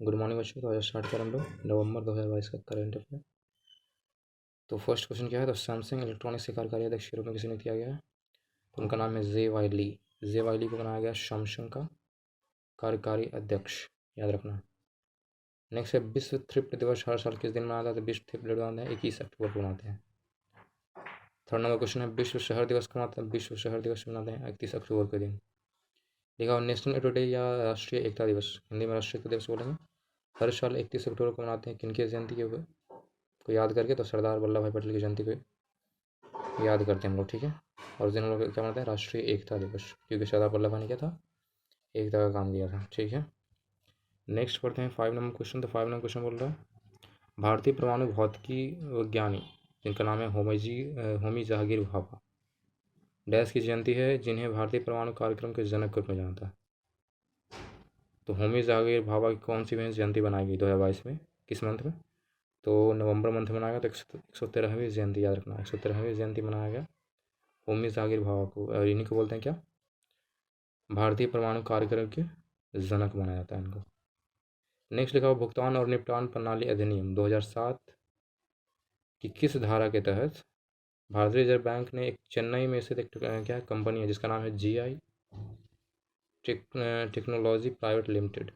Good morning बच्चों। तो आज स्टार्ट करें हम लोग नवंबर 2022 का करंट अफेयर। तो फर्स्ट क्वेश्चन क्या है, तो सैमसंग इलेक्ट्रॉनिक्स के कार्यकारी अध्यक्ष के रूप में किसे नियुक्त किया गया है? तो उनका नाम है जे वाइली। जे वाइली को बनाया गया सैमसंग का कार्यकारी अध्यक्ष, याद रखना। नेक्स्ट है विश्व थ्रिफ्ट दिवस हर साल किस दिन मनाया जाता है? विश्व थ्रिफ्ट दिवस मनाते हैं 21 अक्टूबर को मनाते हैं। थर्ड नंबर क्वेश्चन है विश्व शहर दिवस कब मनाते हैं? विश्व शहर दिवस मनाते हैं 31 अक्टूबर के दिन। लिखा नेशनल यूनिटी डे या राष्ट्रीय एकता दिवस, हिंदी में राष्ट्रीय एकता दिवस बोलेंगे। हर साल 31 अक्टूबर को मनाते हैं किनकी जयंती के को याद करके? तो सरदार वल्लभ भाई पटेल की जयंती को याद करते हैं हम लोग, ठीक है। और उस दिन हम लोग क्या मनाते हैं? राष्ट्रीय एकता दिवस, क्योंकि सरदार वल्लभ भाई ने क्या था, एकता का काम किया था, ठीक है। नेक्स्ट पढ़ते हैं 5 नंबर क्वेश्चन। तो 5 नंबर क्वेश्चन बोल रहा है भारतीय परमाणु भौतिकी वैज्ञानिक जिनका नाम है होमी जहांगीर भाभा डैश की जयंती है, जिन्हें भारतीय परमाणु कार्यक्रम के जनक के रूप में जाना था। तो होमी जहांगीर भाभा की कौन सी जयंती बनाई गई 2022 में, किस मंथ में? तो नवंबर मंथ में मनाया गया। तो 113वीं जयंती, याद रखना, 113वीं जयंती मनाया गया होमी जहांगीर भाभा को, और इन्हीं को बोलते हैं क्या? भारतीय परमाणु कार्यक्रम के जनक माना जाता है इनको। नेक्स्ट लिखा हुआ भुगतान और निपटान प्रणाली अधिनियम 2007 की किस धारा के तहत भारतीय रिजर्व बैंक ने एक चेन्नई में स्थित एक क्या कंपनी है जिसका नाम है GI टेक्नोलॉजी प्राइवेट लिमिटेड,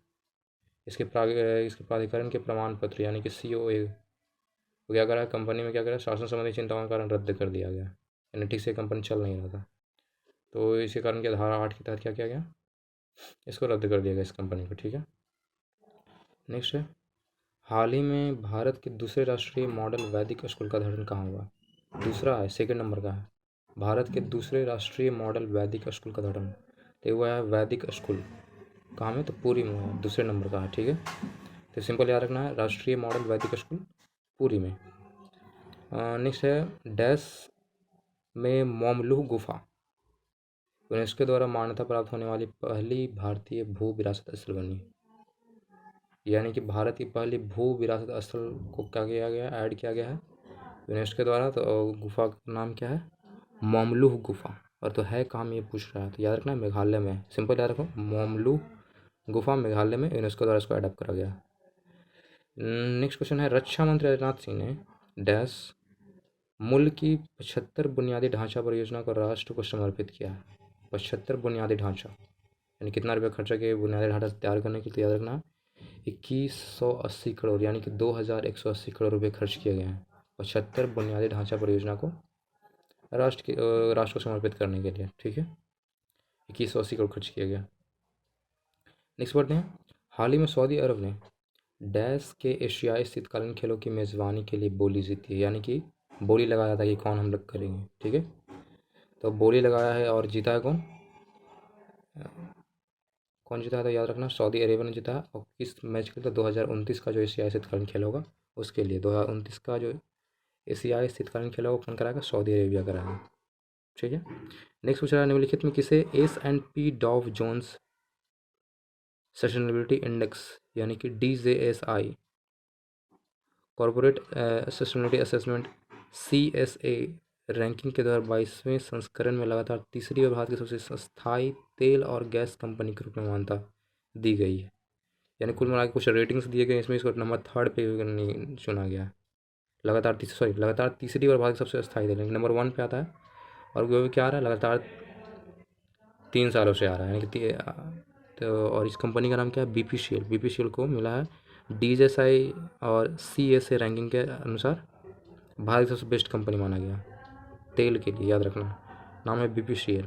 इसके प्राधिकरण के प्रमाण पत्र यानी कि COA को क्या करा? कंपनी में क्या करा? शासन संबंधी चिंताओं के कारण रद्द कर दिया गया, यानी ठीक से कंपनी चल नहीं रहा था। तो इसी कारण क्या धारा 8 के तहत क्या किया गया? इसको रद्द कर दिया गया, इस कंपनी को, ठीक है। नेक्स्ट है हाल ही में भारत के दूसरे राष्ट्रीय मॉडल वैदिक स्कूल का उद्घाटन कहाँ हुआ? दूसरा है, सेकंड नंबर का है। भारत के दूसरे राष्ट्रीय मॉडल वैदिक स्कूल का उद्घाटन तो हुआ है वैदिक स्कूल, कहाँ में? तो पुरी में हुआ है, दूसरे नंबर का है, ठीक है। तो सिंपल याद रखना है, राष्ट्रीय मॉडल वैदिक स्कूल पुरी में। नेक्स्ट है डैश में मोमलुह गुफा यूनेस्को द्वारा मान्यता प्राप्त होने वाली पहली भारतीय भू विरासत स्थल बनी, यानी कि भारत की पहली भू विरासत स्थल को क्या किया गया? ऐड किया गया है यूनेस्को द्वारा। तो गुफा का नाम क्या है? मोमलुह गुफा। और तो है कहाँ में, ये पूछ रहा है, तो याद रखना मेघालय में। सिंपल याद रखो, मोमलुह गुफा मेघालय में यूनेस्को द्वारा इसको अडॉप्ट करा गया। नेक्स्ट क्वेश्चन है रक्षा मंत्री राजनाथ सिंह ने डैश मुल्क की 75 बुनियादी ढांचा परियोजना को राष्ट्र को समर्पित किया है। 75 बुनियादी ढांचा यानी कितना रुपया खर्चा किया बुनियादी ढांचा तैयार करने के लिए? याद रखना 2180 करोड़, यानी कि 2180 करोड़ रुपये खर्च किए गए हैं 75 बुनियादी ढांचा परियोजना को राष्ट्र को समर्पित करने के लिए, ठीक है। 2180 करोड़ खर्च किया गया। नेक्स्ट बढ़ते हैं हाल ही में सऊदी अरब ने डैश के एशियाई शीतकालीन खेलों की मेज़बानी के लिए बोली जीती है, यानी कि बोली लगाया था कि कौन हम लोग करेंगे, ठीक है। तो बोली लगाया है और जीता है कौन? कौन जीता है? तो याद रखना सऊदी अरेबिया ने जीता है। और किस मैच के लिए? तो 2029 का जो एशियाई शीतकालीन खेल होगा उसके लिए 2029 का जो एशियाई शीतकालीन खेल होगा कौन कराएगा? सऊदी अरेबिया कराएगा, ठीक है। नेक्स्ट पूछ रहा है निम्नलिखित में किसे S&P Dow Jones sustainability index यानी कि DJSI corporate sustainability assessment CSA ranking के 2022वें संस्करण में लगातार तीसरी और भारत की सबसे स्थायी तेल और गैस कंपनी के रूप में मान्यता दी गई है, यानी कुल मिला के कुछ रेटिंग्स दिए गए, इसमें इसको नंबर 3rd पे चुना गया है। लगातार तीसरी और भारत की सबसे स्थायी तेल नंबर 1 पे आता है। और वो भी क्या आ रहा है? लगातार 3 सालों से आ रहा है, यानी कि तो और इस कंपनी का नाम क्या है? BPCL को मिला है DJSI और CSA रैंकिंग के अनुसार भारत की सबसे बेस्ट कंपनी माना गया तेल के लिए, याद रखना नाम है BPCL,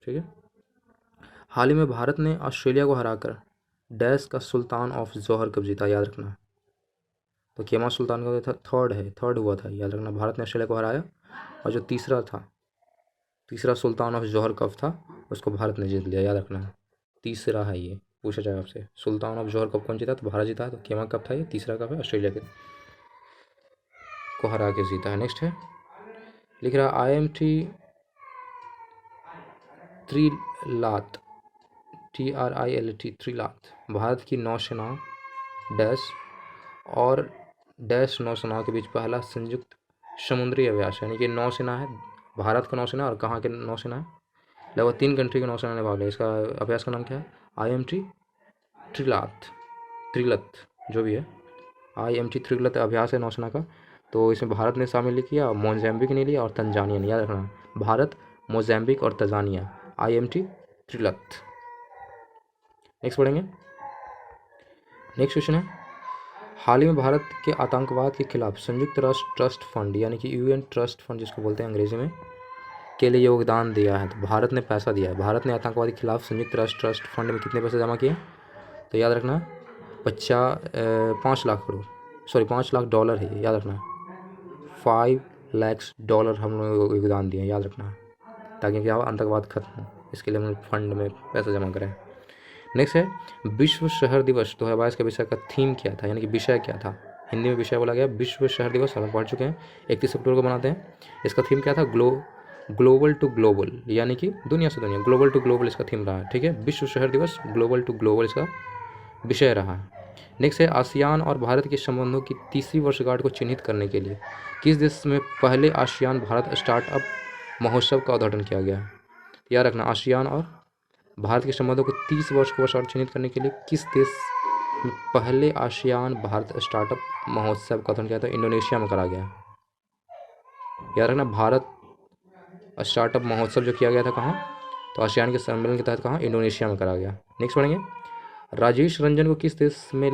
ठीक है। हाल ही में भारत ने ऑस्ट्रेलिया को हराकर डैश का सुल्तान ऑफ जौहर कप जीता, याद रखना। तो केमा सुल्तान का था, थर्ड हुआ था, याद रखना। भारत ने ऑस्ट्रेलिया को हराया और जो तीसरा सुल्तान ऑफ जौहर कप था उसको भारत ने जीत लिया, याद रखना। तीसरा है ये, पूछा जाए आपसे सुल्तान ऑफ जौहर कप कौन जीता? तो भारत जीता है। तो केमा कप था ये, तीसरा कप है, ऑस्ट्रेलिया के को हरा के जीता है। नेक्स्ट है लिख रहा IMT त्रिलात त्रिलात भारत की नौसेना डैश और डैश नौसेनाओं के बीच पहला संयुक्त समुद्री अभ्यास, यानी कि नौसेना है भारत का नौसेना और कहाँ के नौसेना है? लगभग 3 कंट्री की नौसेना ने भाग लिया। इसका अभ्यास का नाम क्या है? IMT त्रिलात, त्रिलत जो भी है, IMT त्रिलत अभ्यास है नौसेना का। तो इसमें भारत ने शामिल नहीं किया, मोजाम्बिक ने लिया और तंजानिया ने, याद रखना, भारत, मोजाम्बिक और तंजानिया, IMT त्रिलत। नेक्स्ट पढ़ेंगे। नेक्स्ट क्वेश्चन है, हाल ही में भारत के आतंकवाद के खिलाफ संयुक्त राष्ट्र ट्रस्ट फंड यानी कि UN ट्रस्ट फंड जिसको बोलते हैं अंग्रेजी में, के लिए योगदान दिया है। तो भारत ने पैसा दिया है, भारत ने आतंकवाद के खिलाफ संयुक्त राष्ट्र ट्रस्ट फंड में कितने पैसे जमा किए? तो याद रखना 5 लाख करोड़, सॉरी 5 लाख डॉलर है ये, याद रखना, 5 लाख डॉलर हम लोग योगदान दिए, याद रखना, ताकि क्या हो, आतंकवाद खत्म हो, इसके लिए हम फंड में पैसा जमा करें। नेक्स्ट है, विश्व शहर दिवस 2022 का विषय का थीम क्या था, यानी कि विषय क्या था? हिंदी में विषय बोला गया विश्व शहर दिवस, हम पढ़ चुके हैं, 31 अक्टूबर को मनाते हैं। इसका थीम क्या था? ग्लोबल टू ग्लोबल, यानी कि दुनिया से दुनिया, ग्लोबल टू ग्लोबल इसका थीम रहा है। ठीक है, विश्व शहर दिवस ग्लोबल टू ग्लोबल इसका विषय रहा है। नेक्स्ट है, आसियान और भारत के संबंधों की 30वीं वर्षगांठ को चिन्हित करने के लिए किस देश में पहले आसियान भारत स्टार्टअप महोत्सव का उद्घाटन किया गया है? याद रखना, आसियान और भारत के संबंधों को 30 वर्ष को वर्षगांठ चिन्हित करने के लिए किस देश में पहले आसियान भारत स्टार्टअप महोत्सव का उद्घाटन किया था? इंडोनेशिया में करा गया। याद रखना, भारत स्टार्टअप महोत्सव जो किया गया था कहाँ? तो आसियान के सम्मेलन के तहत कहाँ? इंडोनेशिया में करा गया। नेक्स्ट पढ़ेंगे, राजेश रंजन को किस देश में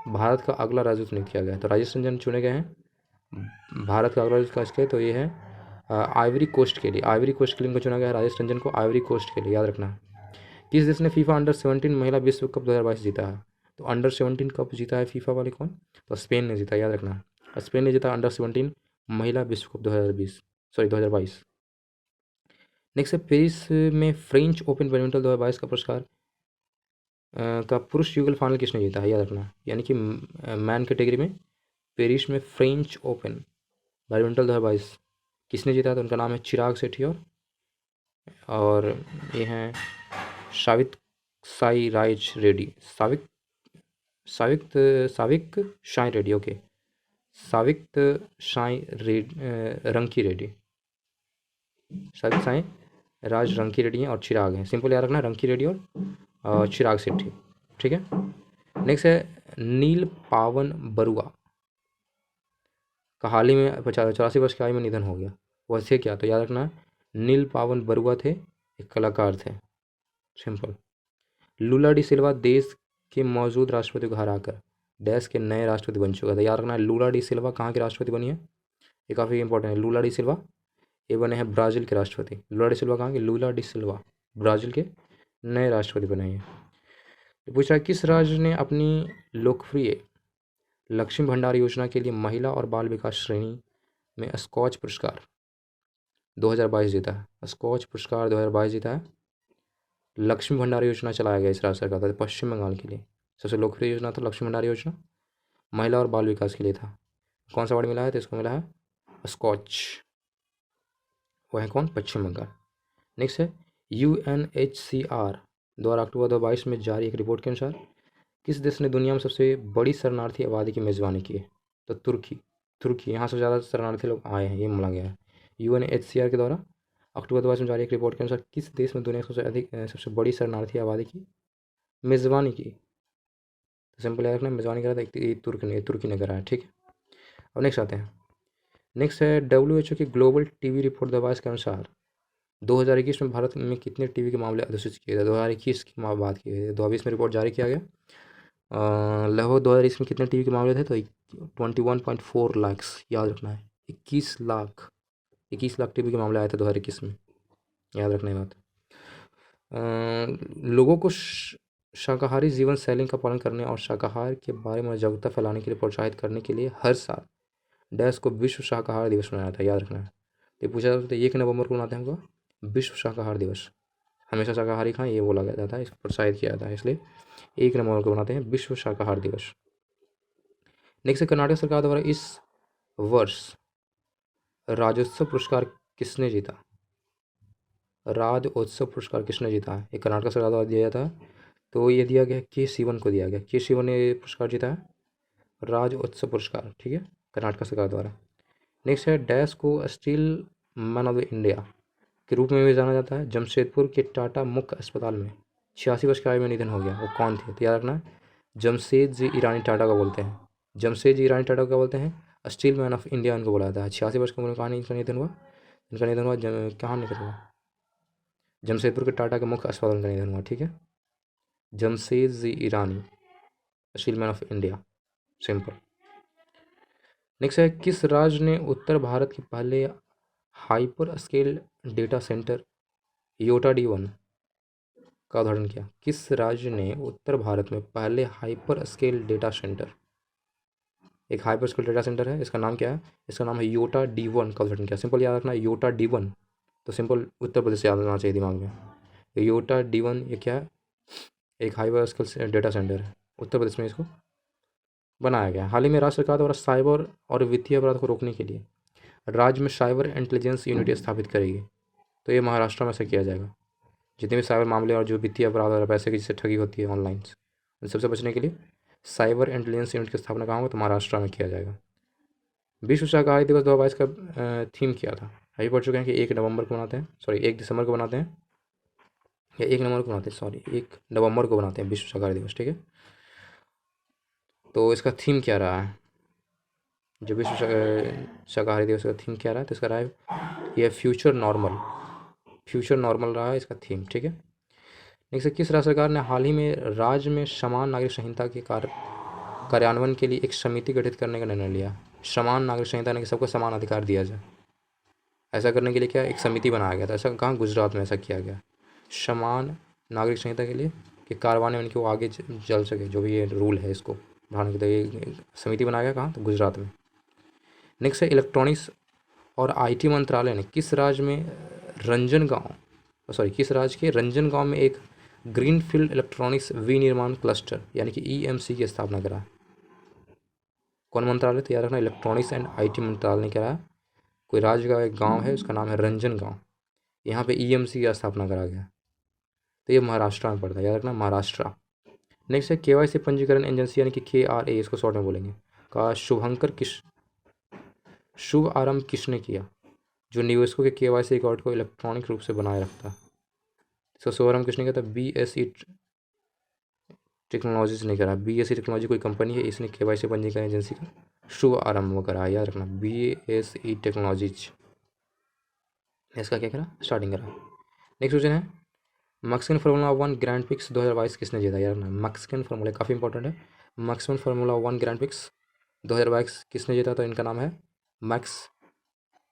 भारत का अगला राजदूत नियुक्त किया गया? तो राजेश रंजन चुने गए हैं भारत का अगला राजदूत इसके, तो ये है आइवरी कोस्ट के लिए, आइवरी कोस्ट के लिए इनको चुना गया है राजेश रंजन को, आइवरी कोस्ट के लिए, याद रखना। किस देश ने फीफा अंडर-17 महिला विश्व कप 2022 जीता है? तो अंडर-17 कप जीता है फीफा वाले कौन? तो स्पेन ने जीता, याद रखना, स्पेन ने जीता अंडर-17 महिला विश्व कप 2022। नेक्स्ट है, पेरिस में फ्रेंच ओपन बैडमिंटन 2022 का पुरस्कार का पुरुष युगल फाइनल किसने जीता है? याद रखना, यानी कि मैन कैटेगरी में पेरिस में फ्रेंच ओपन बैडमिंटन 2022 किसने जीता? तो उनका नाम है चिराग शेट्टी और ये हैं साविक साई राज रेड्डी, साविक साई रेड्डी, ओके, साविक साई रंकी रेड्डी, साविक साई राज रंकी रेड्डी हैं और चिराग हैं, सिंपल याद रखना, रंकी रेड्डी और चिराग शेट्टी। ठीक है, नेक्स्ट है, नील पावन बरुआ का हाल ही में 84 वर्ष की आयु में निधन हो गया, वह थे क्या? तो याद रखना, नील पावन बरुआ थे, एक कलाकार थे, सिंपल। लूला डी सिल्वा देश के मौजूद राष्ट्रपति को हराकर देश के नए राष्ट्रपति बन चुका था, याद रखना, लूला डी सिल्वा कहाँ के राष्ट्रपति बनी है? ये काफ़ी इंपॉर्टेंट है, लूला डी सिल्वा ये बने हैं ब्राज़ील के राष्ट्रपति। लूला डी सिल्वा कहाँ के? लूला डी सिल्वा ब्राज़ील के नए राष्ट्रपति बने हैं। पूछ रहा है, किस राज्य ने अपनी लोकप्रिय लक्ष्मी भंडार योजना के लिए महिला और बाल विकास श्रेणी में स्कॉच पुरस्कार 2022 जीता है? स्कॉच पुरस्कार 2022 जीता है। लक्ष्मी भंडार योजना चलाया गया इस राज्य सरकार था, पश्चिम बंगाल के लिए सबसे लोकप्रिय योजना था लक्ष्मी भंडार योजना, महिला और बाल विकास के लिए था। कौन सा अवार्ड मिला है? तो इसको मिला है स्कॉच, वो है कौन? पश्चिम बंगाल। नेक्स्ट है, UNHCR द्वारा अक्टूबर 2022 में जारी एक रिपोर्ट के अनुसार किस देश ने दुनिया में सबसे बड़ी शरणार्थी आबादी की मेज़बानी की है? तो तुर्की यहाँ से ज़्यादा शरणार्थी लोग आए हैं, ये माना गया है। UNHCR के द्वारा अक्टूबर 2022 में जारी एक रिपोर्ट के अनुसार किस देश में दुनिया में सबसे बड़ी शरणार्थी आबादी की मेज़बानी की? तो सिंपल याद रखना, मेज़बानी करा था तुर्की ने करा है। ठीक है, अब नेक्स्ट आते हैं। नेक्स्ट है, WHO की ग्लोबल टीबी रिपोर्ट 2022 के अनुसार 2021 में भारत में कितने टीबी के मामले अधूषित किए थे? 2021 की बात की गई, 2022 में रिपोर्ट जारी किया गया, लगभग 2021 में कितने टीबी के मामले थे? तो 21.4 लाख, याद रखना है, 21 लाख टीबी के मामले आए थे 2021 में, याद रखना ये बात। लोगों को शाकाहारी जीवन शैली का पालन करने और शाकाहार के बारे में जागरूकता फैलाने के लिए प्रोत्साहित करने के लिए हर साल डैश को विश्व शाकाहार दिवस मनाया था, याद रखना है। तो पूछा जाता है 1 नवंबर को मनाते हैं हमको विश्व शाकाहार दिवस, हमेशा शाकाहारी खाएं ये बोला गया था, इसको प्रोत्साहित किया जाता है, इसलिए 1 नवंबर को मनाते हैं विश्व शाकाहार दिवस। नेक्स्ट, कर्नाटक सरकार द्वारा इस वर्ष राज्योत्सव पुरस्कार किसने जीता? राज्योत्सव पुरस्कार किसने जीता है? ये कर्नाटक सरकार द्वारा दिया जाता है, तो ये दिया गया के शिवन को दिया गया, के शिवन ने ये पुरस्कार जीता है, राज्योत्सव पुरस्कार। ठीक है, कर्नाटक सरकार द्वारा। नेक्स्ट है, डैश को steel man of the India के रूप में भी जाना जाता है। जमशेदपुर के टाटा मुख्य अस्पताल में 86 वर्ष की आयु में निधन हो गया, वो कौन थे? तो याद रखना, जमशेदजी ईरानी टाटा को बोलते हैं, जमशेदजी ईरानी टाटा को क्या बोलते हैं, स्टील मैन ऑफ इंडिया इनको बोला जाता है। 86 वर्ष की उम्र में कहाँ इनका निधन हुआ, इनका निधन हुआ कहाँ निधन हुआ, जमशेदपुर के टाटा के मुख्य अस्पताल में निधन हुआ। ठीक है, Jamshedji Irani, steel man of India, simple. Next है, किस राज्य ने उत्तर भारत के पहले hyper scale data centre Yotta D one का उदाहरण किया। किस राज्य ने उत्तर भारत में पहले हाइपर स्केल डेटा सेंटर, एक हाइपर स्केल डेटा सेंटर है, इसका नाम क्या है, इसका नाम है योटा-D1 का उदाहरण किया। सिंपल याद रखना, योटा-D1, तो सिंपल उत्तर प्रदेश याद रहना चाहिए दिमाग में। योटा-D1 ये क्या है, एक हाइपर स्केल डेटा सेंटर है, उत्तर प्रदेश में इसको बनाया गया। हाल ही में राज्य सरकार द्वारा साइबर और वित्तीय अपराध को रोकने के लिए राज्य में साइबर इंटेलिजेंस यूनिट स्थापित करेगी, तो ये महाराष्ट्र में से किया जाएगा। जितने भी साइबर मामले और जो वित्तीय अपराध और पैसे की जिससे ठगी होती है ऑनलाइन, उन सबसे बचने के लिए साइबर इंटेलिजेंस यूनिट की स्थापना कहाँ होगा, तो महाराष्ट्र में किया जाएगा। विश्व शाकाहारी दिवस 2022 का थीम क्या था, अभी पढ़ चुके हैं कि 1 नवंबर को बनाते हैं, सॉरी 1 दिसंबर को बनाते हैं, या 1 नवंबर को बनाते हैं, सॉरी 1 नवंबर को बनाते हैं विश्व शाकाहारी दिवस। ठीक है, तो इसका थीम क्या रहा है, जो विश्व शाकाहारी दिवस का थीम क्या रहा है, तो इसका रहा है यह फ्यूचर नॉर्मल, फ्यूचर नॉर्मल रहा है इसका थीम। ठीक है, नेक्स्ट, किस राज्य सरकार ने हाल ही में राज्य में समान नागरिक संहिता के कार्यान्वयन के लिए एक समिति गठित करने का निर्णय लिया। समान नागरिक संहिता यानी कि सबको समान अधिकार दिया जाए, ऐसा करने के लिए क्या एक समिति बनाया गया था। ऐसा कहाँ, गुजरात में ऐसा किया गया, समान नागरिक संहिता के लिए कि कार्यान्वयन की वो आगे चल सके, जो भी ये रूल है इसको बढ़ाने के लिए समिति बनाया गया। कहाँ, तो गुजरात में। नेक्स्ट है, इलेक्ट्रॉनिक्स और आईटी मंत्रालय ने किस राज्य में किस राज्य के रंजनगांव में एक ग्रीनफील्ड इलेक्ट्रॉनिक्स विनिर्माण क्लस्टर यानी कि ईएमसी की स्थापना करा। कौन मंत्रालय, तो याद रखना इलेक्ट्रॉनिक्स एंड आईटी मंत्रालय ने करा। कोई राज्य का एक गांव है, उसका नाम है रंजनगांव, यहाँ पे ईएमसी की स्थापना करा गया, तो ये महाराष्ट्र में पड़ता है, याद रखना महाराष्ट्र। नेक्स्ट है, केवाईसी पंजीकरण एजेंसी यानी कि KRA, इसको शॉर्ट में बोलेंगे, का शुभ आरंभ किसने किया, जो निवेशकों के केवाईसी रिकॉर्ड को इलेक्ट्रॉनिक रूप से बनाए रखता है। इसका शुभारंभ किसने किया था, BSE टेक्नोलॉजीज ने करा। BSE टेक्नोलॉजी कोई कंपनी है, इसने केवाईसी पंजीकरण एजेंसी का शुभ आरंभ करा, याद रखना BSE टेक्नोलॉजीज, इसका क्या करा, स्टार्टिंग करा। नेक्स्ट क्वेश्चन है, मैक्सिकन फार्मूला 1 ग्रैंड प्रिक्स 2022 किसने जीता, याद रखना मैक्सिकन फार्मूला काफ़ी इंपॉर्टेंट है। मैक्सिकन फार्मूला 1 ग्रैंड प्रिक्स 2022 किसने जीता, तो इनका नाम है मैक्स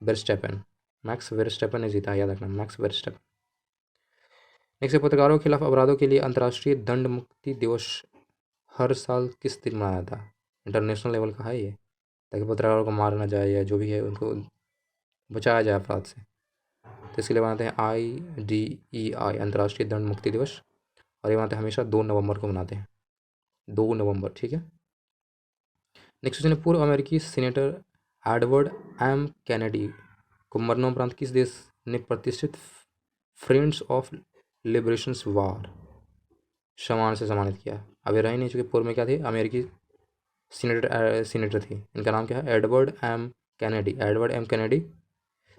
वेरस्टेपन, मैक्स वेरस्टेपन ने जीता, याद रखना मैक्स वेरस्टेपन। नेक्स्ट, पत्रकारों के खिलाफ अपराधों के लिए अंतर्राष्ट्रीय दंड मुक्ति दिवस हर साल किस दिन मनाया जाता है, इंटरनेशनल लेवल का है ये, ताकि पत्रकारों को मारा ना जाए या जो भी है उनको बचाया जाए अपराध से, तो इसके लिए बनाते हैं IDEI, अंतर्राष्ट्रीय दंड मुक्ति दिवस, और ये बनाते हैं हमेशा 2 नवंबर को मनाते हैं, 2 नवंबर। ठीक है, नेक्स्ट क्वेश्चन है, पूर्व अमेरिकी सीनेटर एडवर्ड M कैनेडी को मरणोपरांत किस देश ने प्रतिष्ठित फ्रेंड्स ऑफ लिबरेशन वार सम्मान से सम्मानित किया। अब ये रही नहीं, चूँकि पूर्व में क्या थे, अमेरिकी सीनेटर थी, इनका नाम क्या है, एडवर्ड M कैनेडी।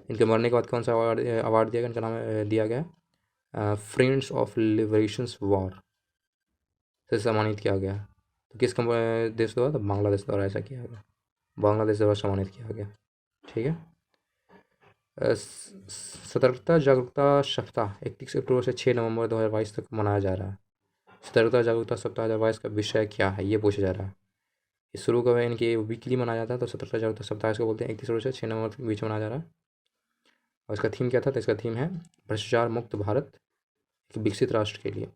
इनके मरने के बाद कौन सा अवार्ड दिया गया, इनका नाम दिया गया फ्रेंड्स ऑफ लिबरेशन वार से सम्मानित किया गया। तो किस देश द्वारा, तो बांग्लादेश द्वारा ऐसा किया गया, बांग्लादेश द्वारा सम्मानित किया गया। ठीक है, सतर्कता जागरूकता सप्ताह 31 अक्टूबर से 6 नवंबर 2022 तक मनाया जा रहा है। सतर्कता जागरूकता सप्ताह 2022 का विषय क्या है, ये पूछा जा रहा है। इस शुरू का इनके वीकली मनाया जाता है, तो सतर्कता जागरूकता सप्ताह इसको बोलते हैं, 31 अक्टूबर से 6 नवंबर के बीच में मनाया जा रहा है। और इसका थीम क्या था, तो इसका थीम है भ्रष्टाचार मुक्त भारत एक विकसित राष्ट्र के लिए।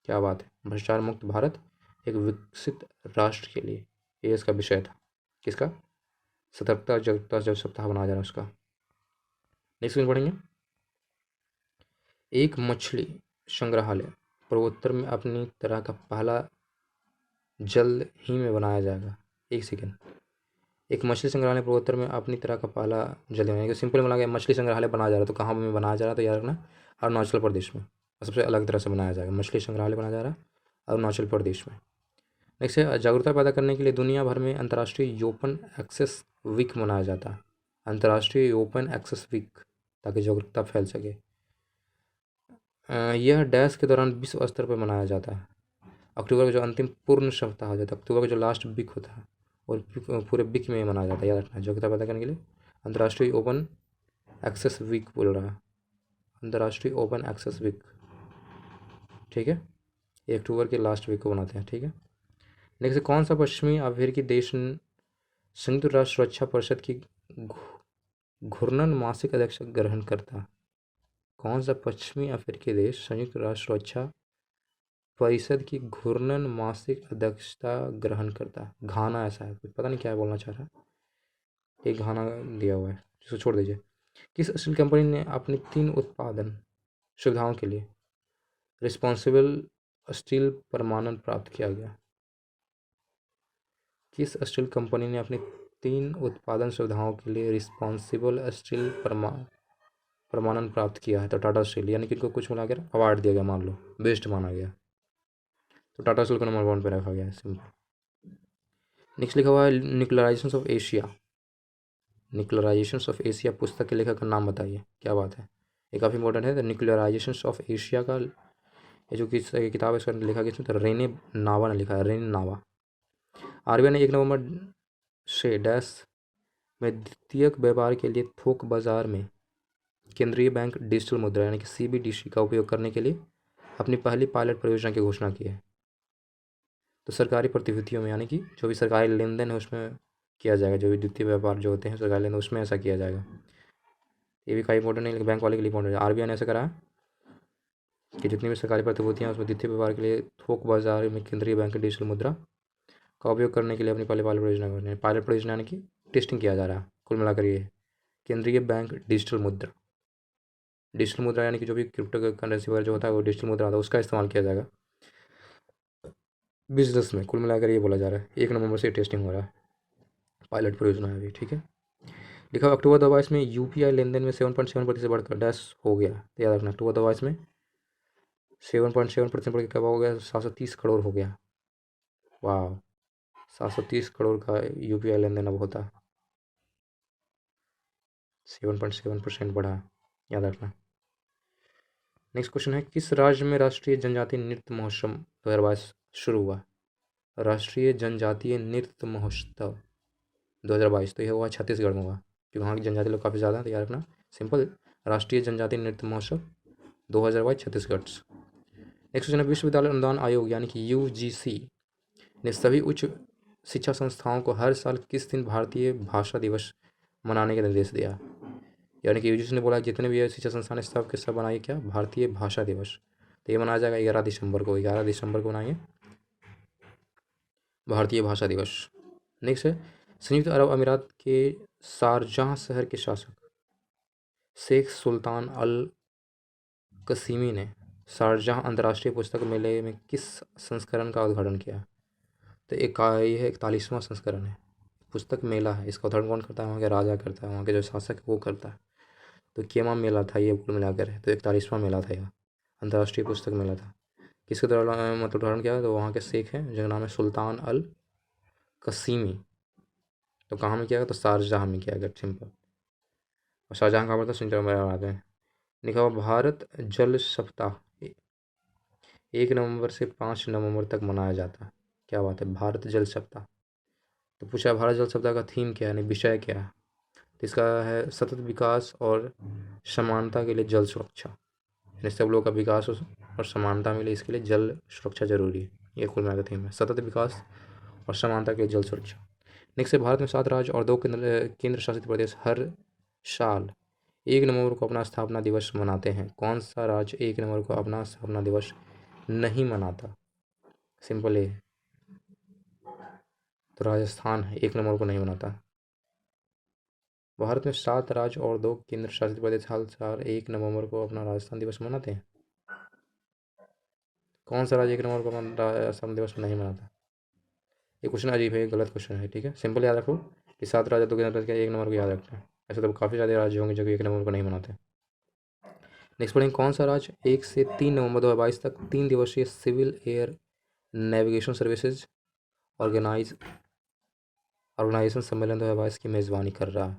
क्या बात है, भ्रष्टाचार मुक्त भारत एक विकसित राष्ट्र के लिए, ये इसका विषय था, किसका, सतर्कता जागरूकता जब सप्ताह बनाया जा रहा है उसका। नेक्स्ट क्वेश्चन पढ़ेंगे, एक मछली संग्रहालय पूर्वोत्तर में अपनी तरह का पहला जल्द ही में बनाया जाएगा। एक सेकेंड, एक मछली संग्रहालय पूर्वोत्तर में अपनी तरह का पहला जल्द में, सिंपल बना गया, मछली संग्रहालय बनाया जा रहा है, तो कहाँ में बनाया जा रहा है, तो याद रखना अरुणाचल प्रदेश में, सबसे अलग तरह से बनाया जाएगा, मछली संग्रहालय बनाया जा रहा है अरुणाचल प्रदेश में। नेक्स्ट है, जागरूकता पैदा करने के लिए दुनिया भर में अंतर्राष्ट्रीय ओपन एक्सेस वीक मनाया जाता है, अंतर्राष्ट्रीय ओपन एक्सेस वीक, ताकि जागरूकता फैल सके। यह डैश के दौरान विश्व स्तर पर मनाया जाता है, अक्टूबर का जो अंतिम पूर्ण सप्ताह हो जाता है, अक्टूबर का जो लास्ट वीक होता है और पूरे वीक में मनाया जाता है, याद रखना है। जो किताब पता करने के लिए अंतर्राष्ट्रीय ओपन एक्सेस वीक बोल रहा है, अंतर्राष्ट्रीय ओपन एक्सेस वीक, ठीक है। ये अक्टूबर के लास्ट वीक को बनाते हैं, ठीक है। नेक्स्ट, कौन सा पश्चिमी अफ्रीकी देश संयुक्त राष्ट्र सुरक्षा परिषद की घूर्णन मासिक अध्यक्षता ग्रहण करता है? कौन सा पश्चिमी अफ्रीकी देश संयुक्त राष्ट्र सुरक्षा परिषद की घूर्णन मासिक अध्यक्षता ग्रहण करता है? घाना ऐसा है, कुछ पता नहीं क्या बोलना चाह रहा है, एक घाना दिया हुआ है, जिसको छोड़ दीजिए। किस स्टील कंपनी ने अपनी 3 उत्पादन सुविधाओं के लिए रिस्पॉन्सिबल स्टील प्रमाणन प्राप्त किया गया? किस स्टील कंपनी ने अपनी 3 उत्पादन सुविधाओं के लिए रिस्पॉन्सिबल स्टील प्रमाणन प्राप्त किया है? तो टाटा स्टील, यानी कि इनको कुछ मिला कर अवार्ड दिया गया, मान लो बेस्ट माना गया, तो टाटा स्टील को नंबर 1 पे रखा गया है, सिंपल। नेक्स्ट लिखा हुआ है nuclearization of Asia, nuclearization of Asia पुस्तक के लेखक का नाम बताइए, क्या बात है, ये काफ़ी इंपॉर्टेंट है। द न्यूक्लियराइजेशन ऑफ एशिया का ये जो किताब है इसका लिखा किसने? तो रेने नावा ने लिखा है, रेने नावा। आरबीआई ने 1 नवंबर से डैश में द्वितीयक व्यापार के लिए थोक बाजार में केंद्रीय बैंक डिजिटल मुद्रा यानी कि सीबीडीसी का उपयोग करने के लिए अपनी पहली पायलट परियोजना की घोषणा की है। तो सरकारी प्रतिभूतियों में, यानी कि जो भी सरकारी लेन देन है उसमें किया जाएगा, जो भी द्वितीय व्यापार जो होते हैं सरकारी लेन देन उसमें ऐसा किया जाएगा। ये भी काफ़ी इंपॉर्टेंट है, लेकिन बैंक वाले के लिए इंपॉर्टेंट है। आरबीआई ने ऐसा करा है कि जितनी भी सरकारी प्रतिभूतियाँ उसमें द्वितीय व्यापार के लिए थोक बाजार में केंद्रीय बैंक डिजिटल मुद्रा का उपयोग करने के लिए अपनी पहले पायलट परियोजना करनी है। पायलट परियोजना यानी कि टेस्टिंग किया जा रहा है, कुल मिलाकर ये केंद्रीय बैंक डिजिटल मुद्रा, डिजिटल मुद्रा यानी कि जो भी क्रिप्टो करेंसी वगैरह जो होता है वो डिजिटल मुद्रा होता है, उसका इस्तेमाल किया जाएगा बिजनेस में। कुल मिलाकर ये बोला जा रहा है 1 नवंबर से टेस्टिंग हो रहा है, पायलट परियोजना है अभी, ठीक है। लिखा अक्टूबर 2022 में यूपीआई लेन देन में 7.7% बढ़कर डैश हो गया, तो याद रखना अक्टूबर 2022 में 7.7% बढ़ के कब हो गया? 730 करोड़ हो गया। वाह, 730 करोड़ का यूपीआई लेन देन अब होता है, 7.7% बढ़ा, याद रखना। नेक्स्ट क्वेश्चन है, किस राज्य में राष्ट्रीय जनजातीय नृत्य महोत्सव 2022 शुरू हुआ? राष्ट्रीय जनजातीय नृत्य महोत्सव 2022, तो यह हुआ छत्तीसगढ़ में हुआ, क्योंकि वहाँ की जनजाति लोग काफ़ी ज़्यादा हैं, तो याद रखना सिंपल, राष्ट्रीय जनजातीय नृत्य महोत्सव 2022 छत्तीसगढ़। नेक्स्ट क्वेश्चन है, विश्वविद्यालय अनुदान आयोग यानी कि यूजीसी ने सभी उच्च शिक्षा संस्थाओं को हर साल किस दिन भारतीय भाषा दिवस मनाने का निर्देश दिया? यानी कि यूजीसी ने बोला जितने भी शिक्षा संस्थान है सब के सब बनाइए क्या? भारतीय भाषा दिवस। तो ये मनाया जाएगा 11 दिसंबर को, 11 दिसंबर को मनाएंगे भारतीय भाषा दिवस। नेक्स्ट है, संयुक्त अरब अमीरात के शारजाह शहर के शासक शेख सुल्तान अल कसीमी ने शारजाह अंतर्राष्ट्रीय पुस्तक मेले में किस संस्करण का उद्घाटन किया? तो ये है 41वां संस्करण है, पुस्तक मेला है, इसका उद्घाटन कौन करता है? वहाँ के राजा करता है, वहाँ के जो शासक है वो करता है। तो केमा मेला था ये कुल मिलाकर है, तो 41वां मेला था, यह अंतर्राष्ट्रीय पुस्तक मेला था। किसके द्वारा मतलब उदाहरण किया? तो वहाँ के शेख हैं जिनका नाम है सुल्तान अल कसीमी। तो कहाँ में किया गया? तो शारजाह में किया गया, सिंपल। और शाहजहाँ कहाँ पर था? सुनते आते हैं। लिखा हुआ भारत जल सप्ताह 1 नवंबर से 5 नवंबर तक मनाया जाता है, क्या बात है, भारत जल सप्ताह। तो पूछा भारत जल सप्ताह का थीम क्या है, यानी विषय क्या है? तो इसका है सतत विकास और समानता के लिए जल सुरक्षा, यानी सब लोगों का विकास हो और समानता मिले, इसके लिए जल सुरक्षा जरूरी है, ये कुल मिलाकर थीम है, सतत विकास और समानता के लिए जल सुरक्षा। नेक्स्ट है, भारत में 7 राज्य और 2 केंद्र शासित प्रदेश हर साल 1 नवंबर को अपना स्थापना दिवस मनाते हैं। कौन सा राज्य 1 नवंबर को अपना स्थापना दिवस नहीं मनाता? सिंपल है, तो राजस्थान 1 नवंबर को नहीं मनाता। भारत में 7 राज्य और 2 केंद्र शासित प्रदेश हर साल 1 नवंबर को अपना राजस्थान दिवस मनाते हैं। कौन सा राज्य 1 नवंबर को अपना राजस्थान दिवस नहीं मनाता? ये क्वेश्चन अजीब है, गलत क्वेश्चन है, ठीक है। सिंपल याद रखो कि 7 राज्य 2 केंद्र शासित 1 नवंबर को याद रखना है, ऐसे तो काफ़ी सारे राज्य होंगे जो कि 1 नवंबर को नहीं मनाते। नेक्स्ट पढ़ेंगे, कौन सा राज्य 1 से 3 नवंबर 2022 तक 3 दिवसीय civil air navigation services organisation सम्मेलन 2022 की मेज़बानी कर रहा है?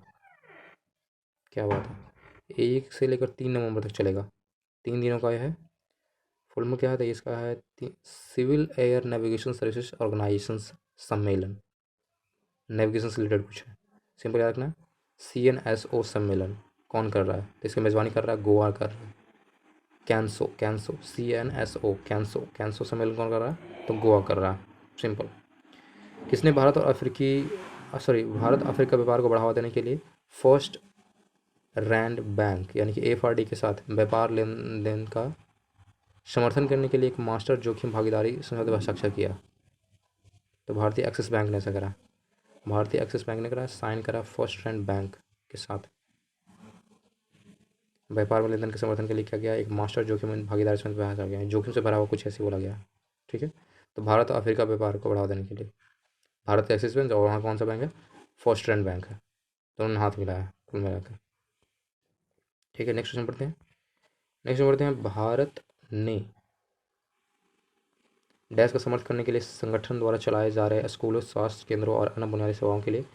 क्या बात है, 1 से लेकर 3 नवंबर तक चलेगा, 3 दिनों का यह है फुल में क्या है, तो इसका है civil air navigation services organisation सम्मेलन, नेविगेशन से रिलेटेड कुछ है, सिंपल याद रखना। CNSO सम्मेलन कौन कर रहा है, तो इसकी मेज़बानी कर रहा है गोवा कर रहा है। कैंसो कैंसो CNSO कैंसो सम्मेलन कौन कर रहा है, तो गोवा कर रहा है, सिंपल। किसने भारत अफ्रीका व्यापार को बढ़ावा देने के लिए फर्स्ट रैंड बैंक यानी कि FRD के साथ व्यापार लेन देन का समर्थन करने के लिए एक मास्टर जोखिम भागीदारी समझौते पर हस्ताक्षर किया, तो भारतीय एक्सिस बैंक ने ऐसा करा, भारतीय एक्सिस बैंक ने करा, साइन करा फर्स्ट रैंड बैंक के साथ। व्यापार में लेन देन के समर्थन के लिए क्या गया, एक मास्टर जोखिम भागीदारी समझौते पर हस्ताक्षर किया, जोखिम से भरा हुआ कुछ ऐसे बोला गया, ठीक है। तो भारत और अफ्रीका व्यापार को बढ़ावा देने के लिए भारत एक्सिस बैंक, और वहाँ कौन सा बैंक है, फर्स्ट रैंड बैंक है, तो उन्होंने हाथ मिलाया कुल मिलाकर, ठीक है। नेक्स्ट क्वेश्चन पढ़ते हैं। नेक्स्ट पढ़ते हैं, भारत ने डैश का समर्थन करने के लिए संगठन द्वारा चलाए जा रहे स्कूलों, स्वास्थ्य केंद्रों और अन्य बुनियादी सेवाओं के लिए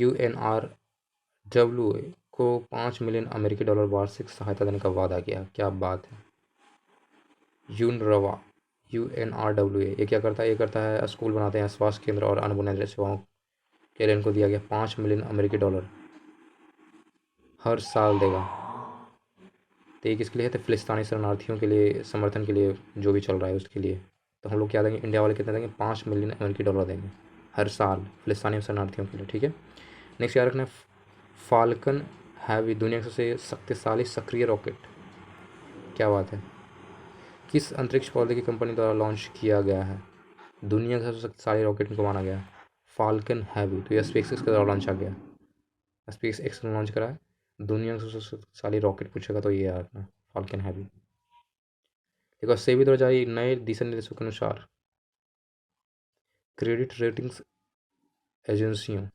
UNRWA को $5 मिलियन वार्षिक सहायता देने का वादा किया। क्या बात है। UNRWA ये क्या करता है, ये करता है स्कूल बनाते हैं, स्वास्थ्य केंद्र और अन्य बुनियादी सेवाओं के लिए इनको दिया गया $5 मिलियन हर साल देगा। तो ये किसके लिए है, तो फिलिस्तीनी शरणार्थियों के लिए, समर्थन के लिए जो भी चल रहा है उसके लिए। तो हम लोग क्या देंगे, इंडिया वाले कितना देंगे, $5 मिलियन देंगे हर साल फिलिस्तीनी शरणार्थियों के लिए, ठीक है। नेक्स्ट याद रखना, फाल्कन हैवी दुनिया का सबसे शक्तिशाली सक्रिय रॉकेट, क्या बात है, किस अंतरिक्ष पौधे की कंपनी द्वारा लॉन्च किया गया है, दुनिया का सबसे शक्तिशाली रॉकेट को माना गया है फाल्कन हैवी, तो यह SpaceX के द्वारा लॉन्च किया गया, SpaceX ने लॉन्च करा है। दुनिया का सबसे शक्तिशाली रॉकेट पूछेगा तो ये याद रखना, फाल्कन हैवी। देखो सेबी द्वारा जारी नए दिशा निर्देशों के अनुसार क्रेडिट रेटिंग्स एजेंसियों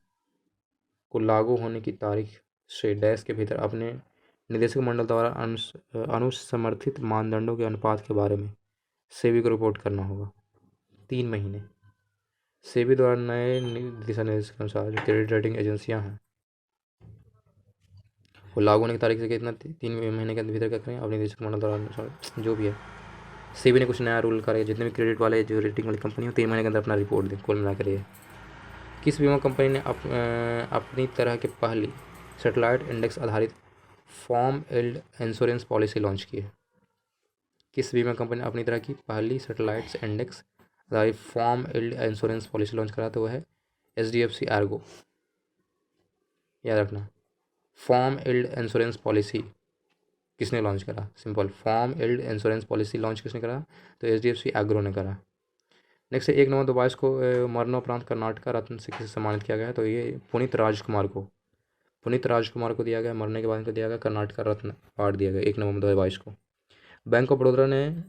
को लागू होने की तारीख से डैश के भीतर अपने निदेशक मंडल द्वारा अनुसमर्थित मानदंडों के अनुपात के बारे में सेबी को रिपोर्ट करना होगा 3 महीने। सेबी द्वारा नए दिशा निर्देश के अनुसार जो क्रेडिट रेटिंग एजेंसियां हैं वो लागू होने की तारीख से कितना 3 महीने के भीतर क्या करें, अपने निदेशक मंडल द्वारा जो भी है। सेबी ने कुछ नया रूल करा, जितने भी क्रेडिट वाले जो रेटिंग वाली कंपनी हो 3 महीने के अंदर अपना रिपोर्ट दें, कुल मिलाकर ये। किस बीमा कंपनी ने अपनी तरह की पहली सैटेलाइट इंडेक्स आधारित farm yield insurance policy launch की है, किस बीमा कंपनी ने अपनी तरह की पहली सैटेलाइट इंडेक्स आधारित farm yield insurance policy launch करा, तो वह है HDFC एर्गो, याद रखना। फॉर्म एल्ड इंश्योरेंस पॉलिसी किसने लॉन्च करा, simple, farm yield insurance policy launch किसने करा, तो HDFC एग्रो ने करा। नेक्स्ट 1 नवंबर 2022 को मरणोपरांत कर्नाटक रत्न से किसे सम्मानित किया गया है, तो ये पुनीत राजकुमार को दिया गया, मरने के बाद इनको दिया गया कर्नाटक रत्न अवार्ड दिया गया 1 नवंबर 2022 को। बैंक ऑफ बड़ौदा ने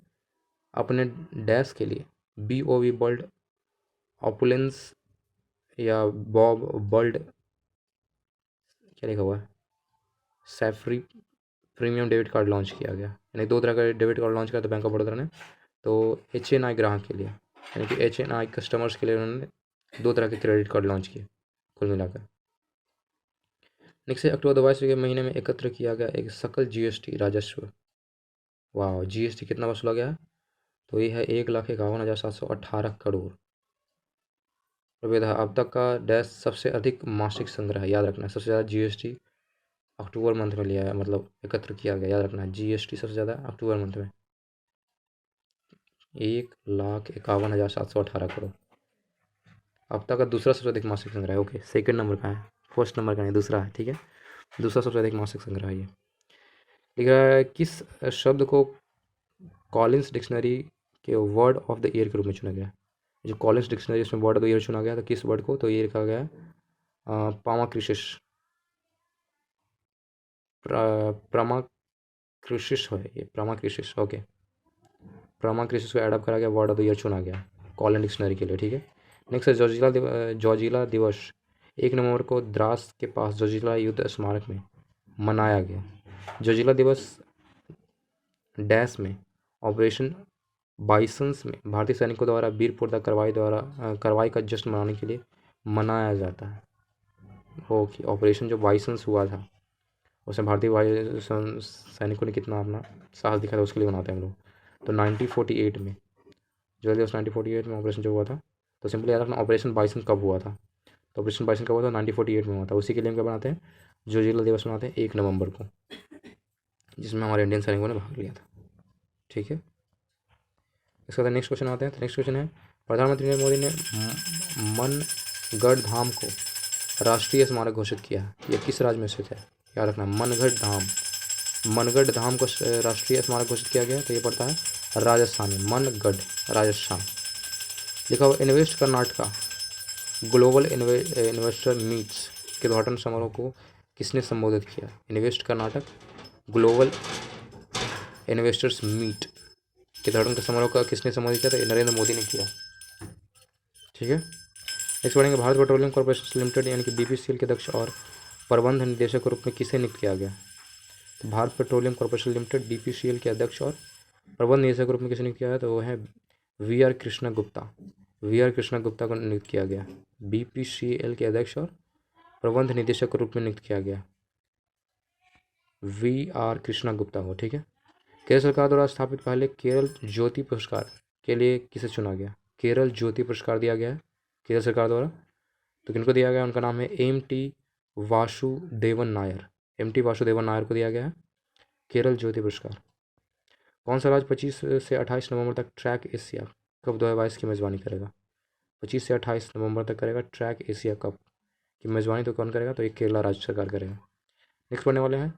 अपने डैश के लिए BOB बर्ल्ड ऑपुलेंस या बॉब बर्ल्ड क्या लिखा हुआ है सैफरी प्रीमियम डेबिट कार्ड लॉन्च किया गया, यानी 2 तरह का डेबिट कार्ड लॉन्च किया था बैंक ऑफ बड़ौदा ने, तो HNI ग्राहक के लिए यानी कि HNI कस्टमर्स के लिए उन्होंने 2 तरह के क्रेडिट कार्ड लॉन्च किए कुल मिलाकर। नेक्स्ट अक्टूबर 2022 के महीने में एकत्र किया गया एक सकल GST राजस्व, वाह, GST कितना वसूला गया, तो ये है 1,51,718 करोड़ रुपये था अब तक का। डैश सबसे अधिक मासिक संग्रह, याद रखना, सबसे ज़्यादा GST अक्टूबर मंथ में लिया है, मतलब एकत्र किया गया, याद रखना GST सबसे ज़्यादा अक्टूबर मंथ में 1,51,718 करोड़। अब तक का दूसरा सबसे अधिक मासिक संग्रह है, ओके, सेकंड नंबर का है, फर्स्ट नंबर का नहीं, दूसरा है, ठीक है, दूसरा सबसे अधिक मासिक संग्रह है ये। लिख रहा है किस शब्द को कॉलिंस डिक्शनरी के वर्ड ऑफ द ईयर के रूप में चुना गया, जो कॉलिंस डिक्शनरी इसमें वर्ड ऑफ द ईयर चुना गया, तो किस वर्ड को, तो ये लिखा गया पामाक्रिसिस, प्रामाक्रिसिस है ये, प्रामाक्रिसिस, ओके, प्रामाक्रिसिस को एडअप करा गया, वर्ड ऑफ द ईयर चुना गया कॉलिन डिक्शनरी के लिए, ठीक है। नेक्स्ट है जॉर्जिला दिवस 1 नवंबर को द्रास के पास जॉर्जिला युद्ध स्मारक में मनाया गया। जॉर्जिला दिवस डैश में ऑपरेशन बाइसंस में भारतीय सैनिकों द्वारा वीरपुरता कार्रवाई का जश्न मनाने के लिए मनाया जाता है। ओके, ऑपरेशन जो बाइसंस हुआ था उसमें भारतीय वायु सैनिकों ने कितना अपना साहस दिखाया था, उसके लिए बनाते हैं हम लोग। तो 1948 में, जो दिवस 1948 में ऑपरेशन जो हुआ था, तो सिंपली याद रखना ऑपरेशन बाइसन कब हुआ था। तो ऑपरेशन बाइसन कब हुआ था, 1948 में हुआ था। उसी के लिए हम क्या बनाते हैं, जोजिला दिवस बनाते हैं 1 नवंबर को, जिसमें हमारे इंडियन सैनिकों ने भाग लिया था। ठीक है, इसके बाद नेक्स्ट क्वेश्चन आते हैं। तो नेक्स्ट क्वेश्चन है, प्रधानमंत्री नरेंद्र मोदी ने मनगढ़ धाम को राष्ट्रीय स्मारक घोषित किया है। यह किस राज्य में स्थित है, याद रखना। मनगढ़ धाम को राष्ट्रीय स्मारक घोषित किया गया, तो ये पड़ता है राजस्थान में, मनगढ़, राजस्थान। लिखा हुआ invest Karnataka global investor meets के उद्घाटन समारोह को किसने संबोधित किया। Invest Karnataka global investors meet के उद्घाटन का समारोह का किसने संबोधित किया, तो नरेंद्र मोदी ने किया। ठीक है, नेक्स्ट पढ़ेंगे, भारत पेट्रोलियम कॉर्पोरेशन लिमिटेड यानी कि बीपीसीएल के अध्यक्ष और प्रबंध निदेशक के रूप में किसे नियुक्त किया गया। तो Bharat petroleum corporation limited BPCL के अध्यक्ष और प्रबंध निदेशक के रूप में किसे नियुक्त किया है, तो वो है वी.आर. कृष्णा गुप्ता। वी.आर. कृष्णा गुप्ता को नियुक्त किया गया, बीपीसीएल के अध्यक्ष और प्रबंध निदेशक के रूप में नियुक्त किया गया वी.आर. कृष्णा गुप्ता को। ठीक है, केरल सरकार द्वारा स्थापित पहले केरल ज्योति पुरस्कार के लिए किसे चुना गया। केरल ज्योति पुरस्कार दिया गया है केरल सरकार द्वारा, तो किनको दिया गया, उनका नाम है एम.टी. वासुदेवन नायर। एम.टी. वासुदेवन नायर को दिया गया है केरल ज्योति पुरस्कार। कौन सा राज्य 25 से 28 नवंबर तक ट्रैक एशिया कप 2022 की मेज़बानी करेगा। 25 से 28 नवंबर तक करेगा ट्रैक एशिया कप की मेज़बानी, तो कौन करेगा, तो एक केरला राज्य सरकार करेगा। नेक्स्ट पढ़ने वाले हैं,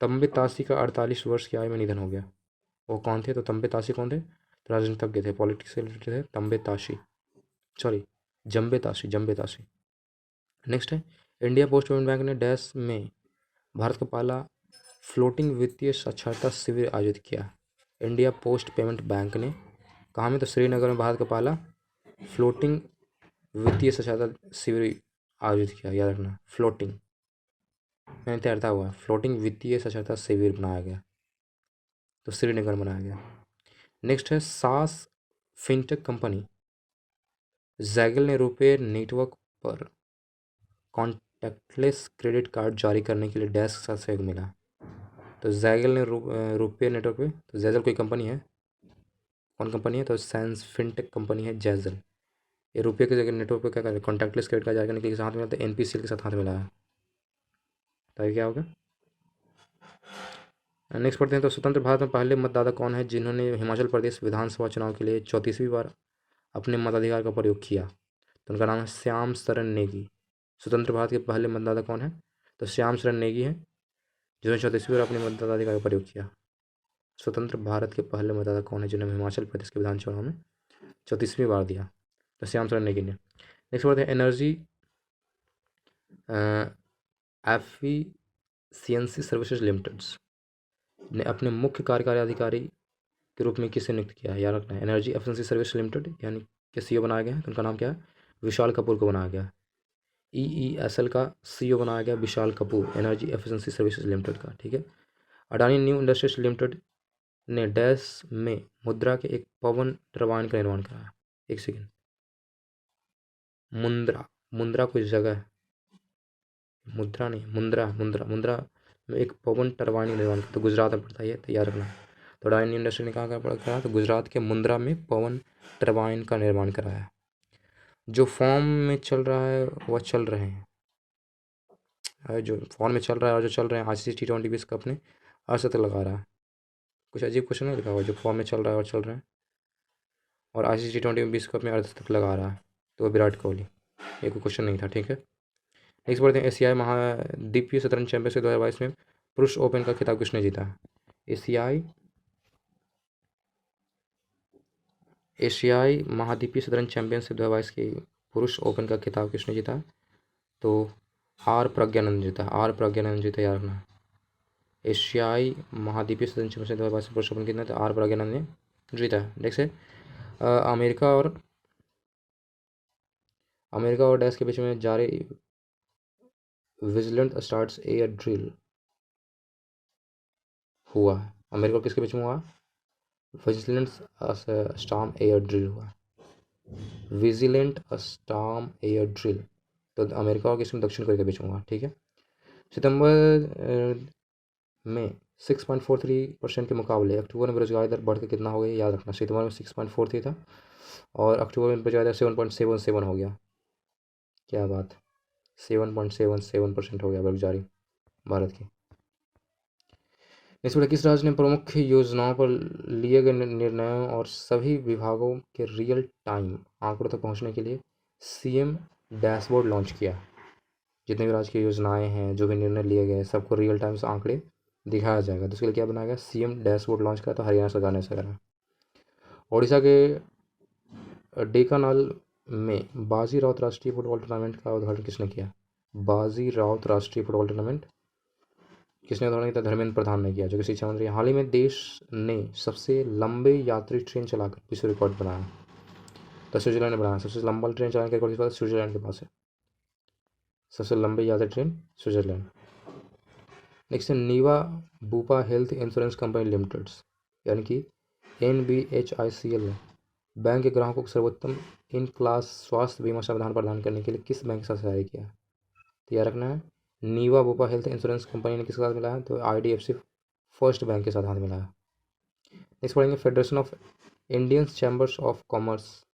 तंबे ताशी का 48 वर्ष की आयु में निधन हो गया। वो कौन थे, तो तंबे ताशी कौन थे, तो राजनीतिज्ञ थे, पॉलिटिक्स से रिलेटेड थे, तंबे ताशी, सॉरी जम्बे ताशी। नेक्स्ट है, इंडिया पोस्ट पेमेंट बैंक ने डैश में भारत का पहला फ्लोटिंग वित्तीय साक्षरता शिविर आयोजित किया। इंडिया पोस्ट पेमेंट बैंक ने कहाँ में, तो श्रीनगर में भारत का पहला फ्लोटिंग वित्तीय साक्षरता शिविर आयोजित किया। याद रखना, फ्लोटिंग मैंने तैरता हुआ, फ्लोटिंग वित्तीय साक्षरता शिविर बनाया गया, तो श्रीनगर में बनाया गया। नेक्स्ट है, सास फिनटेक कंपनी जैगल ने रुपे नेटवर्क पर कॉन्टैक्टलेस क्रेडिट कार्ड जारी करने के लिए डैश के साथ सहयोग मिला। तो जैगल ने रुपे नेटवर्क पे, तो जैगल कोई कंपनी है, कौन कंपनी है, तो सैंस फिनटेक कंपनी है जैगल। ये रुपये के जगह नेटवर्क पे क्या कर रहे हैं, कॉन्टैक्टलेस क्रेडिट कार्ड जारी करने के लिए साथ मिला, तो एनपीसीएल के साथ हाथ मिला है। तो ये क्या होगा। नेक्स्ट पढ़ते हैं, तो स्वतंत्र भारत में पहले मतदाता कौन है जिन्होंने हिमाचल प्रदेश विधानसभा चुनाव के लिए 34वीं बार अपने मताधिकार का प्रयोग किया। तो उनका नाम है श्याम शरण नेगी। स्वतंत्र भारत के पहले मतदाता कौन है, तो श्याम शरण नेगी है, जिन्होंने 34वीं बार अपने मताधिकार का प्रयोग किया। स्वतंत्र भारत के पहले मतदाता कौन है जिन्होंने हिमाचल प्रदेश के विधानसभा चुनाव में 34वीं बार दिया, तो श्याम शरण नेगी ने। नेक्स्ट पढ़ते हैं, एनर्जी एफिशिएंसी सर्विसेज लिमिटेड ने अपने मुख्य कार्यकारी अधिकारी के रूप में किसे नियुक्त किया है। याद रखना है, एनर्जी एफिशिएंसी सर्विस लिमिटेड यानी कि सीईओ बनाया गया है, तो उनका नाम क्या है, विशाल कपूर को बनाया गया। ईईएसएल का सीईओ बनाया गया Vishal Kapoor, energy efficiency services limited का। ठीक है, अडानी न्यू इंडस्ट्रीज लिमिटेड ने डैश में मुद्रा के एक पवन टरबाइन का निर्माण कराया। एक सेकेंड, मुंद्रा कोई जगह है, मुद्रा नहीं, मुंद्रा में एक पवन टरबाइन का निर्माण, तो गुजरात में पड़ता है, ये तैयार रखना। तो अडानी न्यू इंडस्ट्री ने कहाँ करा, तो गुजरात के मुंद्रा में पवन टरबाइन का निर्माण कराया। जो फॉर्म में चल रहा है वह चल रहे हैं, जो फॉर्म में चल रहा है और जो चल रहे हैं, आईसीसी T20 विश्व कप ने अर्शतक लगा रहा है। कुछ अजीब क्वेश्चन नहीं लिखा हुआ, जो फॉर्म में चल रहा है और चल रहे हैं और आईसीसी T20 विश्व कप में अर्शतक लगा रहा है, तो वो विराट कोहली। ये कोई क्वेश्चन नहीं था। ठीक है, नेक्स्ट बढ़ते हैं, एशियाई महाद्वीपीय शतरंज चैंपियनशिप 2022 में पुरुष ओपन का खिताब किसने जीता। एशियाई महाद्वीपीय शतरंज चैंपियनशिप 2022 के पुरुष ओपन का खिताब किसने जीता, तो आर प्रज्ञानंद जीता। याद रखना, एशियाई महाद्वीपीय शतरंज चैंपियनशिप 2022 पुरुष ओपन कितना, तो आर प्रज्ञानंद ने जीता। नेक्स्ट है, अमेरिका और डैश के बीच में जारी विजिलेंट स्टार्स एयर ड्रिल हुआ। अमेरिका और किसके बीच में हुआ, विजिलेंट स्टॉर्म एयर ड्रिल हुआ, विजिलेंट स्टॉर्म एयर ड्रिल, तो अमेरिका और किसमें, दक्षिण कोरिया के बीच में हुआ। ठीक है, सितंबर में 6.43% के मुकाबले अक्टूबर में बेरोजगारी दर बढ़कर कितना हो गया, याद रखना। सितंबर में 6.43 था और अक्टूबर में बेरोजगारी दर 7.77 हो गया। क्या बात, 7.77% हो गया बेरोजगारी भारत की। नेक्स्ट, किस राज्य ने प्रमुख योजनाओं पर लिए गए निर्णयों और सभी विभागों के रियल टाइम आंकड़ों तक पहुंचने के लिए सीएम डैशबोर्ड लॉन्च किया। जितने भी राज्य की योजनाएं हैं, जो भी निर्णय लिए गए, सबको रियल टाइम से आंकड़े दिखाया जाएगा। तो उसके लिए क्या बनाया गया, सीएम डैशबोर्ड लॉन्च किया। तो हरियाणा सरकार ने ऐसा करा। ओडिशा के डेकानाल में बाजी राउत राष्ट्रीय फुटबॉल टूर्नामेंट का उद्घाटन किसने किया। बाजी राउत राष्ट्रीय फुटबॉल टूर्नामेंट किसने उद्घाटन किया, धर्मेंद्र प्रधान ने किया, जो कि शिक्षा मंत्री। हाल ही में देश ने सबसे लंबे यात्री ट्रेन चलाकर विश्व रिकॉर्ड बनाया। तो स्विट्जरलैंड ने बनाया। सबसे लंबा ट्रेन चलाने का रिकॉर्ड किसके पास, स्विट्जरलैंड के पास है। सबसे लंबी यात्री ट्रेन स्विट्जरलैंड। नेक्स्ट है Niva Bupa health insurance company limited यानी कि NBHICL ने बैंक के ग्राहकों को सर्वोत्तम इन क्लास स्वास्थ्य बीमा समाधान प्रदान करने के लिए किस बैंक के साथ सहायता किया। तो याद रखना है, Niva Bupa health insurance company ने किसके साथ मिला है, तो IDFC फर्स्ट बैंक के साथ हाथ मिला है। नेक्स्ट पढ़ेंगे federation of Indian chambers of commerce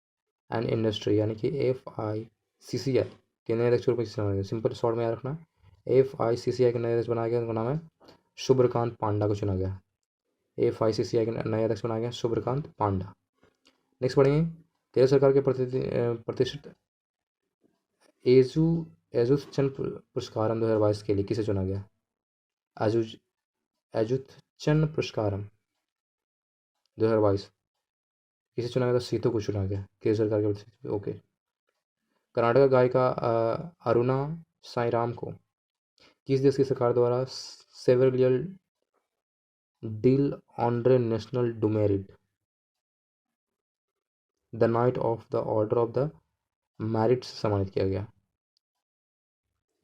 and industry यानी कि FICCI के नए अध्यक्ष रूप में सिंपल शॉर्ट में याद रखना। FICCI के नए अध्यक्ष बनाया गया, उनका नाम है शुभ्रकांत पांडा को चुना गया। FICCI के नए अध्यक्ष बनाया गया शुभ्रकांत पांडा। नेक्स्ट पढ़ेंगे केंद्र सरकार के प्रतिष्ठित एजुथचंद पुरस्कारम 2022 के लिए किसे चुना गया। एजुथचंद पुरस्कारम 2022 किसे चुना गया, तो सीतो को चुना गया केंद्र सरकार के प्रतिष्ठित। ओके। कर्नाटक गायिका अरुणा साईराम को किस देश की सरकार द्वारा सेवेरियल डिल ऑन्ड्रे नेशनल डुमेरिड the knight of the order of the merit से सम्मानित किया गया।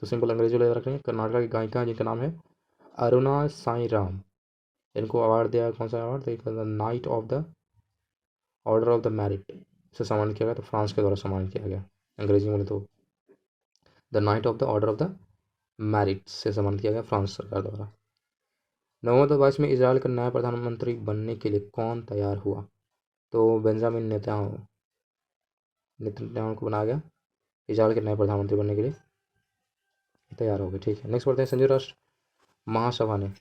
तो सिंपल अंग्रेजी में रखेंगे। कर्नाटक की गायिका जिनका नाम है अरुणा साईराम, इनको अवार्ड दिया, कौन सा award, the knight of the order of the merit से सम्मानित किया गया। तो फ्रांस के द्वारा सम्मानित किया गया। अंग्रेजी में तो the knight of the order of the merit से सम्मानित किया गया फ्रांस सरकार द्वारा। नवंबर 2022 में इजराइल का नया प्रधानमंत्री बनने के लिए कौन तैयार हुआ, तो बेंजामिन नेतन्याहू को बनाया गया इजराइल के नए प्रधानमंत्री बनने के लिए तैयार हो गए। ठीक है। नेक्स्ट पढ़ते हैं संयुक्त राष्ट्र महासभा ने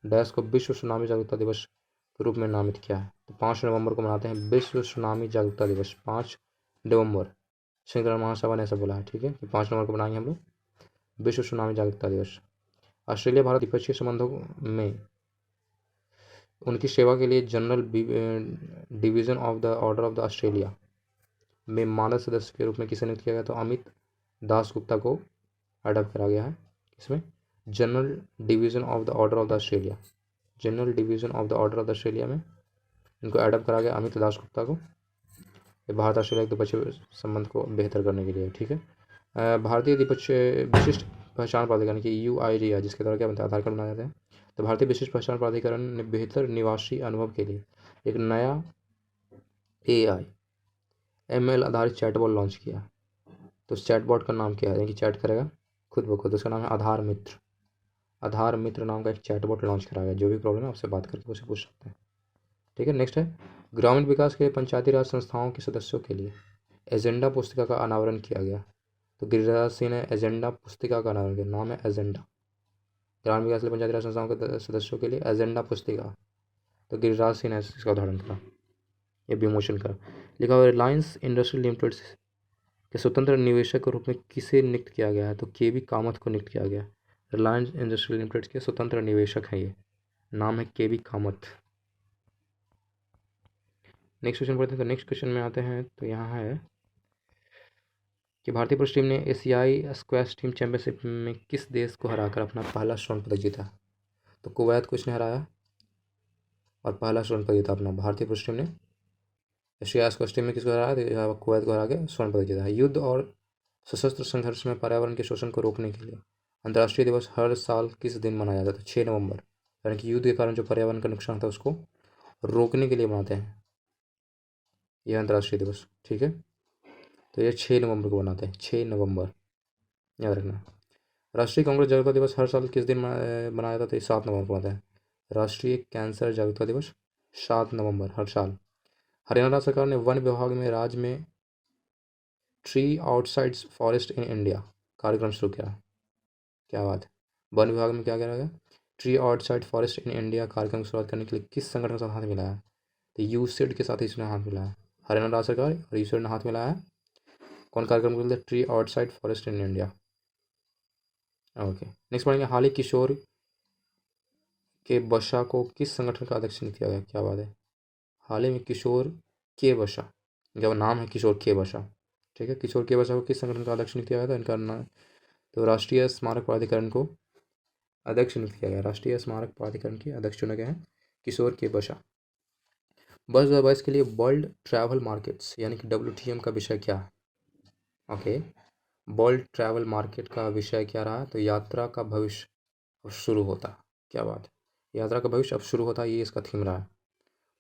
डैश को विश्व सुनामी जागरूकता दिवस के रूप में नामित किया है। तो 5 नवंबर को मनाते हैं विश्व सुनामी जागरूकता दिवस। 5 नवंबर संयुक्त राष्ट्र महासभा ने ऐसा बोला है। ठीक है कि 5 नवंबर को बनाएंगे हम लोग विश्व सुनामी जागरूकता दिवस। ऑस्ट्रेलिया भारत द्विपक्षीय संबंधों में उनकी सेवा के लिए general division of the order of the Australia में मानद सदस्य के रूप में किसे नियुक्त किया गया, तो अमित दास गुप्ता को अडॉप्ट करा गया है। इसमें general division of the order of the Australia, general division of the order of the Australia में इनको अडॉप्ट करा गया अमित दास गुप्ता को। ये भारत ऑस्ट्रेलिया के द्विपक्षीय संबंध को बेहतर करने के लिए। ठीक है। भारतीय द्विपक्षीय विशिष्ट पहचान प्राधिकरण की UIDAI जिसके द्वारा क्या बनता है, आधार कार्ड बनाए जाते हैं। तो भारतीय विशिष्ट पहचान प्राधिकरण ने बेहतर निवासी अनुभव के लिए एक नया AI ML आधारित चैटबॉट लॉन्च किया। तो उस चैटबॉट का नाम क्या है, यानी कि चैट करेगा खुद ब खुद, उसका नाम है आधार मित्र। आधार मित्र नाम का एक चैटबॉट लॉन्च करा गया। जो भी प्रॉब्लम है आपसे बात करके उसे पूछ सकते हैं। ठीक है। नेक्स्ट है ग्रामीण विकास के पंचायती राज संस्थाओं के सदस्यों के लिए एजेंडा पुस्तिका का अनावरण किया गया। तो गिरिराज सिंह ने एजेंडा पुस्तिका का अनावरण किया। नाम है एजेंडा, ग्रामीण विकास के पंचायती राज संस्थाओं के सदस्यों के लिए एजेंडा पुस्तिका। तो गिरिराज सिंह ने इसका उदाहरण करा, ये विमोचन करा। लिखा हुआ रिलायंस इंडस्ट्री लिमिटेड के स्वतंत्र निवेशक के रूप में किसे नियुक्त किया गया है, तो KV कामत को नियुक्त किया गया। रिलायंस इंडस्ट्री लिमिटेड के स्वतंत्र निवेशक हैं, ये नाम है KV कामत। नेक्स्ट क्वेश्चन पढ़ते हैं। तो नेक्स्ट क्वेश्चन में आते हैं, तो यहाँ है कि भारतीय पुरुष टीम ने एशियाई स्क्वैश टीम चैंपियनशिप में किस देश को हराकर अपना पहला स्वर्ण पदक जीता। तो कुवैत को इसने हराया और पहला स्वर्ण पदक जीता अपना। भारतीय पुरुष टीम ने एशिया स्क्वैश टीम में किसको हराया, तो कुवैत को हरा के स्वर्ण पदक जीता है। युद्ध और सशस्त्र संघर्ष में पर्यावरण के शोषण को रोकने के लिए अंतर्राष्ट्रीय दिवस हर साल किस दिन मनाया जाता है, तो 6 नवंबर। यानी कि युद्ध के कारण जो पर्यावरण का नुकसान था उसको रोकने के लिए मनाते हैं यह अंतर्राष्ट्रीय दिवस। ठीक है। तो ये 6 नवंबर को बनाते हैं, 6 नवंबर याद रखना। राष्ट्रीय कांग्रेस जागरूकता दिवस हर साल किस दिन मनाया जाता है? 7 नवंबर को आता है। राष्ट्रीय कैंसर जागरूकता दिवस 7 नवंबर हर साल। हरियाणा राज्य सरकार ने वन विभाग में राज्य में tree outside forest in India कार्यक्रम शुरू किया। क्या बात है। वन विभाग में क्या करा गया? Tree outside forest in India कार्यक्रम की शुरुआत करने के लिए किस संगठन के साथ हाथ मिलाया है? तो यूसेड के साथ इसने हाथ मिलाया है। हरियाणा राज्य सरकार और यूसेड ने हाथ मिलाया है कौन कार्यक्रम के लिए? Tree outside forest in India. Okay, next पढ़ेंगे। हाल ही किशोर के बशा को किस संगठन का अध्यक्ष नियुक्त किया गया? क्या बात है। हाल ही में किशोर के बशा, इनका नाम है किशोर के बशा, ठीक है। किशोर के बशा को किस संगठन का अध्यक्ष नियुक्त किया गया था? इनका नाम तो राष्ट्रीय स्मारक प्राधिकरण को अध्यक्ष नियुक्त किया गया। राष्ट्रीय स्मारक प्राधिकरण के अध्यक्ष चुने गए हैं किशोर के बशा। वर्ष 2022 के लिए वर्ल्ड ट्रैवल मार्केट्स यानी कि WTM का विषय क्या है? ओके, वर्ल्ड ट्रैवल मार्केट का विषय क्या रहा? तो यात्रा का भविष्य अब शुरू होता है। क्या बात है। यात्रा का भविष्य अब शुरू होता है, ये इसका थीम रहा है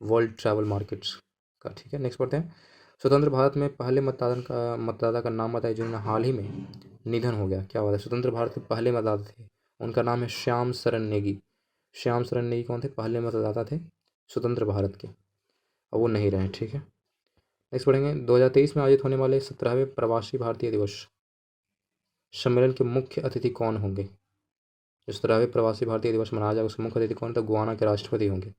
वर्ल्ड ट्रैवल मार्केट्स का, ठीक है। नेक्स्ट पढ़ते हैं। स्वतंत्र भारत में पहले मतदाता का नाम बताइए जिन्होंने हाल ही में निधन हो गया। क्या बात है। स्वतंत्र भारत के पहले मतदाता थे, उनका नाम है श्याम शरण नेगी। श्याम शरण नेगी कौन थे? पहले मतदाता थे स्वतंत्र भारत के, अब वो नहीं रहे, ठीक है। नेक्स्ट पढ़ेंगे। 2023 में आयोजित होने वाले 17वें प्रवासी भारतीय दिवस सम्मेलन के मुख्य अतिथि कौन होंगे? जो 17वें प्रवासी भारतीय दिवस मनाया जाएगा उसके मुख्य अतिथि कौन? तो गुआना के राष्ट्रपति होंगे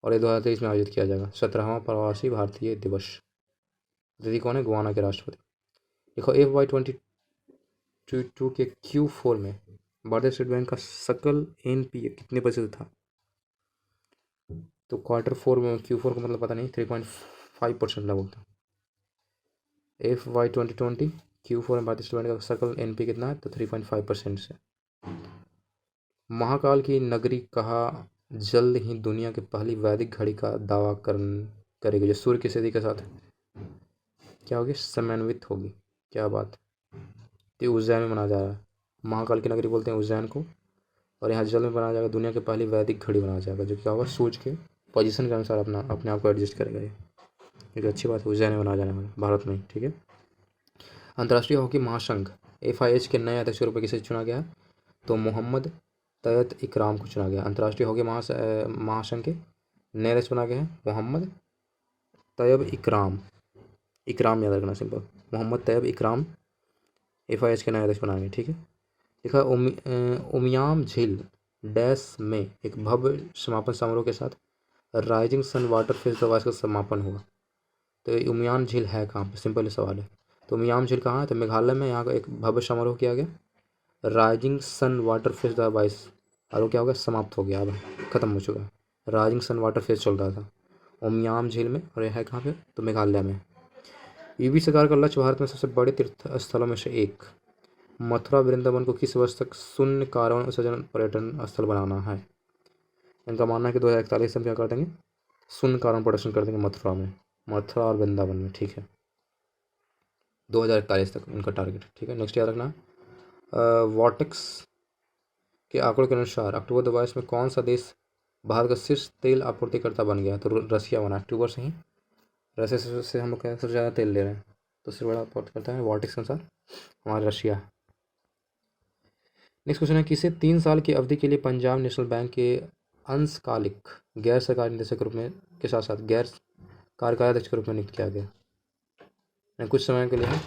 और ये 2023 में आयोजित किया जाएगा 17वां प्रवासी भारतीय दिवस। अतिथि कौन है? गुआना के राष्ट्रपति। देखो FY22 के Q4 में भारतीय स्टेट बैंक का सकल NPA कितने प्रतिशत था? तो Q4 में, Q4 का मतलब पता नहीं, 3.5% लगभग था। FY2020 Q4 में भारतीय स्टेट बैंक का सकल NPA कितना है? तो 3.5% से। महाकाल की नगरी कहा जल्द ही दुनिया की पहली वैदिक घड़ी का दावा करेगी जो सूर्य की स्थिति के साथ क्या होगी? समन्वित होगी। क्या बात। तो उज्जैन में मनाया जा रहा है। महाकाल की नगरी बोलते हैं उज्जैन को, और यहाँ जल्द में बनाया जाएगा दुनिया की पहली वैदिक घड़ी बनाया जाएगा जो क्या होगा? सूर्य के पोजीशन के अनुसार अपने आप को एडजस्ट करेगा। ये अच्छी बात है, उज्जैन में बनाया जाने वाला भारत में, ठीक है। अंतर्राष्ट्रीय हॉकी महासंघ FIH के नए अध्यक्ष के रूप में किसे चुना गया? तो मोहम्मद तैयब इकराम को चुना गया। अंतर्राष्ट्रीय हॉकी महासंघ के नए अध्यक्ष बना गए हैं मोहम्मद तैयब इकराम। इकराम याद रखना सिंपल, मोहम्मद तैयब इकराम FIH के नए अध्यक्ष बनाए गए, ठीक है। देखा उमियाम झील डैश में एक भव्य समापन समारोह के साथ राइजिंग सन वाटर फेस्टिवल का समापन हुआ। तो उमियाम झील है कहाँ पे? सिंपल सवाल है। तो उमियाम झील कहाँ है? तो मेघालय में। यहाँ का एक भव्य समारोह किया गया राइजिंग सन वाटर फेस 2022, और वो क्या हो गया? समाप्त हो गया, अब खत्म हो चुका है। राइजिंग सन वाटर फेस चल रहा था उमियाम झील में, और यह है कहाँ पे? तो मेघालय में। UP सरकार का लक्ष्य भारत में सबसे बड़े तीर्थ स्थलों में से एक मथुरा वृंदावन को किस वर्ष तक शून्य कार्बन उत्सर्जन पर्यटन स्थल बनाना है? इनका मानना है कि 2041 में क्या कर देंगे? शून्य कार्बन प्रोडक्शन कर देंगे मथुरा और वृंदावन में, ठीक है। 2041 तक इनका टारगेट, ठीक है। नेक्स्ट याद रखना, वॉटेक्स के आंकड़ों के अनुसार अक्टूबर 2022 में कौन सा देश भारत का शीर्ष तेल आपूर्तिकर्ता बन गया? तो रसिया बना। अक्टूबर से ही रसिया से हम लोग सबसे ज़्यादा तेल ले रहे हैं, तो सबसे बड़ा आपूर्तिकर्ता है वॉटेक्स के अनुसार हमारा रशिया। नेक्स्ट क्वेश्चन है, किसे 3 साल की अवधि के लिए पंजाब नेशनल बैंक के अंशकालिक गैर सरकारी निदेशक के रूप में के साथ साथ गैर कार्यकारी अध्यक्ष के रूप में नियुक्त किया गया? कुछ समय के लिए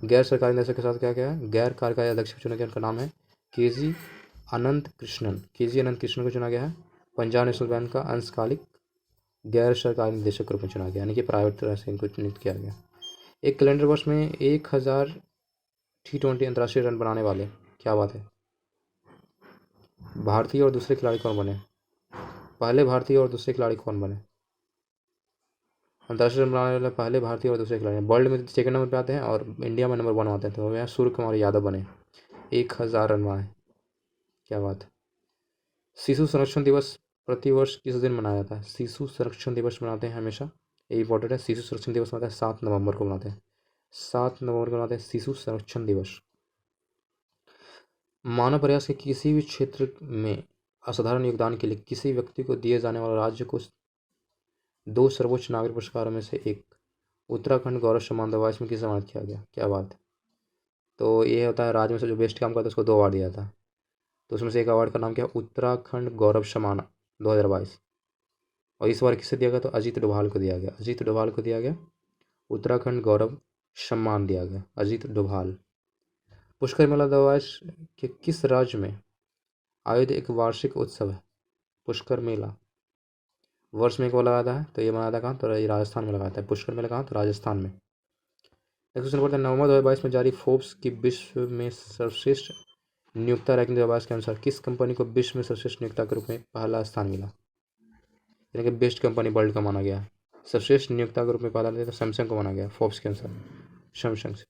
गैर सरकारी निदेशक के साथ क्या क्या है? गैर कार्यकारी अध्यक्ष चुना गया, उनका नाम है KG अनंत कृष्णन को चुना गया है पंजाब नेशनल बैंक का अंशकालिक गैर सरकारी निदेशक के रूप में चुना गया, यानी कि प्राइवेट तरह से इनको नियुक्त किया गया। एक कैलेंडर वर्ष में 1000 T20 अंतर्राष्ट्रीय रन बनाने वाले, क्या बात है, भारतीय और दूसरे खिलाड़ी कौन बने? पहले भारतीय और दूसरे खिलाड़ी कौन बने? अंतर्राष्ट्रीय रन बनाने वाले पहले भारतीय और दूसरे खिलाड़ी वर्ल्ड में सेकंड नंबर पे आते हैं और इंडिया में नंबर 1 आते हैं। तो यहाँ सूर्य कुमार यादव बने, 1000 रन बनाए। क्या बात है। शिशु संरक्षण दिवस प्रतिवर्ष किस दिन मनाया जाता है? शिशु संरक्षण दिवस मनाते हैं हमेशा, ये इंपॉर्टेंट है। शिशु संरक्षण दिवस मनाते हैं 7 नवंबर को मनाते हैं, 7 नवंबर को मनाते हैं शिशु संरक्षण दिवस। मानव प्रयास के किसी भी क्षेत्र में असाधारण योगदान के लिए किसी व्यक्ति को दिए जाने वाला राज्य को 2 सर्वोच्च नागरिक पुरस्कारों में से एक उत्तराखंड गौरव सम्मान 2022 में किसे सम्मानित किया गया? क्या बात है। तो ये होता है राज्य में से जो बेस्ट काम करता है उसको 2 अवार्ड दिया था। तो उसमें से एक अवार्ड का नाम क्या है, उत्तराखंड गौरव सम्मान 2022। और इस बार किसे दिया गया, तो अजीत डोभाल को दिया गया। अजीत डोभाल को दिया गया उत्तराखंड गौरव सम्मान दिया गया, अजीत डोभाल। पुष्कर मेला 2022 के किस राज्य में आयोजित एक वार्षिक उत्सव है? पुष्कर मेला वर्ष में एक बार लगाता है, तो ये मनाता है कहाँ, तो ये राजस्थान में लगाता है। पुष्कर मेला कहाँ, तो राजस्थान में। नेक्स्ट क्वेश्चन पढ़ते हैं, नवंबर 2022 में जारी फोर्ब्स की विश्व में सर्वश्रेष्ठ नियोक्ता रैंकिंग 2022 के अनुसार किस कंपनी को विश्व में सर्वश्रेष्ठ नियोक्ता के रूप में पहला स्थान मिला? यानी कि बेस्ट कंपनी वर्ल्ड का माना गया। सर्वश्रेष्ठ नियोक्ता के रूप में पहला तो सैमसंग को माना गया फोर्ब्स के अनुसार, सैमसंग से।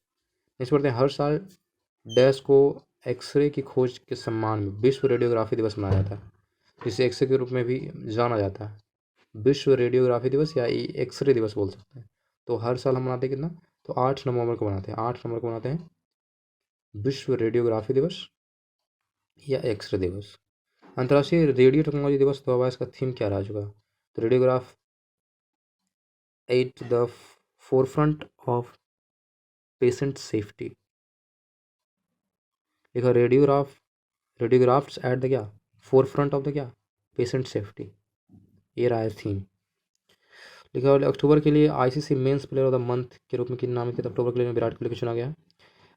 नेक्स्ट पढ़ते हैं, हर साल डैश को एक्सरे की खोज के सम्मान में विश्व रेडियोग्राफी दिवस मनाया जाता है, जिसे एक्सरे के रूप में भी जाना जाता है। विश्व रेडियोग्राफी दिवस या एक्सरे दिवस बोल सकते हैं। तो हर साल हम मनाते हैं कितना, तो 8 नवंबर को मनाते हैं, 8 नवंबर को मनाते हैं विश्व रेडियोग्राफी दिवस या एक्सरे दिवस। अंतर्राष्ट्रीय रेडियो टेक्नोलॉजी दिवस 2022 का थीम क्या रह चुका, तो radiograph at the forefront of patient safety. देखो रेडियोग्राफ्स एट द क्या, फोरफ्रंट ऑफ द क्या, पेशेंट सेफ्टी, ये रहा है थीम। लिखा हुआ अक्टूबर के लिए ICC men's player of the month के रूप में किन नामित है, अक्टूबर के लिए विराट कोहली को चुना गया।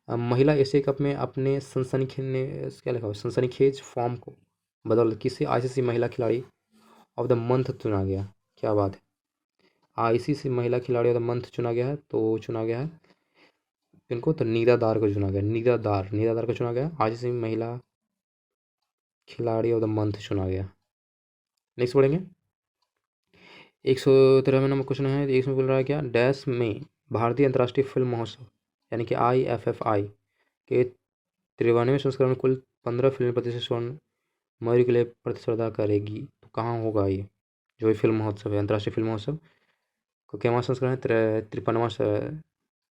महिला एशिया कप में अपने क्या लिखा हुआ, सनसनीखेज फॉर्म को बदल किसी आईसीसी महिला खिलाड़ी ऑफ द मंथ चुना गया। क्या बात है, आईसीसी महिला खिलाड़ी ऑफ द मंथ चुना गया है, तो चुना गया है इनको, तो नीरा दार को चुना गया। नीरा दार को चुना गया, आईसीसी महिला खिलाड़ी ऑफ द मंथ चुना गया। नेक्स्ट पढ़ेंगे, 113 नंबर क्वेश्चन है, इसमें बोल रहा है क्या, डैश में भारतीय अंतर्राष्ट्रीय फिल्म महोत्सव यानी कि IFFI के 93वें संस्करण में कुल 15 फिल्में प्रतिष्ठित स्वर्ण मयूर के लिए प्रतिस्पर्धा करेगी। तो कहाँ होगा ये जो ये फिल्म महोत्सव है, अंतर्राष्ट्रीय फिल्म महोत्सव को क्या संस्करण है, 53वां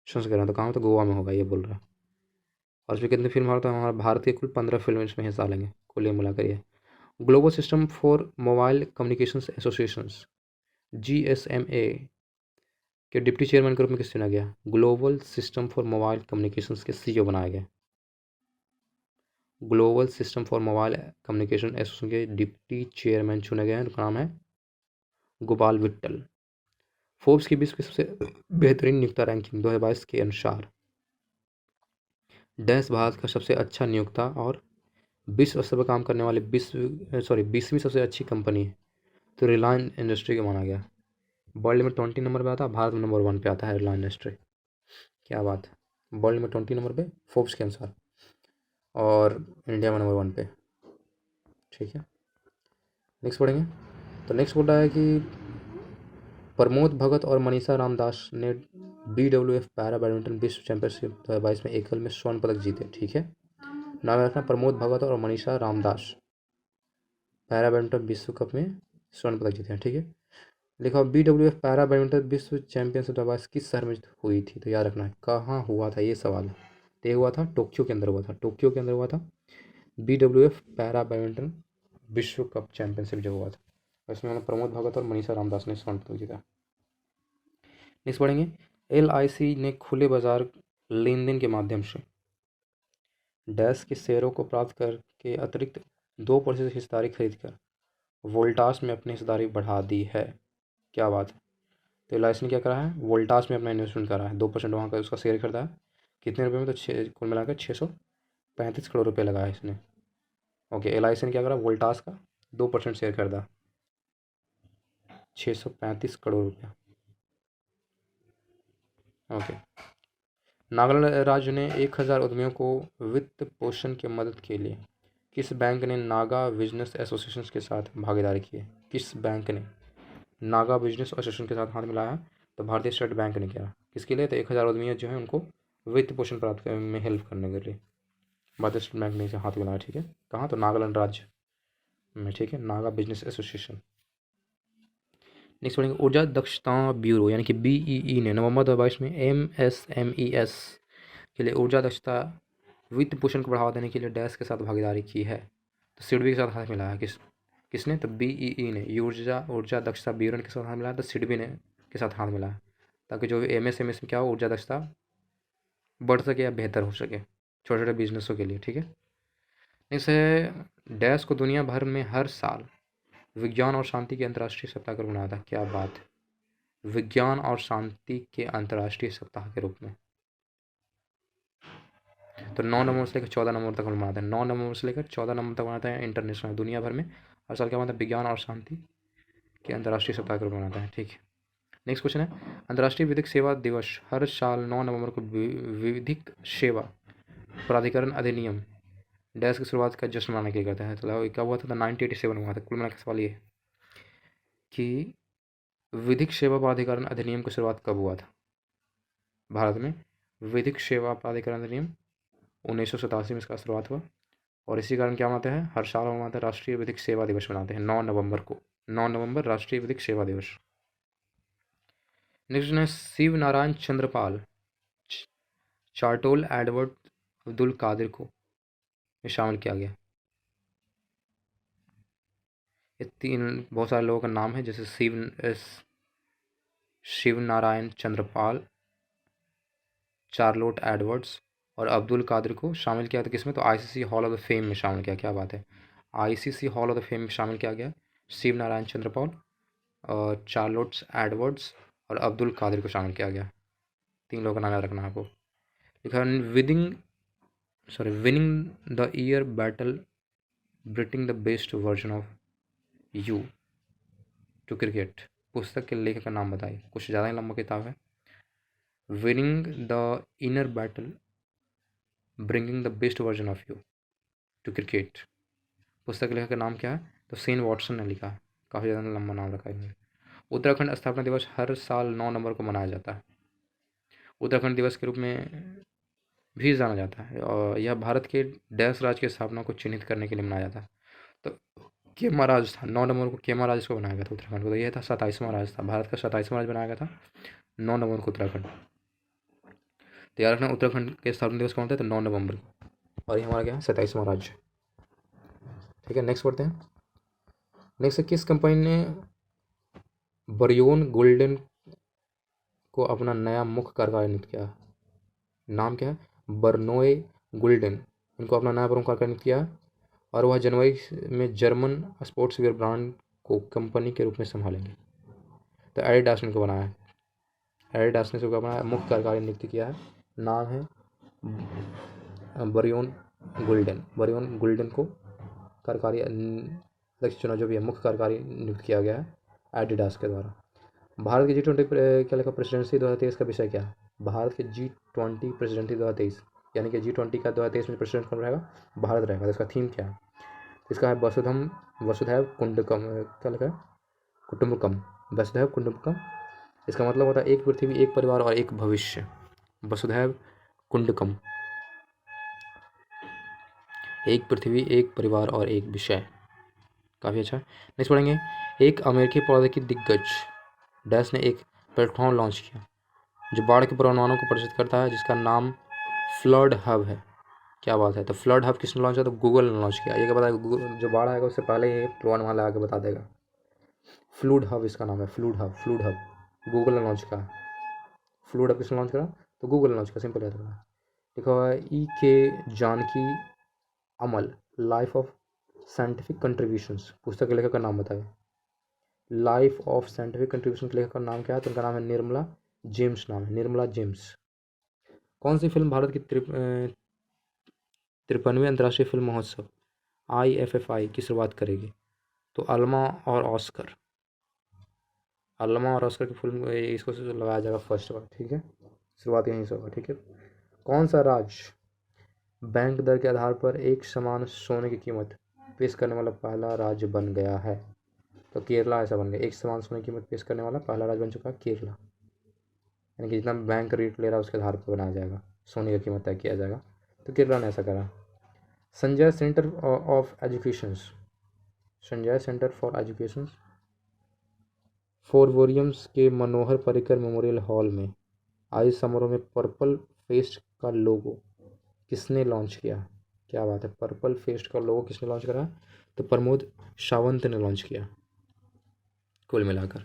संस्करण, तो कहाँ, तो गोवा में होगा ये बोल रहा है। और इसमें कितनी फिल्म होता है, हमारा भारतीय कुल 15 फिल्म इसमें हिस्सा लेंगे कुल ये मिलाकर। ये global system for mobile communications associations GSMA के डिप्टी चेयरमैन के रूप में किस चुना गया, global system for mobile communications के CEO बनाया गया। Global system for mobile communication association के डिप्टी चेयरमैन चुने गए हैं, उनका नाम है गोपाल विट्टल। फोर्ब्स की विश्व की सबसे बेहतरीन नियोक्ता रैंकिंग 2022 के अनुसार डैश भारत का सबसे अच्छा नियोक्ता और विश्व स्तर पर काम करने वाले 20वीं सबसे अच्छी कंपनी है, तो रिलायंस इंडस्ट्री का माना गया। वर्ल्ड में 20 नंबर पे आता है, भारत में नंबर 1 पे आता है रिलायंस इंडस्ट्री। क्या बात है, वर्ल्ड में 20 नंबर पे फोर्ब्स के अनुसार और इंडिया में नंबर 1 पे। ठीक है, नेक्स्ट पढ़ेंगे, तो नेक्स्ट बोल रहा है कि प्रमोद भगत और मनीषा रामदास ने BWF पैरा बैडमिंटन विश्व चैंपियनशिप 2022 में एकल में स्वर्ण पदक जीते। ठीक है, नाम रखना प्रमोद भगत और मनीषा रामदास पैरा बैडमिंटन विश्व कप में स्वर्ण पदक जीते हैं। ठीक है, लिखा BWF पैरा बैडमिंटन विश्व चैंपियनशिप 2022 किस शहर में हुई थी, तो याद रखना है कहाँ हुआ था ये सवाल है। तो ये हुआ था टोक्यो के अंदर हुआ था, टोक्यो के अंदर हुआ था BWF पैरा बैडमिंटन विश्व कप चैंपियनशिप जो हुआ था, इसमें प्रमोद भगत और मनीषा रामदास ने स्वर्ण पदक जीता। नेक्स्ट पढ़ेंगे, LIC ने खुले बाजार लेन देन के माध्यम से डैश के शेयरों को प्राप्त करके अतिरिक्त 2% हिस्सेदारी खरीद कर वोल्टास में अपनी हिस्सेदारी बढ़ा दी है। क्या बात है, तो LIC ने क्या करा है, वोल्टास में अपना इन्वेस्टमेंट करा है, 2% वहाँ का उसका शेयर खरीदा है। कितने रुपये में, तो कुल मिलाकर 635 करोड़ रुपये लगाया है इसने। ओके, LIC ने क्या करा, वोल्टास का 2% शेयर खरीदा, 635 करोड़ रुपया। ओके, नागालैंड राज्य ने 1000 उद्यमियों को वित्त पोषण की मदद के लिए किस बैंक ने नागा बिजनेस एसोसिएशन के साथ भागीदारी की है? किस बैंक ने नागा बिजनेस एसोसिएशन के साथ हाथ मिलाया? तो भारतीय स्टेट बैंक ने किया। किसके लिए? तो 1000 उद्यमियों जो है उनको वित्त पोषण प्राप्त करने में हेल्प करने के लिए भारतीय स्टेट बैंक ने इसे हाथ मिलाया। ठीक है, कहाँ? तो नागालैंड राज्य में। ठीक है, नागा बिजनेस एसोसिएशन। नेक्स्ट पढ़ेंगे, ऊर्जा दक्षता ब्यूरो यानी कि BEE ने नवंबर 2022 में MSMES के लिए ऊर्जा दक्षता वित्त पोषण को बढ़ावा देने के लिए डैश के साथ भागीदारी की है। तो सिडबी के साथ हाथ मिलाया। किसने? तो BEE ने ऊर्जा दक्षता ब्यूरो के साथ हाथ मिलाया, तो सिडबी ने के साथ हाथ मिलाया, ताकि जो MSMES में क्या हो, ऊर्जा दक्षता बढ़ सके या बेहतर हो सके। छोटे छोटे बिजनेसों के लिए, ठीक है। नेक्स्ट है, डैश को दुनिया भर में हर साल विज्ञान और शांति के अंतर्राष्ट्रीय सप्ताह के रूप में मनाया था। क्या बात है, विज्ञान और शांति के अंतर्राष्ट्रीय सप्ताह के रूप में। तो 9 नवंबर से लेकर 14 नवंबर तक हम मनाते हैं। 9 नवंबर से लेकर 14 नवंबर तक मनाते हैं इंटरनेशनल, दुनिया भर में हर साल क्या मनाते हैं, विज्ञान और शांति के अंतर्राष्ट्रीय सप्ताह के रूप में मनाते हैं, ठीक है। नेक्स्ट क्वेश्चन है, अंतर्राष्ट्रीय विधिक सेवा दिवस हर साल 9 नवंबर को विधिक सेवा प्राधिकरण अधिनियम डैश की शुरुआत का जश्न मनाने के लिए करता है। तो कब हुआ था, 1987 में हुआ था। कुल मिलाकर सवाल ये कि विधिक सेवा प्राधिकरण अधिनियम की शुरुआत कब हुआ था भारत में। विधिक सेवा प्राधिकरण अधिनियम 1987 में इसका शुरुआत हुआ, और इसी कारण क्या मनाते हैं, हर साल मनाते हैं राष्ट्रीय विधिक सेवा दिवस मनाते हैं 9 नवंबर को। 9 नवंबर राष्ट्रीय विधिक सेवा दिवस। नेक्स्ट है, शिव नारायण चंद्रपाल चार्टोल एडवर्ड अब्दुल कादिर को में शामिल किया गया। ये तीन बहुत सारे लोगों का नाम है, जैसे शिव नारायण चंद्रपाल, चार्लोट एडवर्ड्स और अब्दुल कादिर को शामिल किया था किसमें, तो ICC hall of the fame में शामिल किया। क्या बात है, ICC hall of the fame में शामिल किया गया शिव नारायण चंद्रपाल और चार्लोट एडवर्ड्स और अब्दुल कादिर को शामिल किया गया। तीन लोगों का नाम याद रखना है आपको। लिखा winning the year battle bringing the best version of you to cricket. पुस्तक के लेखक का नाम बताइए, कुछ ज़्यादा ही लंबा किताब है। Winning the inner battle bringing the best version of you to cricket. पुस्तक के लेखक का नाम क्या है, तो सेन वॉटसन ने लिखा है। काफ़ी ज़्यादा लंबा नाम रखा है इन्होंने। उत्तराखंड स्थापना दिवस हर साल 9 नवंबर को मनाया जाता है। उत्तराखंड दिवस के रूप में भी जाना जाता है, और यह भारत के डैश राज्य की स्थापना को चिन्हित करने के लिए मनाया जाता है। तो केमा राज था 9 नवंबर को, केमा राज को बनाया गया था उत्तराखंड को। तो यह था 27वां राज था, भारत का 27वां राज बनाया गया था 9 नवंबर को उत्तराखंड। तो याद रखना, उत्तराखंड के स्थापना दिवस कौन था, तो 9 नवंबर को, और ये हमारा क्या है, 27वां राज्य, ठीक है। नेक्स्ट पढ़ते हैं। नेक्स्ट, किस कंपनी ने बरियोन गोल्डन को अपना नया मुख्य कार्यकारी नियुक्त किया। नाम क्या है, बर्नोए गोल्डन, इनको अपना नया प्रमुख कार्यकारी नियुक्त किया, और वह जनवरी में जर्मन स्पोर्ट्स वियर ब्रांड को कंपनी के रूप में संभालेंगे। तो एडिडास ने इनको बनाया है, एडिडास ने इसको अपना मुख्य कार्यकारी नियुक्त किया है। नाम है बरियोन गोल्डन। बरियोन गोल्डन को कार्यकारी अध्यक्ष चुना, जो भी है मुख्य कार्यकारी नियुक्त किया गया है एडिडास के द्वारा। भारत की G20 क्या लिखा, प्रेसिडेंसी 2023 का विषय क्या है। भारत के G20 प्रेसिडेंसी 2023, यानी कि G20 का 2023 में प्रेसिडेंट कौन रहेगा, भारत रहेगा। तो इसका थीम क्या है, इसका है वसुधैव कुटुंबकम। क्या लिखा है, कुटुंबकम, वसुधैव कुटुंबकम। इसका मतलब होता है एक पृथ्वी, एक परिवार और एक भविष्य। वसुधैव कुटुंबकम, एक पृथ्वी, एक परिवार और एक विषय। काफ़ी अच्छा। नेक्स्ट पढ़ेंगे, एक अमेरिकी प्रौद्योगिकी दिग्गज डैश ने एक प्लेटफॉर्म लॉन्च किया जो बाढ़ के पूर्वानुमानों को प्रदर्शित करता है, जिसका नाम फ्लड हब है। क्या बात है, तो फ्लड हब किसने लॉन्च किया, तो गूगल ने लॉन्च किया। ये क्या बताया, जो बाढ़ आएगा उससे पहले ये पूर्वानुमान लगा के बता देगा। फ्लूड हब इसका नाम है, फ्लूड हब गूगल ने लॉन्च किया। फ्लूड हब किसने लॉन्च करा, तो गूगल ने लॉन्च किया, सिंपल याद रखना। लिखा हुआ है E.K. Janaki Ammal, life of scientific contributions. पुस्तक के लेखक का नाम बताइए। लाइफ ऑफ साइंटिफिक कंट्रीब्यूशन के लेखक का नाम क्या है, तो उनका नाम है निर्मला जेम्स, नाम है निर्मला जेम्स। कौन सी फिल्म भारत की 53वें अंतर्राष्ट्रीय फिल्म महोत्सव IFFI की शुरुआत करेगी, तो अल्मा और ऑस्कर। अल्मा और ऑस्कर की फिल्म इसको लगाया जाएगा फर्स्ट बार, ठीक है, शुरुआत यहीं से होगा, ठीक है। कौन सा राज्य बैंक दर के आधार पर एक समान सोने की कीमत पेश करने वाला पहला राज्य बन गया है, तो केरला ऐसा बन गया। एक समान सोने की कीमत पेश करने वाला पहला राज्य बन चुका है केरला, यानी कि जितना बैंक रेट ले रहा है उसके आधार पर बनाया जाएगा, सोने की कीमत तय किया जाएगा, तो केरला ने ऐसा करा। Sanjay centre of education, Sanjay centre for education फोरवोरियम्स के मनोहर पर्रिकर मेमोरियल हॉल में आज समारोह में पर्पल फेस्ट का लोगो किसने लॉन्च किया। क्या बात है, पर्पल फेस्ट का लोगो किसने लॉन्च करा, तो प्रमोद सावंत ने लॉन्च किया। कुल मिलाकर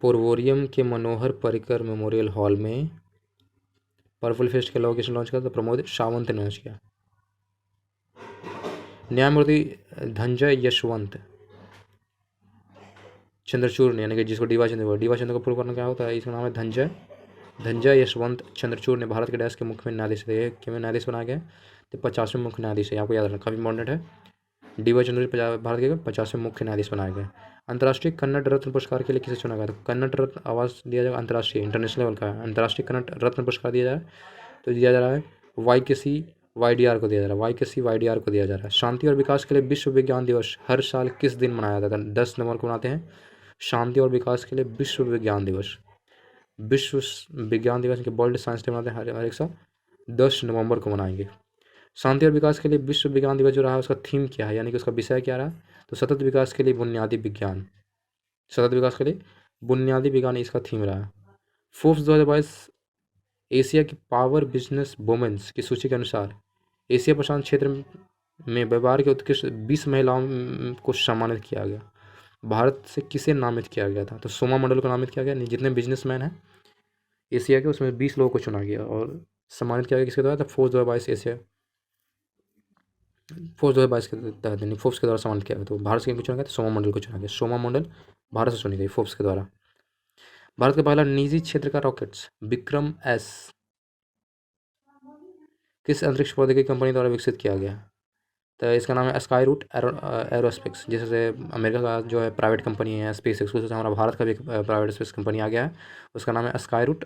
पोरवोरियम के मनोहर पर्रिकर मेमोरियल हॉल में पर्पल फेस्ट के लॉ किसने लॉन्च किया? तो प्रमोद सावंत ने लॉन्च किया। न्यायमूर्ति धनंजय यशवंत चंद्रचूड़ ने, यानी कि जिसको डी वाई चंद्र का पूर्ण करना क्या होता है, इसका नाम है धनंजय यशवंत चंद्रचूड़ ने भारत के डैश के मुख्य न्यायाधीश थे। क्यों न्यायाधीश बनाया गया? तो 50वें मुख्य न्यायाधीश है, आपको याद रखना, काफ़ी इंपॉर्टेंट है। डी वाई चंद्रचूड़ भारत के 50वें मुख्य न्यायाधीश बनाए गए। अंतर्राष्ट्रीय कन्नड़ रत्न पुरस्कार के लिए किसे चुना गया? तो कन्नड़ रत्न अवार्ड दिया जाएगा, अंतर्राष्ट्रीय इंटरनेशनल लेवल का है। अंतर्राष्ट्रीय कन्नड़ रत्न पुरस्कार दिया जाए तो दिया जा रहा है YKC-YDR को दिया जा रहा है, YKC-YDR को दिया जा रहा है। शांति और विकास के लिए विश्व विज्ञान दिवस हर साल किस दिन मनाया जाता है? 10 नवंबर को मनाते हैं। शांति और विकास के लिए विश्व विज्ञान दिवस के वर्ल्ड साइंस डे मनाते हैं हर एक साल 10 नवंबर को मनाएंगे। शांति और विकास के लिए विश्व विज्ञान दिवस जो रहा है उसका थीम क्या है, यानी कि उसका विषय क्या रहा? तो सतत विकास के लिए बुनियादी विज्ञान, सतत विकास के लिए बुनियादी विज्ञान इसका थीम रहा। फोर्ब्स 2022 एशिया की पावर बिजनेस वुमेन्स की सूची के अनुसार एशिया प्रशांत क्षेत्र में व्यापार के उत्कृष्ट 20 महिलाओं को सम्मानित किया गया। भारत से किसे नामित किया गया था? तो सोमा मंडल को नामित किया गया। जितने बिजनेसमैन हैं एशिया के उसमें 20 लोगों को चुना गया और सम्मानित किया गया किसके द्वारा? तो फोर्ब्स 2022 एशिया फोर्ब्स 2022 के तहत, यानी फोर्ब्स के द्वारा सम्मानित किया गया। तो भारत से चुना गया? तो सोमा मंडल को चुना गया। सोमा मंडल भारत से चुनी गई फोर्ब्स के द्वारा। भारत का पहला निजी क्षेत्र का रॉकेट्स विक्रम एस किस अंतरिक्ष प्रौद्योगिकी कंपनी द्वारा विकसित किया गया? तो इसका नाम है स्काई रूट एरोस्पेस। जैसे अमेरिका का जो है प्राइवेट कंपनी है स्पेस एक्स, उससे हमारा भारत का भी एक प्राइवेट स्पेस कंपनी आ गया है, उसका नाम है स्काई रूट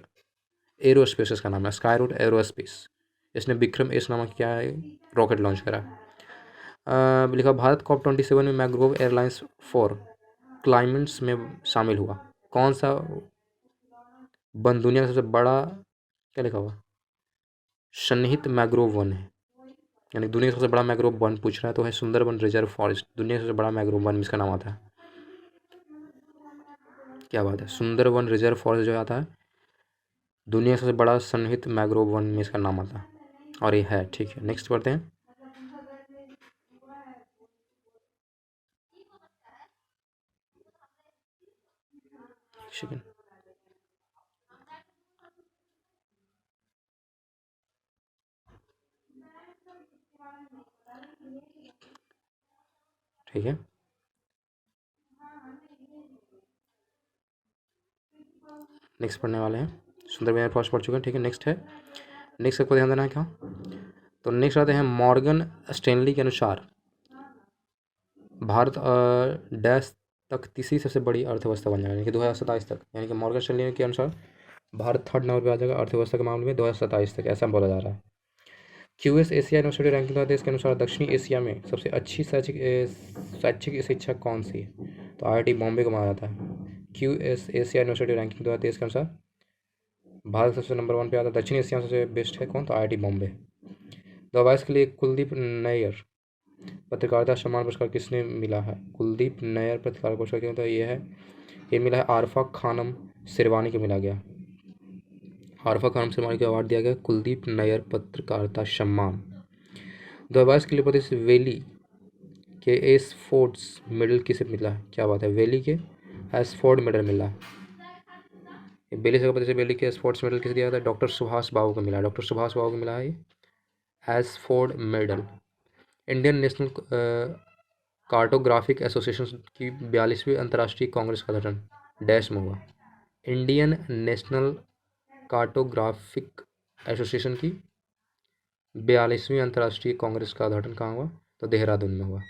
एरोस्पेस। इसका नाम है स्काई रूट एरोस्पेस। इसने विक्रम एस नामक क्या है रॉकेट लॉन्च करा। लिखा भारत COP27 में मैंग्रोव एयरलाइंस फॉर क्लाइमेट्स में शामिल हुआ। कौन सा वन दुनिया का सबसे बड़ा, क्या लिखा हुआ, सन्निहित मैंग्रोव वन है, यानी दुनिया का सबसे बड़ा मैंग्रोव वन पूछ रहा है तो है सुंदरबन रिजर्व फॉरेस्ट। दुनिया का सबसे बड़ा मैंग्रोव वन इसका नाम आता है। क्या बात है, सुंदरबन रिजर्व फॉरेस्ट जो आता है दुनिया का सबसे बड़ा सन्निहित मैंग्रोव वन में इसका नाम आता है, और ये है। ठीक है, नेक्स्ट पढ़ते हैं। सेकंड, ठीक है, नेक्स्ट पढ़ने वाले हैं। सुंदरबन फॉरेस्ट पढ़ चुके हैं। ठीक है, नेक्स्ट है, नेक्स्ट आपको ध्यान देना है क्या? तो नेक्स्ट आते हैं मॉर्गन स्टैनली के अनुसार भारत डैश तक तीसरी सबसे बड़ी अर्थव्यवस्था बन जाएगा, यानी कि 2027 तक, यानी कि मॉर्गन स्टैनली के अनुसार भारत 3rd नंबर पर आ जाएगा अर्थव्यवस्था के मामले में 2027 तक, ऐसा बोला जा रहा है। QS एशिया यूनिवर्सिटी रैंकिंग द्वारा देश के अनुसार दक्षिणी एशिया में सबसे अच्छी शैक्षिक शिक्षा कौन सी है? तो IIT बॉम्बे को माना जाता है। QS एशिया यूनिवर्सिटी रैंकिंग द्वारा देश के अनुसार भारत सबसे नंबर 1 पे आता है। दक्षिण एशिया में सबसे बेस्ट है कौन? तो IIT बॉम्बे। 2022 के लिए कुलदीप नैयर पत्रकारिता सम्मान पुरस्कार किसने मिला है? कुलदीप नैयर पत्रकारिता पुरस्कार क्यों? तो ये मिला है आरफा खानम सिरवानी को मिला गया। आरफा खानम सिरवानी को अवार्ड दिया गया कुलदीप नैयर पत्रकारिता सम्मान। 2022 के लिए प्रदेश वैली के एसफोर्ड्स मेडल किसे मिला है? क्या बात है, वैली के एसफोर्ड मेडल मिला है। वैली से प्रदेश वैली के स्पोर्ट्स मेडल किसे दिया था? डॉक्टर सुभाष बाबू को मिला। डॉक्टर सुभाष बाबू को मिला है एसफोर्ड medal. Indian national cartographic association की 42वीं अंतर्राष्ट्रीय कांग्रेस का गठन डैश में हुआ। इंडियन नेशनल कार्टोग्राफिक एसोसिएशन की 42वीं अंतर्राष्ट्रीय कांग्रेस का उद्घाटन कहाँ हुआ? तो देहरादून में हुआ।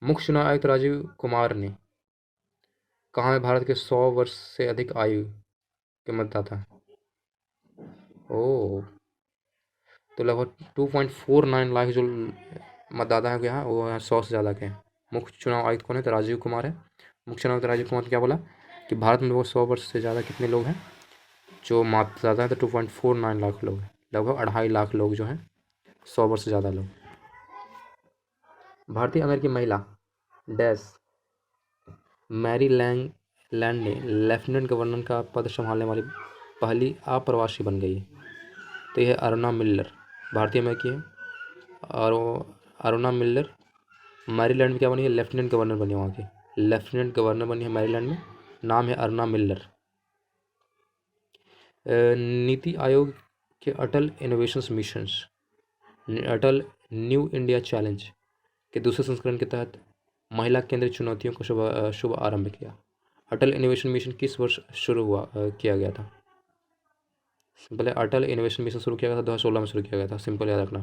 मुख्य चुनाव आयुक्त राजीव कुमार ने कहा में भारत के 100 वर्ष से अधिक आयु के मतदाता? ओह, तो लगभग 2.49 लाख जो मतदाता हैं यहाँ वो यहाँ 100 से ज़्यादा के हैं। मुख्य चुनाव आयुक्त कौन है? तो राजीव कुमार है। मुख्य चुनाव आयुक्त राजीव कुमार ने क्या बोला कि भारत में वो 100 वर्ष से ज़्यादा कितने लोग हैं जो मतदाता हैं? तो 2.49 लाख लोग हैं, लगभग 2.5 लाख लोग जो हैं 100 वर्ष से ज़्यादा लोग। भारतीय अमेरिकी महिला डैश मैरी लैंड ने लेफ्टिनेंट गवर्नर का पद संभालने वाली पहली अप्रवासी बन गई। तो यह अरुणा मिल्लर भारतीय अमेरिकी है, और अरुणा मिल्लर मैरीलैंड में क्या बनी है? लेफ्टिनेंट गवर्नर बनी है, वहाँ की लेफ्टिनेंट गवर्नर बनी है मैरीलैंड में। नाम है अरुणा मिल्लर। नीति आयोग कि अटल इनोवेशंस मिशंस, अटल न्यू इंडिया चैलेंज के दूसरे संस्करण के तहत महिला केंद्रित चुनौतियों को शुभ आरंभ किया। अटल इनोवेशन मिशन किस वर्ष शुरू किया गया था? सिंपल है, अटल इनोवेशन मिशन शुरू किया गया था 2016 में शुरू किया गया था, सिंपल याद रखना।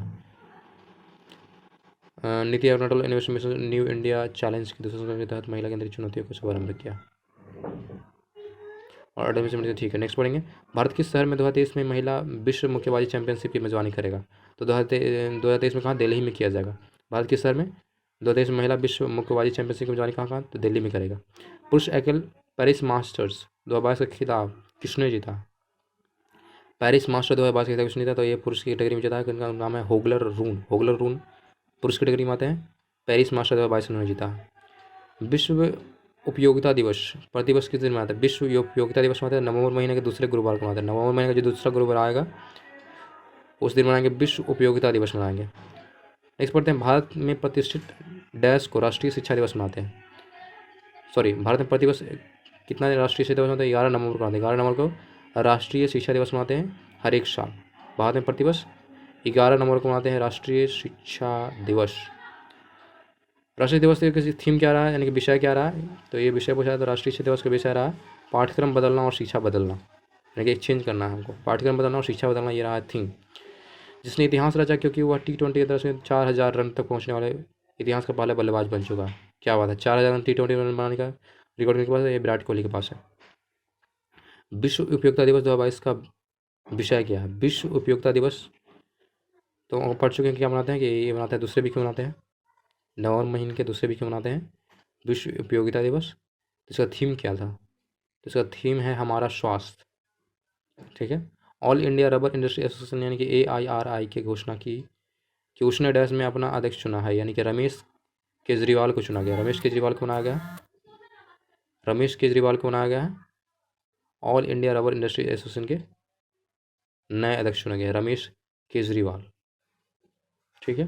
नीति आयोग ने Atal innovation mission new India challenge के दूसरे संस्करण के तहत महिला केंद्रित चुनौतियों को शुभारंभ किया। और अटल मिशन, ठीक है। नेक्स्ट पढ़ेंगे, भारत किस शहर में 2023 में महिला विश्व मुक्केबाजी चैंपियनशिप की मेजबानी करेगा? तो 2023 में कहाँ? दिल्ली में किया जाएगा। भारत किस शहर में 2023 में महिला विश्व मुक्केबाजी चैंपियनशिप की मेजबानी कहाँ? तो दिल्ली में करेगा। पुरुष एकल पेरिस मास्टर्स 2022 का खिताब किसने जीता? पेरिस मास्टर 2022 का खिताब किसने जीता? तो ये पुरुष की कैटेगरी में जीता है, उनका नाम है होगलर रून। होगलर रून पुरुष कैटेगरी में आते हैं। पेरिस मास्टर 2022 उन्होंने जीता। विश्व उपयोगिता दिवस प्रतिवर्ष किस दिन मनाते हैं? विश्व उपयोगिता दिवस मनाते हैं नवंबर महीने के दूसरे गुरुवार को मनाते हैं। नवंबर महीने का जो दूसरा गुरुवार आएगा उस दिन मनाएंगे, विश्व उपयोगिता दिवस मनाएंगे। नेक्स्ट पढ़ते हैं, भारत में प्रतिष्ठित डैश को राष्ट्रीय शिक्षा दिवस मनाते हैं। सॉरी, भारत में प्रतिवर्ष कितना राष्ट्रीय शिक्षा दिवस मनाते हैं? 11 नवंबर को मनाते हैं। 11 नवंबर को राष्ट्रीय शिक्षा दिवस मनाते हैं हर एक साल। भारत में प्रतिवर्ष 11 नवंबर को मनाते हैं राष्ट्रीय शिक्षा दिवस। राष्ट्रीय दिवस के किसी थीम क्या रहा है, यानी कि विषय क्या रहा है? तो ये विषय पूछा है, तो राष्ट्रीय शिक्षा दिवस का विषय रहा पाठ्यक्रम बदलना और शिक्षा बदलना, यानी कि एक्सचेंज करना है हमको। पाठ्यक्रम बदलना और शिक्षा बदलना, ये रहा है थीम। जिसने इतिहास रचा क्योंकि वह T20 की तरफ से 4000 रन तक पहुंचने वाले इतिहास का पहला बल्लेबाज बन चुका है। क्या बात है, 4000 रन T20 रन बनाने का रिकॉर्ड किसके पास है? ये विराट कोहली के पास है। विश्व उपयोगिता दिवस 2022 का विषय क्या है? विश्व उपयोगिता दिवस तो पढ़ चुके हैं, क्या मनाते हैं कि ये मनाते हैं दूसरे वीक में मनाते हैं, नवंबर महीने के दूसरे वीक में मनाते हैं विश्व उपयोगिता दिवस। इसका थीम क्या था? तो इसका थीम है हमारा स्वास्थ्य, ठीक है। All India rubber industry association यानी कि AIRI की घोषणा की कि उसने डैश में अपना अध्यक्ष चुना है, यानी कि रमेश केजरीवाल को चुना गया। रमेश केजरीवाल को बनाया गया, रमेश केजरीवाल को बनाया गया है all India rubber industry association के नए अध्यक्ष चुना गया रमेश केजरीवाल, ठीक है।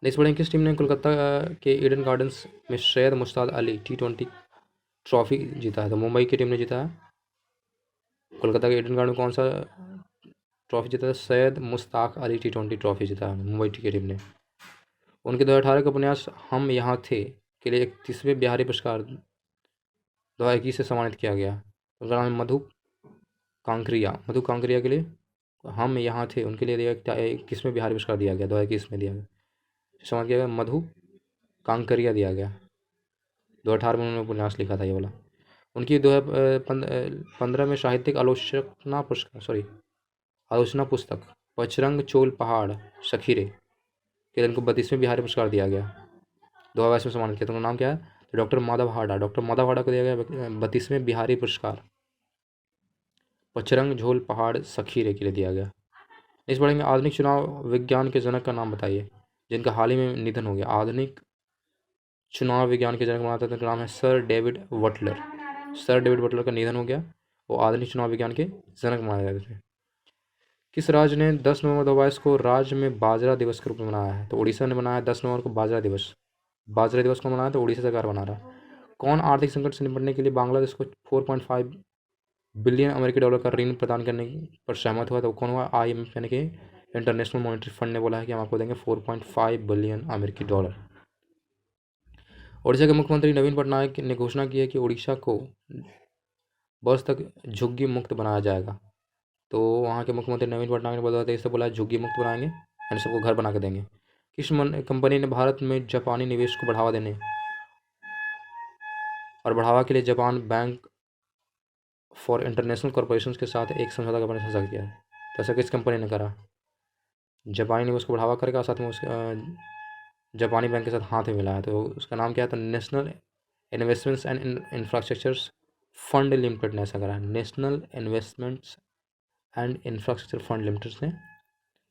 नेक्स्ट पढ़ेंगे, किस टीम ने कोलकाता के ईडन गार्डन्स में सैयद मुश्ताक अली T20 ट्रॉफी जीता है? तो मुंबई की टीम ने जीता है। कोलकाता के ईडन गार्डन में कौन सा ट्रॉफी जीता है? सैयद मुश्ताक अली T20 ट्रॉफी जीता है मुंबई की टीम ने। उनके 2018 का उपन्यास हम यहाँ थे के लिए 31वें बिहारी पुरस्कार 2021 से सम्मानित किया गया। उनका नाम है मधु कांकरिया। मधु कांकरिया के लिए हम यहाँ थे उनके लिए 21वें बिहारी पुरस्कार दिया गया, 2021 में दिया गया, सम्मानित किया गया। मधु कांकरिया दिया गया। 2018 में उन्होंने उपन्यास लिखा था ये वाला। उनकी 2015 में साहित्यिक आलोचना पुस्तक पचरंग चोल पहाड़ सखीरे के उनको 32वें बिहारी पुरस्कार दिया गया, 2022 में सम्मानित किया। तो उनका नाम क्या है? तो डॉक्टर माधव हाड़ा को दिया गया 32वें बिहारी पुरस्कार पचरंग झोल पहाड़ सखीरे के लिए दिया गया। इस पढ़ेंगे, आधुनिक चुनाव विज्ञान के जनक का नाम बताइए जिनका हाल ही में निधन हो गया। आधुनिक चुनाव विज्ञान के जनक माना जाता है, नाम है sir David Butler. Sir David Butler का निधन हो गया, वो आधुनिक चुनाव विज्ञान के जनक माने जाते थे। किस राज्य ने 10 नवंबर 2022 को राज्य में बाजरा दिवस के रूप में मनाया है? तो उड़ीसा ने बनाया 10 नवंबर को बाजरा दिवस। बाजरा दिवस को मनाया तो उड़ीसा सरकार बना रहा। कौन आर्थिक संकट से निपटने के लिए बांग्लादेश को 4.5 बिलियन अमेरिकी डॉलर का ऋण प्रदान करने पर सहमत हुआ? तो कौन हुआ? IMF यानी कि इंटरनेशनल मॉनेटरी फंड ने बोला है कि हम आपको देंगे 4.5 बिलियन अमेरिकी डॉलर। उड़ीसा के मुख्यमंत्री नवीन पटनायक ने घोषणा की है कि उड़ीसा को वर्ष तक झुग्गी मुक्त बनाया जाएगा। तो वहाँ के मुख्यमंत्री नवीन पटनायक ने बताया इससे बोला झुग्गी मुक्त बनाएंगे, यानी सबको घर बना के देंगे। किस कंपनी ने भारत में जापानी निवेश को बढ़ावा देने और बढ़ावा के लिए Japan bank for international corporation के साथ एक समझौता करने का फैसला किया है? तो ऐसा किस कंपनी ने करा? जापानी निवेश को बढ़ावा करेगा, साथ में उस जापानी बैंक के साथ हाथ में मिला है, तो उसका नाम क्या है? तो national investments and infrastructures fund limited ने ऐसा करा है। National investments and infrastructure fund limited ने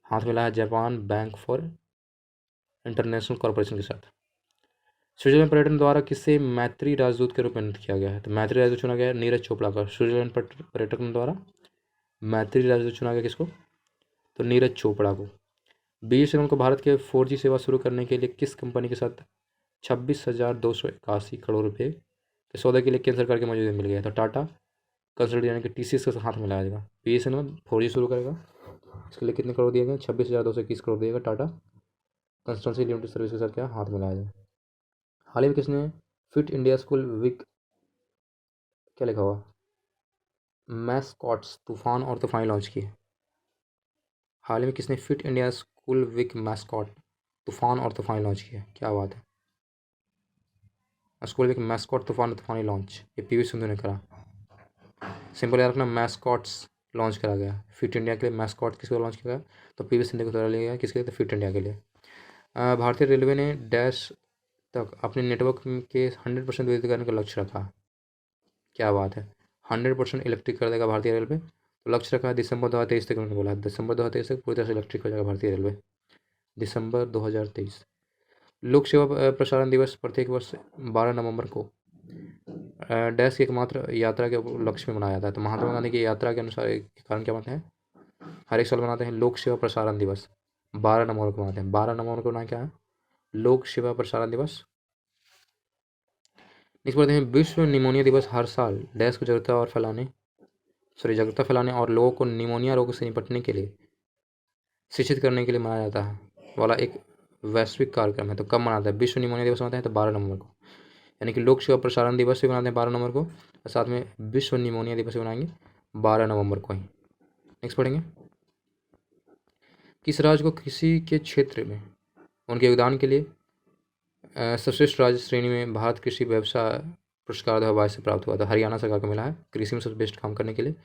हाथ मिलाया है Japan bank for international corporation के साथ। स्विट्जरलैंड पर्यटन द्वारा किसे मैत्री राजदूत के रूप में नियुक्त किया गया है? तो मैत्री राजदूत चुना गया है नीरज चोपड़ा का। स्विट्जरलैंड पर्यटन द्वारा मैत्री राजदूत चुना गया किसको? तो नीरज चोपड़ा को। BSNL को भारत के 4G सेवा शुरू करने के लिए किस कंपनी के साथ 26,281 करोड़ रुपये के सौदे के लिए केंद्र सरकार की मंजूरी मिल गई है? तो टाटा कंसल्टेंट यानी कि TCS के हाथ में लाया जाएगा। BSNL 4G शुरू करेगा, इसके लिए कितने करोड़ दिए गए? 26,221 करोड़ दिएगा। टाटा कंसल्टेंसी लिमिटेड सर्विस के साथ क्या हाथ में लाया जाए। हाल ही में किसने फिट इंडिया स्कूल वीक, क्या लिखा हुआ, मैस्कॉट्स तूफान और तूफानी लॉन्च की है? हाल ही में किसने fit India school week mascot Toofan और तूफानी लॉन्च की है? क्या बात है, स्कूल वीक मैस्कॉट तूफान और तूफानी लॉन्च, ये PV सिंधु ने करा। सिंपल याद रखना, मैस्कॉट्स लॉन्च करा गया फिट इंडिया के लिए। मैस्कॉट किसको लॉन्च किया गया? तो PV सिंधु को द्वारा लिया गया। किसके लिए? तो फिट इंडिया के लिए। भारतीय रेलवे ने डैश तक अपने नेटवर्क के 100% विद्युत करने का लक्ष्य रखा। क्या बात है, 100% इलेक्ट्रिक कर देगा भारतीय रेलवे। तो लक्ष्य रखा है दिसंबर 2023 तक, उन्होंने बोला दिसंबर 2023 तक पूरी तरह से इलेक्ट्रिक हो जाएगा भारतीय रेलवे, दिसंबर 2023। लोक सेवा प्रसारण दिवस प्रत्येक वर्ष 12 नवंबर को डैश की एकमात्र यात्रा के लक्ष्य में मनाया जाता है। तो महात्मा गांधी की यात्रा के अनुसार के कारण क्या बनाते हैं, हर एक साल बनाते हैं लोक सेवा प्रसारण दिवस, 12 नवंबर को मनाते हैं। 12 नवंबर को बनाया क्या है, लोक सेवा प्रसारण दिवस। नेक्स्ट पढ़ते हैं, विश्व निमोनिया दिवस हर साल डैश को जागरूकता फैलाने और लोगों को निमोनिया रोग से निपटने के लिए शिक्षित करने के लिए मनाया जाता है वाला एक वैश्विक कार्यक्रम है। तो कब मनाते हैं? विश्व निमोनिया दिवस मनाते हैं तो 12 नवंबर को, यानी कि लोक सेवा प्रसारण दिवस भी मनाते हैं 12 नवंबर को, और साथ में विश्व निमोनिया दिवस भी मनाएंगे 12 नवंबर को ही। नेक्स्ट पढ़ेंगे, किस राज्य को कृषि के क्षेत्र में उनके योगदान के लिए सर्वश्रेष्ठ राज्य श्रेणी में भारत कृषि व्यवसाय पुरस्कार 2022 से प्राप्त हुआ था? हरियाणा सरकार को मिला है कृषि में सर्वश्रेष्ठ काम करने के लिए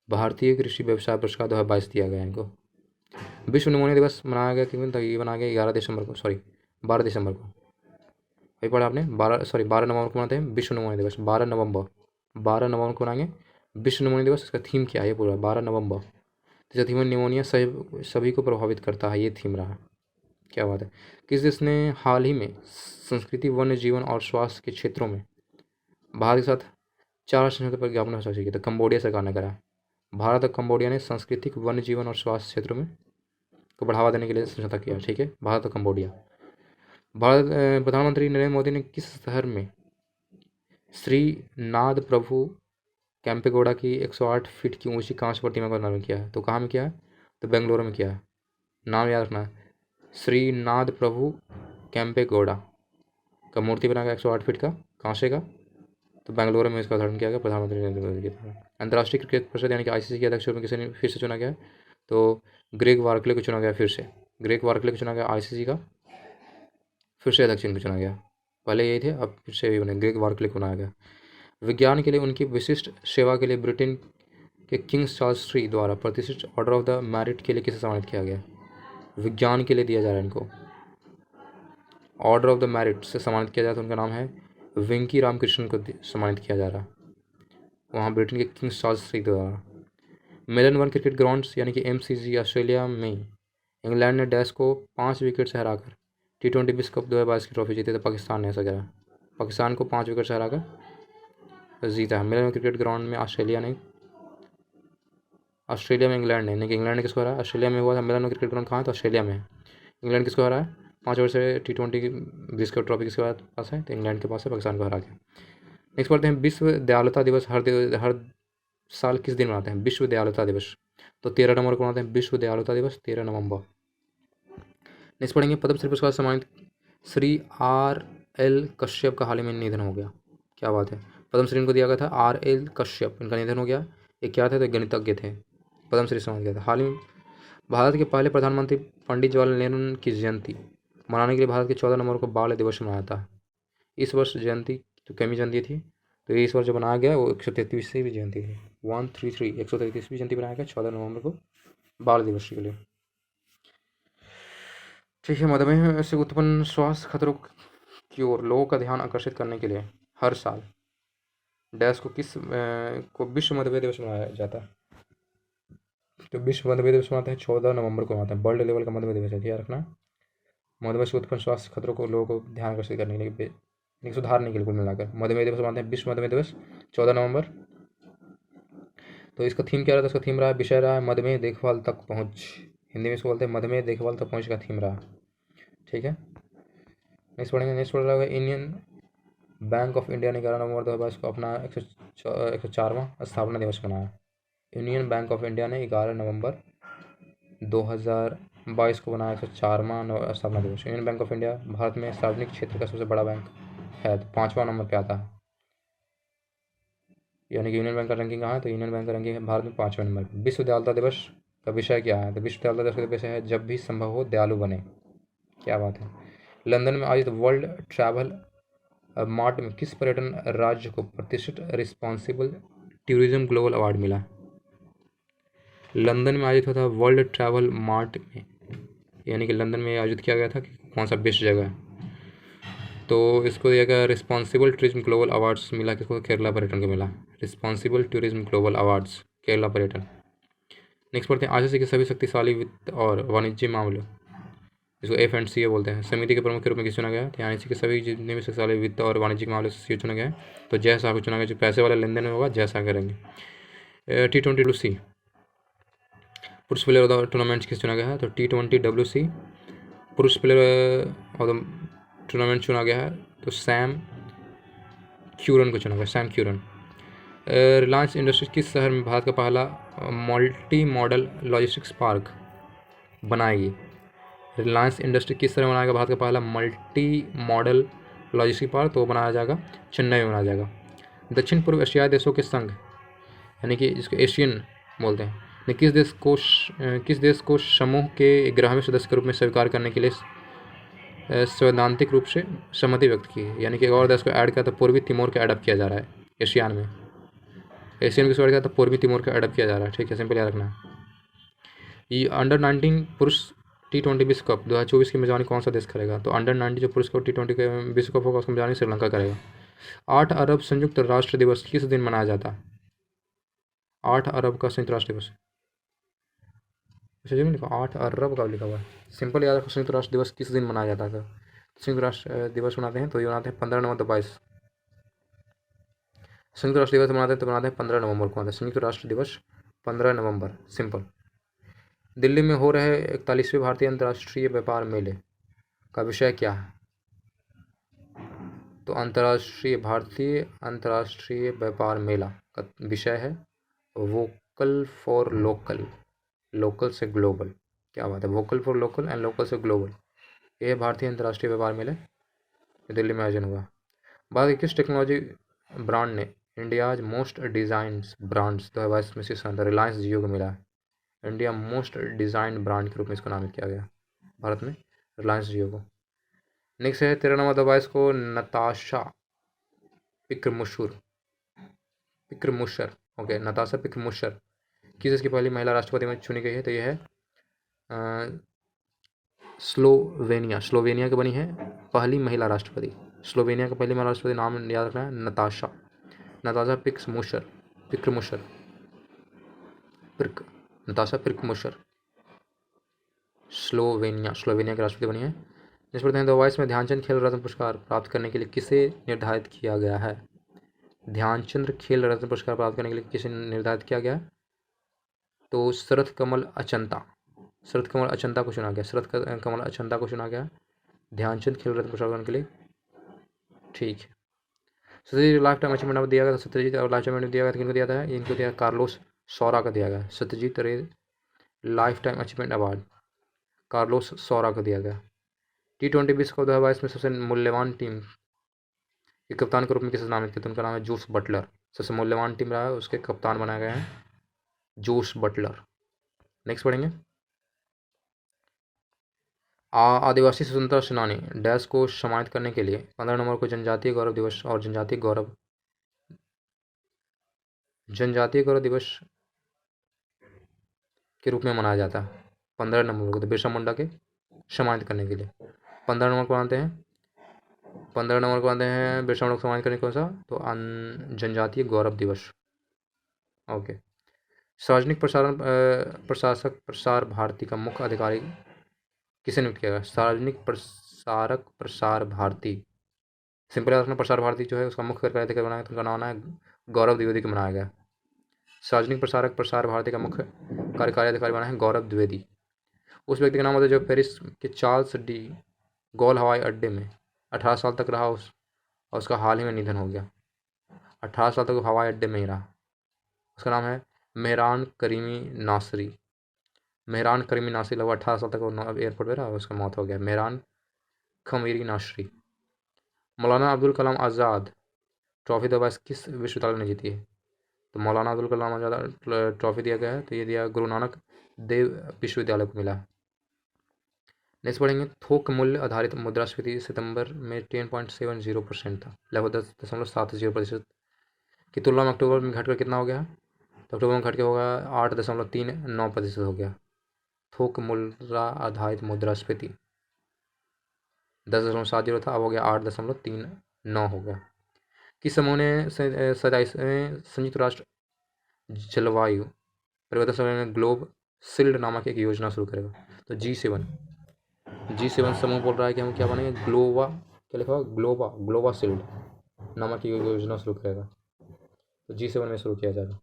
भारतीय कृषि व्यवसाय पुरस्कार 2022 दिया गया इनको। विश्व निमोनिया दिवस मनाया गया कितने तक? ये बनाया गया 11 दिसंबर को, सॉरी 12 दिसंबर को, वही पढ़ा आपने, 12 नवंबर को मनाते हैं विश्व निमोनिया दिवस। 12 नवंबर को मनाएंगे विश्व निमोनिया दिवस। इसका थीम क्या है ये पूरा? 12 नवंबर। तो थीम निमोनिया सभी को प्रभावित करता है, ये थीम रहा। क्या बात है। किस देश ने हाल ही में संस्कृति, वन्य जीवन और स्वास्थ्य के क्षेत्रों में भारत के साथ 4 समझौते पर ज्ञापन हस्ताक्षर किया? तो कंबोडिया सरकार ने करा। भारत और कंबोडिया ने सांस्कृतिक, वन्य जीवन और स्वास्थ्य क्षेत्रों में को बढ़ावा देने के लिए समझौता किया। ठीक है, भारत और कंबोडिया। प्रधानमंत्री नरेंद्र मोदी ने किस शहर में श्री नाद प्रभु कैंपेगौड़ा की 108 फीट की ऊंची कांस्य प्रतिमा का निर्माण किया है? तो कहाँ में किया है? तो बेंगलुरु में किया है। नाम याद रखना है, श्री नाद प्रभु कैंपेगौड़ा का मूर्ति बनाया गया 108 फीट का कांसे का। तो बेंगलुरु में इसका उद्घाटन किया गया प्रधानमंत्री नरेंद्र मोदी के द्वारा। अंतर्राष्ट्रीय क्रिकेट परिषद यानी कि ICC के अध्यक्ष में किसी ने फिर से चुना गया है? तो ग्रेग वार्कले को चुना गया फिर से। ग्रेग वार्कले को चुना गया ICC का फिर से अध्यक्ष इनको चुना गया। पहले यही थे, अब फिर से भी बने, ग्रेग वार्कले को बनाया गया। विज्ञान के लिए उनकी विशिष्ट सेवा के लिए ब्रिटेन के किंग्स चार्ल्स III द्वारा प्रतिष्ठित ऑर्डर ऑफ द मेरिट के लिए किसे सम्मानित किया गया? विज्ञान के लिए दिया जा रहा है इनको ऑर्डर ऑफ द मेरिट से सम्मानित किया जाता है। उनका नाम है वेंकी रामकृष्णन को सम्मानित किया जा रहा है वहाँ ब्रिटेन के किंग्स चार्ल्स III द्वारा। मेलबर्न क्रिकेट ग्राउंड्स यानी कि MCG ऑस्ट्रेलिया में इंग्लैंड ने डैश को 5 विकेट से हराकर T20 विश्व कप 2022 की ट्रॉफी जीती। तो पाकिस्तान ने ऐसा करा, पाकिस्तान को 5 विकेट से हराकर जीता है। मेलबर्न क्रिकेट ग्राउंड में ऑस्ट्रेलिया में इंग्लैंड ने, नहीं कि इंग्लैंड ने किसको हराया? ऑस्ट्रेलिया में हुआ था। मेलबर्न क्रिकेट ग्राउंड कहाँ है? तो ऑस्ट्रेलिया में है। इंग्लैंड किसको हराया? 5 ओवर से T20 की विश्व कप ट्रॉफी किसके पास है? तो इंग्लैंड के पास है, पाकिस्तान को हरा के। नेक्स्ट पढ़ते हैं, विश्व दयालुता दिवस हर साल किस दिन मनाते हैं? विश्व दयालुता दिवस। तो 13 नवंबर को मनाते हैं विश्व दयालुता दिवस, 13 नवंबर। नेक्स्ट पढ़ेंगे, पद्मश्री पुरस्कार सम्मानित श्री RL कश्यप का हाल ही में निधन हो गया। क्या बात है, पद्मश्री इनको दिया गया था, RL कश्यप, इनका निधन हो गया। ये क्या थे? तो गणितज्ञ थे, पद्मश्री सम्मानित किया था। हाल ही में भारत के पहले प्रधानमंत्री पंडित जवाहरलाल नेहरू की जयंती मनाने के लिए भारत के 14 नवंबर को बाल दिवस मनाया था। इस वर्ष जयंती तो कमी जयंती थी, तो इस वर्ष जो बनाया गया वो 133वीं जयंती थी। 133वीं जयंती बनाया गया 14 नवंबर को बाल दिवस के लिए। ठीक है, मधुमेह से उत्पन्न स्वास्थ्य खतरों की ओर लोगों का ध्यान आकर्षित करने के लिए हर साल डैश को विश्व मधुमेह दिवस मनाया जाता है। तो विश्व मधुमेह दिवस मनाते हैं 14 नवंबर को मनाते हैं। वर्ल्ड लेवल का मधुमेह दिवस है, ध्यान रखना। मधुमेह से उत्पन्न स्वास्थ्य खतरों को लोगों को ध्यान आकर्षित करने के लिए, सुधारने के लिए कुल मिलाकर मधुमेह दिवस मनाते हैं। विश्व मधुमेह दिवस 14 नवंबर। तो इसका थीम क्या रहा था? इसका थीम रहा है, विषय रहा है मधुमेह देखभाल तक पहुँच। हिंदी में इसको बोलते हैं मधुमेह देखभाल तक पहुँच का थीम रहा। ठीक है, नेक्स्ट पढ़ेंगे। नेक्स्ट पढ़ रहा है इंडियन बैंक ऑफ इंडिया ने 11 नवंबर 2022 को अपना 104वां स्थापना दिवस मनाया। यूनियन बैंक ऑफ इंडिया ने 11 नवंबर 2022 को बनाया 104वां स्थापना दिवस। Union bank of India Bharat में सार्वजनिक क्षेत्र का सबसे बड़ा बैंक है, तो 5वां नंबर पे आता है। यानी कि यूनियन बैंक का रैंकिंग कहाँ है, तो यूनियन बैंक का रैंकिंग है भारत में 5वें नंबर पर। विश्व दयालुता दिवस का विषय क्या है, तो विश्व दयालुता दिवस का विषय है जब भी संभव हो दयालु बने। क्या बात है। लंदन में आयोजित वर्ल्ड ट्रैवल मार्ट में किस पर्यटन राज्य को प्रतिष्ठित रिस्पॉन्सिबल टूरिज्म ग्लोबल अवार्ड मिला। लंदन में आयोजित हुआ था वर्ल्ड ट्रैवल मार्ट में, यानी कि लंदन में आयोजित किया गया था कि कौन सा बेस्ट जगह है, तो इसको दिया गया रिस्पॉन्सिबल टूरिज्म ग्लोबल अवार्ड्स मिला, किसको, केरला पर्यटन को मिला। Responsible tourism global awards Kerala पर्यटन। नेक्स्ट पढ़ते हैं, आसियान के सभी शक्तिशाली वित्त और वाणिज्य मामलों, इसको FNCA बोलते हैं, समिति के प्रमुख के रूप में किस चुना गया, यानी कि सभी जितने भी शक्तिशाली वित्त और वाणिज्यिक मामले से चुना गया है, तो जय शाह को चुना गया। जो पैसे वाला लेन देन होगा जय शाह करेंगे। T20WC पुरुष प्लेयर ऑफ द टूर्नामेंट किस चुना गया है, तो T20WC पुरुष प्लेयर ऑफ द टूर्नामेंट चुना गया है, तो सैम क्यूरन को चुना गया, सैम क्यूरन। रिलायंस इंडस्ट्रीज किस शहर में भारत का पहला मल्टी मॉडल लॉजिस्टिक्स पार्क बनाएगी। रिलायंस इंडस्ट्री किस तरह बनाएगा भारत का पहला मल्टी मॉडल लॉजिस्टिक पार्क, तो बनाया जाएगा चेन्नई में बनाया जाएगा। दक्षिण पूर्व एशियाई देशों के संघ, यानी कि जिसको एशियन बोलते हैं, ने किस देश को समूह के 11वें सदस्य के रूप में स्वीकार करने के लिए सैद्धांतिक रूप से सहमति व्यक्त की है। यानी कि एक और देश को ऐड किया, तो पूर्वी तिमोर को एडप्ट किया जा रहा है एशियान में। एशियन किसको ऐड किया, तो पूर्वी तिमोर को एडप्ट किया जा रहा है। ठीक है, सिंपल याद रखना। ये अंडर-19 पुरुष T20 विश्व कप 2024 की मेजबानी कौन सा देश करेगा, तो अंडर-19 जो पुरुष कप T20 के विश्व कप होगा उसकी मेजबानी श्रीलंका करेगा। 8 अरब संयुक्त राष्ट्र दिवस किस दिन मनाया जाता है। 8 अरब का संयुक्त राष्ट्र दिवस, लिखा 8 अरब का लिखा हुआ है, सिंपल याद रखो। संयुक्त राष्ट्र दिवस किस दिन मनाया जाता है, संयुक्त राष्ट्र दिवस मनाते हैं, तो ये मनाते हैं 15 नवंबर 22। संयुक्त राष्ट्र दिवस मनाते हैं तो मनाते हैं 15 नवंबर को मनाते हैं संयुक्त राष्ट्र दिवस, 15 नवंबर, सिंपल। दिल्ली में हो रहे 41वें भारतीय अंतर्राष्ट्रीय व्यापार मेले का विषय क्या है, तो अंतर्राष्ट्रीय व्यापार मेला का विषय है वोकल फॉर लोकल, लोकल से ग्लोबल। क्या बात है, vocal for local and local से ग्लोबल, ये भारतीय अंतर्राष्ट्रीय व्यापार मेले दिल्ली में आयोजन हुआ। भारत के किस टेक्नोलॉजी ब्रांड ने इंडियाज मोस्ट डिजाइंड ब्रांड्स 2022 में शीर्ष स्थान रिलायंस जियो को मिला है। इंडिया मोस्ट डिजाइन ब्रांड के रूप में इसको नामित किया गया भारत में, रिलायंस जियो को। नेक्स्ट है 13 नवंबर 2022 को नताशा पिक्रमुशर, ओके, नताशा पिक्रमुशर किस देश की पहली महिला राष्ट्रपति में चुनी गई है, तो यह है स्लोवेनिया की बनी है पहली महिला राष्ट्रपति। स्लोवेनिया का पहली महिला राष्ट्रपति, नाम याद रखना है, नताशा पिक्रमुशर, स्लोवेनिया के राष्ट्रपति बनी है। जिस पर 2022 में ध्यानचंद खेल रत्न पुरस्कार प्राप्त करने के लिए किसे निर्धारित किया गया है। ध्यानचंद खेल रत्न पुरस्कार प्राप्त करने के लिए किसे निर्धारित किया गया, तो शरद कमल अचंता को चुना गया, ध्यानचंद खेल रत्न पुरस्कार के लिए। ठीक है, Satyajit life time achievement award दिया गया, सत्यजीत और लाइफ टाइम अवार्ड दिया गया, किनको दिया था, इनको दिया कार्लोस सौरा का दिया गया। Satyajit Ray lifetime achievement award Carlos Saura को दिया गया। T20 विश्व कप 2022 में सबसे मूल्यवान टीम के कप्तान के रूप में किसे नामित किया, तो उनका नाम है जोस बटलर। सबसे मूल्यवान टीम रहा है, उसके कप्तान बनाया गया है जोस बटलर। नेक्स्ट पढ़ेंगे, आदिवासी स्वतंत्रता सेनानी डैश को सम्मानित करने के लिए 15 नवंबर को जनजातीय गौरव दिवस और जनजातीय गौरव दिवस के रूप में मनाया जाता है 15 नवंबर को, तो बिरसा मुंडा के सम्मानित करने के लिए 15 नवंबर को मनाते हैं बिरसा मुंडा को सम्मानित करने कौन सा, तो जनजातीय गौरव दिवस। ओके, सार्वजनिक प्रशासक प्रसार भारती का मुख्य अधिकारी किसे नियुक्त किया गया। सार्वजनिक प्रसारक प्रसार भारती, सिंपल याद रखना, प्रसार भारती जो है उसका मुख्य कार्यकारी अधिकारी बनाया, तो उनका नाम है गौरव द्विवेदी को बनाया गया। सार्वजनिक प्रसारक प्रसार भारती का मुख्य कार्यकारी अधिकारी बना है गौरव द्विवेदी। उस व्यक्ति का नाम होता है जो पेरिस के चार्ल्स डी गॉल हवाई अड्डे में 18 साल तक रहा, और उसका हाल ही में निधन हो गया। 18 साल तक वो हवाई अड्डे में ही रहा। उसका नाम है मेहरान करीमी नासरी। मेहरान करीमी नासरी लगभग 18 साल तक वो एयरपोर्ट पे रहा और उसका मौत हो गया। मेहरान खमीरी नासरी। मौलाना अब्दुल कलाम आज़ाद ट्रॉफी दो बार किस विश्वविद्यालय ने जीती है? तो मौलाना अब्दुल कलाम आज़ाद ट्रॉफी दिया गया है, तो ये दिया गुरु नानक देव विश्वविद्यालय को मिला है। नेक्स्ट पढ़ेंगे, थोक मूल्य आधारित मुद्रास्फीति सितंबर में 10.70% था, लगभग 10.70% की तुलना में अक्टूबर में घटकर कितना हो गया? तो अक्टूबर में घट के होगा 8.39% हो गया। थोक मूल्य आधारित मुद्रास्फीति 10.70 था, अब हो गया 8.39 हो गया। किस समूह ने संयुक्त राष्ट्र जलवायु परिवर्तन सम्मेलन में ग्लोब सिल्ड नामक एक योजना शुरू करेगा? तो G7 समूह बोल रहा है कि हम क्या बनेंगे, क्या लिखा हुआ, ग्लोबा सिल्ड नामक की योजना शुरू करेगा। तो G7 में शुरू किया जाएगा।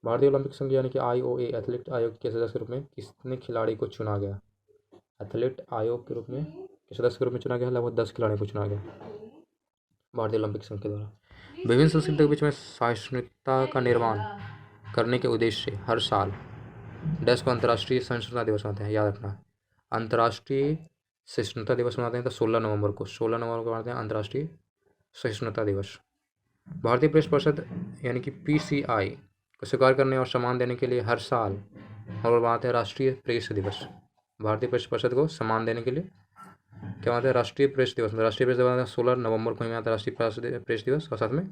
भारतीय ओलंपिक संघ यानी कि IOA एथलीट आयोग के सदस्य के रूप में कितने खिलाड़ी को चुना गया? एथलीट आयोग के रूप में सदस्य के रूप में चुना गया, लगभग 10 खिलाड़ियों को चुना गया भारतीय ओलंपिक संघ के द्वारा। विभिन्न संस्कृतियों के बीच में सहिष्णुता का निर्माण करने के उद्देश्य से हर साल डैश को अंतर्राष्ट्रीय सहिष्णुता दिवस मनाते हैं, याद रखना। अंतर्राष्ट्रीय सहिष्णुता दिवस मनाते हैं तो 16 नवंबर को मनाते हैं अंतर्राष्ट्रीय सहिष्णुता दिवस। भारतीय प्रेस परिषद यानी कि PCI को स्वीकार करने और सम्मान देने के लिए हर साल हम लोग मनाते हैं राष्ट्रीय प्रेस दिवस। भारतीय प्रेस परिषद को सम्मान देने के लिए क्या मनाते हैं, राष्ट्रीय प्रेस दिवस। राष्ट्रीय प्रेस दिवस 16 नवंबर को ही मनाते हैं राष्ट्रीय प्रेस दिवस, और साथ में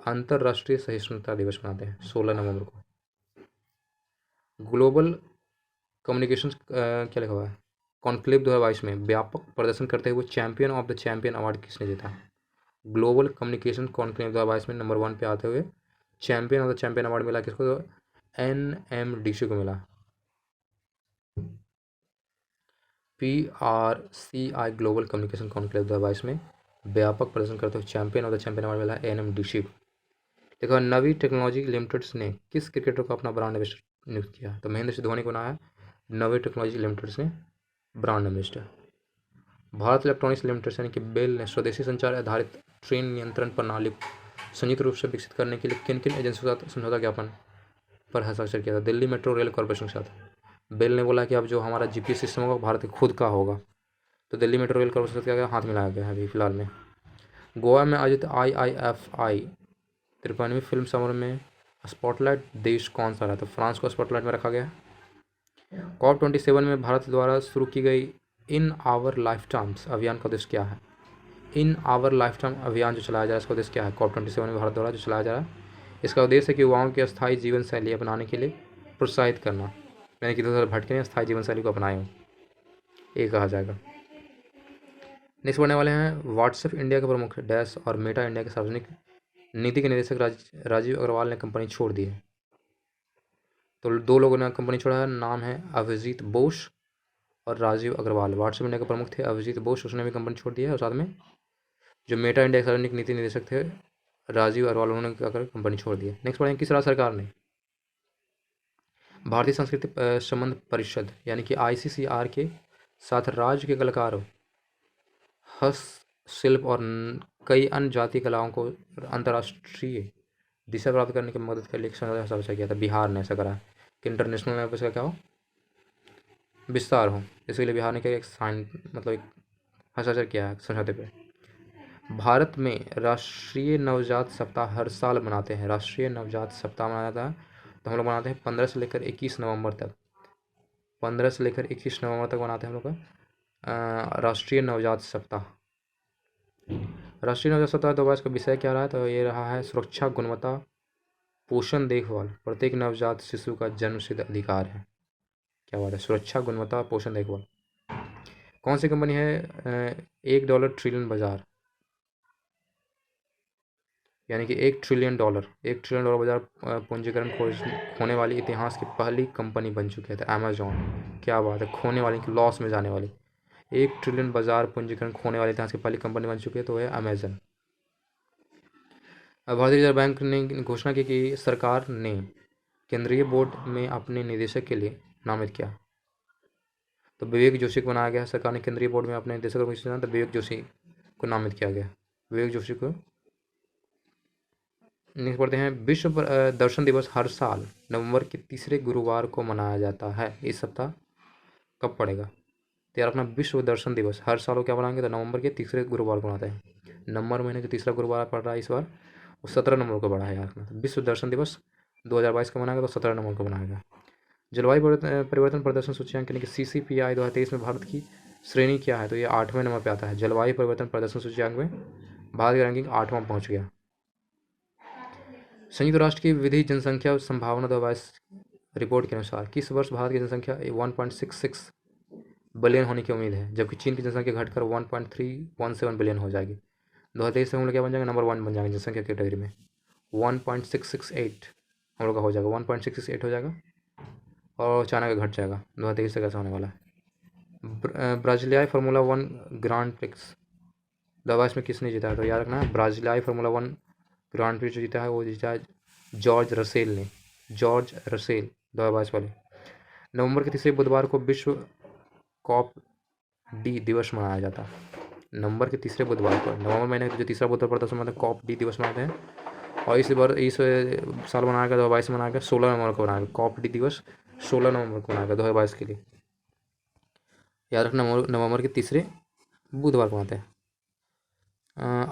अंतर्राष्ट्रीय सहिष्णुता दिवस मनाते हैं 16 नवंबर को। ग्लोबल कम्युनिकेशन क्या लिखा हुआ है, कॉन्क्लेव 2022 में व्यापक प्रदर्शन करते हुए champion of the champion award किसने जीता? ग्लोबल कम्युनिकेशन कॉन्क्लेव 2022 में नंबर 1 पे आते हुए champion of the champion award मिला किसको? तो NMDC को मिला। PRCI ग्लोबल कम्युनिकेशन कॉन्क्लेव 2022 में व्यापक प्रदर्शन करते हुए champion of the champion award मिला NMDC को। देखो, नवी टेक्नोलॉजी लिमिटेड ने किस क्रिकेटर को अपना ब्रांड एम्बेसडर नियुक्त किया? तो महेंद्र सिंह धोनी को बनाया नवी टेक्नोलॉजी लिमिटेड ने brand ambassador. Bharat electronics limited यानी कि बेल ने स्वदेशी संचार आधारित ट्रेन नियंत्रण प्रणाली को संयुक्त रूप से विकसित करने के लिए किन किन एजेंसियों के साथ समझौता ज्ञापन पर हस्ताक्षर किया था? दिल्ली मेट्रो रेल कॉर्पोरेशन के साथ। बेल ने बोला कि अब जो हमारा GPS सिस्टम होगा भारत के खुद का होगा, तो दिल्ली मेट्रो रेल कॉर्पोरेशन के साथ हाथ मिलाया गया है अभी फिलहाल में। गोवा में आयोजित IIFI 53वीं फिल्म समारोह में स्पॉटलाइट देश कौन सा रहा? तो फ्रांस को स्पॉटलाइट में रखा गया। COP27 में भारत द्वारा शुरू की गई इन आवर लाइफ टाइम्स अभियान का उद्देश्य क्या है? इन आवर लाइफ टाइम अभियान जो चलाया जा रहा है इसका उद्देश्य क्या है? COP27 में भारत द्वारा जो चलाया जा रहा है इसका उद्देश्य है कि युवाओं की अस्थायी जीवन शैली अपनाने के लिए प्रोत्साहित करना, यानी कि दूसरे भटके नहीं, अस्थायी जीवन शैली को अपनाएं, ये कहा जाएगा। नेक्स्ट पढ़ने वाले हैं, व्हाट्सएप इंडिया के प्रमुख डैश और मेटा इंडिया के सार्वजनिक नीति के निदेशक राजीव अग्रवाल ने कंपनी छोड़ दी है। तो 2 लोगों ने कंपनी छोड़ा है, नाम है अभिजीत बोस और राजीव अग्रवाल। व्हाट्सएप इंडिया के प्रमुख थे अभिजीत बोस, उसने भी कंपनी छोड़ दी है, और साथ में जो मेटा इंडिया के सार्वजनिक नीति निदेशक थे राजीव अग्रवाल, उन्होंने क्या कर कंपनी छोड़ दी है। नेक्स्ट पढ़ेंगे, किस राज्य सरकार ने भारतीय सांस्कृतिक संबंध परिषद यानी कि ICCR के साथ राज्य के कलाकारों, हस्तशिल्प और कई अन्य जातीय कलाओं को अंतर्राष्ट्रीय दिशा प्राप्त करने की मदद के लिए समझौता किया था? बिहार ने ऐसा करा कि इंटरनेशनल लेवल पर इसका क्या हो, विस्तार हो, इसके लिए बिहार ने क्या एक साइन मतलब एक हस्ताक्षर किया है समझौते पे। भारत में राष्ट्रीय नवजात सप्ताह हर साल मनाते हैं। राष्ट्रीय नवजात सप्ताह मनाया जाता है, तो हम लोग मनाते हैं 15 से लेकर 21 नवंबर तक। 15 से लेकर 21 नवंबर तक मनाते हैं हम लोग राष्ट्रीय नवजात सप्ताह। राष्ट्रीय नवजात सप्ताह 2022 का विषय क्या रहा है? तो ये रहा है सुरक्षा, गुणवत्ता, पोषण, देखभाल प्रत्येक नवजात शिशु का जन्मसिद्ध अधिकार है। क्या बात है, सुरक्षा, गुणवत्ता, पोषण, देखभाल। कौन सी कंपनी है $1 ट्रिलियन बाजार यानी कि $1 ट्रिलियन बाजार पूंजीकरण खोने वाली इतिहास की पहली कंपनी बन चुकी है? अमेजॉन। क्या बात है, खोने वाली कि लॉस में जाने वाली, 1 ट्रिलियन बाजार पूंजीकरण खोने वाली इतिहास की पहली कंपनी बन चुकी है, तो है अमेजन। भारतीय रिजर्व बैंक ने घोषणा की कि सरकार ने केंद्रीय बोर्ड में अपने निदेशक के लिए नामित किया। तो विवेक जोशी को बनाया गया। सरकार ने केंद्रीय बोर्ड में अपने निदेशक को तो विवेक जोशी को नामित किया गया। विवेक जोशी को। नेक्स्ट पढ़ते हैं, विश्व दर्शन दिवस हर साल नवंबर के तीसरे गुरुवार को मनाया जाता है। इस सप्ताह कब पड़ेगा? तो यार अपना विश्व दर्शन दिवस हर साल को क्या बनाएंगे, तो नवंबर के तीसरे गुरुवार को मनाते हैं। नवंबर महीने का तीसरा गुरुवार पड़ रहा है इस बार, वो 17 नवंबर को पड़ा है यार। तो विश्व दर्शन दिवस 2022 का मनाएगा तो 17 नवंबर को मनाएगा। जलवायु परिवर्तन प्रदर्शन सूचकांक यानी कि CCPI 2023 में भारत की श्रेणी क्या है? तो ये 8वें नंबर पे आता है। जलवायु परिवर्तन प्रदर्शन सूचकांक में भारत की रैंकिंग 8वां पहुंच गया। संयुक्त राष्ट्र की विधि जनसंख्या संभावना 2022 रिपोर्ट के अनुसार किस वर्ष भारत की जनसंख्या 1.66 बिलियन होने की उम्मीद है, जबकि चीन की जनसंख्या घटकर 1.317 बिलियन हो जाएगी। 2023 से हम लोग क्या बन जाएंगे, नंबर 1 बन जाएंगे जनसंख्या कैटेगरी में। 1.668 हम लोग का हो जाएगा, 1.668 हो जाएगा, और चाइना का घट जाएगा। 2023 से कैसा होने वाला है। ब्राजीलियाई फार्मूला 1 ग्रांड प्रिक्स 2022 में किसने जीता है? तो याद रखना, ब्राजीलियाई फार्मूला 1 ग्रांड प्रिक्स जो जीता है वो जीता है जॉर्ज रसेल ने। जॉर्ज रसेल 2022 वाले। नवंबर के तीसरे बुधवार को विश्व कॉप डी दिवस मनाया जाता है। नवंबर के तीसरे बुधवार को, नवंबर महीने का जो तीसरा बुधवार पड़ता है उसमें कॉप डी दिवस मनाते हैं। और इस साल मनाया गया 2022 में मनाया गया 16 नवंबर को मनाया गया। कॉप डी दिवस 16 नवंबर को मनाया गया 2022 के लिए। याद रखना, नवंबर के तीसरे बुधवार को मनाते हैं।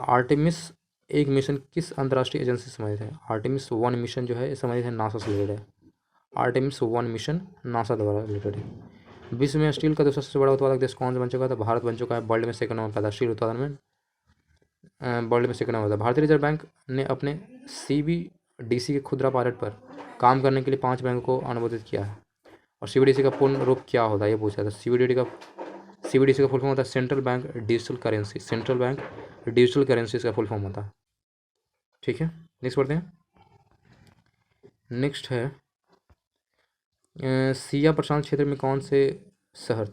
आर्टेमिस एक मिशन किस अंतर्राष्ट्रीय एजेंसी से संबंधित है? आर्टेमिस 1 मिशन जो है संबंधित है नासा से रिलेटेड है। आर्टेमिस 1 मिशन नासा द्वारा रिलेटेड है। विश्व में स्टील का दूसरा सबसे बड़ा उत्पादक देश कौन सा बन चुका है? तो भारत बन चुका है। वर्ल्ड में सेकंड नंबर पर था स्टील उत्पादन में, वर्ल्ड में सेकंड नंबर था। भारतीय रिजर्व बैंक ने अपने CBDC के खुदरा पायलट पर काम करने के लिए 5 बैंकों को अनुमोदित किया है। और CBDC का पूर्ण रूप क्या होता है ये पूछा था। CBDC का फुल फॉर्म होता है central bank digital currency. Central bank digital currency का फुल फॉर्म होता है। ठीक है, नेक्स्ट पढ़ते हैं। नेक्स्ट है सिया प्रशांत क्षेत्र में कौन से शहर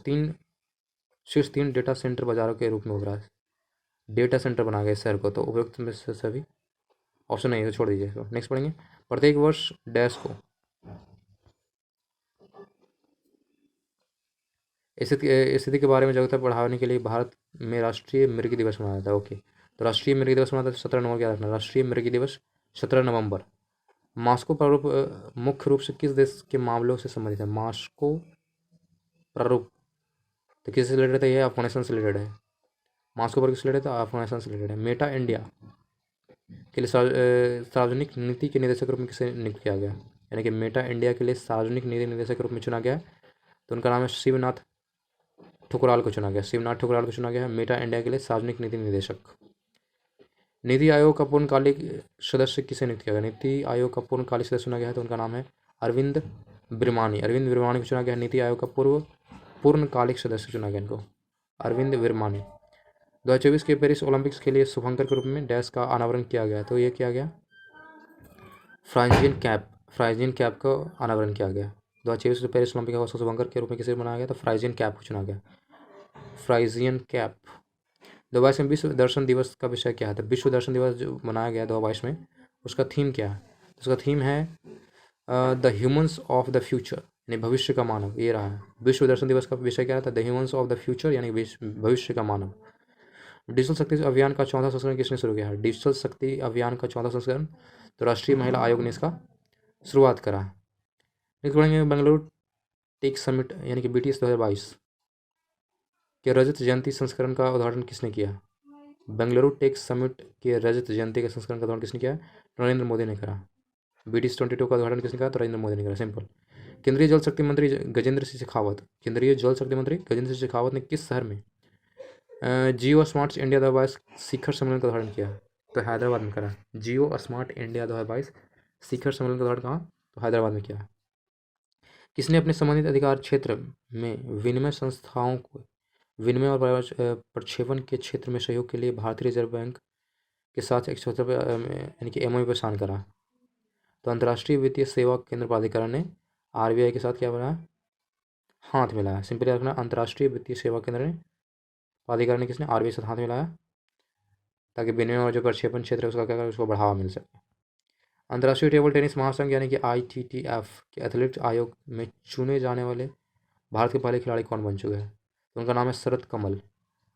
शीर्ष 3 डेटा सेंटर बाजारों के रूप में उभरा है? डेटा सेंटर बना गया इस शहर को, तो उपयुक्त में से सभी ऑप्शन नहीं है तो छोड़ दीजिए इसको। नेक्स्ट पढ़ेंगे, प्रत्येक वर्ष डैश को स्थिति के बारे में जागरूकता बढ़ाने के लिए भारत में राष्ट्रीय मृग दिवस मनाया जाता है। ओके, तो राष्ट्रीय मृग दिवस मनाता है 17 नवंबर, क्या रखना, राष्ट्रीय मृग दिवस 17 नवंबर। मास्को प्रारूप मुख्य रूप से किस देश के मामलों से संबंधित है? मास्को प्रारूप तो किससे रिलेटेड है? ये अफगानिस्तान से रिलेटेड है। मास्को पर किस रिलेटेड है? तो अफगानिस्तान से रिलेटेड है। मेटा इंडिया के लिए सार्वजनिक नीति के निदेशक रूप में किसे नियुक्त किया गया? यानी कि मेटा इंडिया के लिए सार्वजनिक नीति निदेशक रूप में चुना गया है, तो उनका नाम है शिवनाथ ठुकराल को चुना गया। शिवनाथ ठुकराल को चुना गया है मेटा इंडिया के लिए सार्वजनिक नीति निदेशक। नीति आयोग का पूर्णकालिक सदस्य किसे नियुक्त किया गया? नीति आयोग का पूर्णकालिक सदस्य चुना गया है, तो उनका नाम है अरविंद विरमानी। अरविंद विरमानी को चुना गया है नीति आयोग का पूर्णकालिक सदस्य चुना गया इनको, अरविंद विरमानी। 2024 के पेरिस ओलंपिक्स के लिए शुभंकर के रूप में डैश का अनावरण किया गया, तो ये किया गया फ्राइजियन कैप का अनावरण किया गया। 2024 के पेरिस ओलंपिक का शुभंकर के रूप में किसे बनाया गया? तो फ्राइजियन कैप को चुना गया, फ्राइजियन कैप। 2022 में विश्व दर्शन दिवस का विषय क्या है? तो विश्व दर्शन दिवस जो मनाया गया 2022 में, उसका थीम क्या है? उसका थीम है the humans of the future, यानी भविष्य का मानव। ये रहा है विश्व दर्शन दिवस का विषय क्या रहता है? The humans of the future, यानी भविष्य का मानव। डिजिटल शक्ति अभियान का 14वां संस्करण किसने शुरू किया है? डिजिटल शक्ति अभियान का 14वां संस्करण तो राष्ट्रीय महिला आयोग ने इसका शुरुआत करा। नेक्स्ट पढ़ेंगे, बेंगलुरु टेक समिट यानी कि BTS 2022 के रजत जयंती संस्करण का उद्घाटन किसने किया? बेंगलुरु टेक समिट के रजत जयंती के संस्करण का उद्घाटन किसने किया? नरेंद्र मोदी ने करा। BTS 22 का उद्घाटन किसने करा? तो नरेंद्र मोदी ने करा, सिंपल। केंद्रीय जल शक्ति मंत्री गजेंद्र सिंह शेखावत ने किस शहर में जियो स्मार्ट इंडिया 2022 शिखर सम्मेलन का उद्घाटन किया? तो हैदराबाद में करा। जियो स्मार्ट इंडिया 2022 शिखर सम्मेलन का उद्घाटन कहाँ? तो हैदराबाद में किया। किसने अपने संबंधित अधिकार क्षेत्र में विनिमय संस्थाओं को विनिमय और प्रक्षेपण के क्षेत्र में सहयोग के लिए भारतीय रिजर्व बैंक के साथ एक यानी कि MOU पर साइन करा? तो अंतर्राष्ट्रीय वित्तीय सेवा केंद्र प्राधिकरण ने RBI के साथ क्या बनाया? हाथ मिलाया। सिंपली रखना, अंतर्राष्ट्रीय वित्तीय सेवा केंद्र ने प्राधिकरण ने किसने? RBI के साथ हाथ मिलाया, ताकि विनिमय और जो प्रक्षेपण क्षेत्र है उसका क्या उसको बढ़ावा मिल सके। अंतर्राष्ट्रीय टेबल टेनिस महासंघ यानी कि ITTF के एथलेटिक्स आयोग में चुने जाने वाले भारत के पहले खिलाड़ी कौन बन चुके हैं? तो उनका नाम है शरत कमल।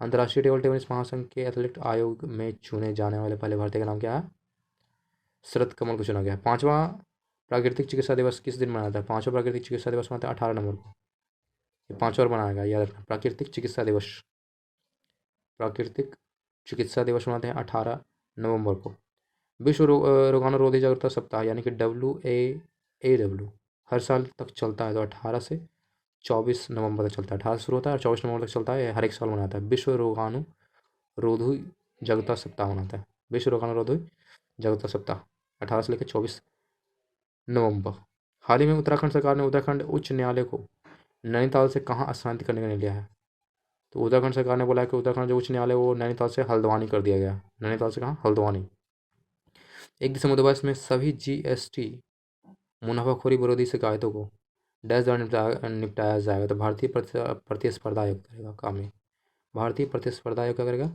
अंतर्राष्ट्रीय टेबल टेनिस महासंघ के एथलेटिक आयोग में चुने जाने वाले पहले भारतीय का नाम क्या है? शरद कमल को चुना गया। 5वां प्राकृतिक चिकित्सा दिवस किस दिन मनाया था? 5वां प्राकृतिक चिकित्सा दिवस मनाते हैं 18 नवंबर को। ये 5 और बनाया गया, याद रखना। प्राकृतिक चिकित्सा दिवस, प्राकृतिक चिकित्सा दिवस मनाते हैं 18 नवंबर को। विश्व रोगाणुरोधी जागरूकता सप्ताह यानी कि WAAW हर साल तक चलता है, तो 18 से 24 नवंबर तक चलता है। 18 शुरू होता है और 24 नवंबर तक चलता है, हर एक साल मनाता है। विश्व रोगाणुरोधी जागरूकता सप्ताह मनाता है, विश्व रोगाणुरोधी जागरूकता सप्ताह 18 से लेकर 24 नवंबर। हाल ही में उत्तराखंड सरकार ने उत्तराखंड उच्च न्यायालय को नैनीताल से कहाँ स्थानांतरित करने का निर्णय लिया है? तो उत्तराखंड सरकार ने बोला है कि उत्तराखंड जो उच्च न्यायालय वो नैनीताल से हल्द्वानी कर दिया गया। नैनीताल से कहाँ? हल्द्वानी। 1 दिसंबर 2022 में सभी GST मुनाफाखोरी विरोधी शिकायतों को डैश द्वारा निपटाया जाएगा। तो भारतीय प्रतिस्पर्धा आयोग करेगा काम है। भारतीय प्रतिस्पर्धा आयोग क्या करेगा?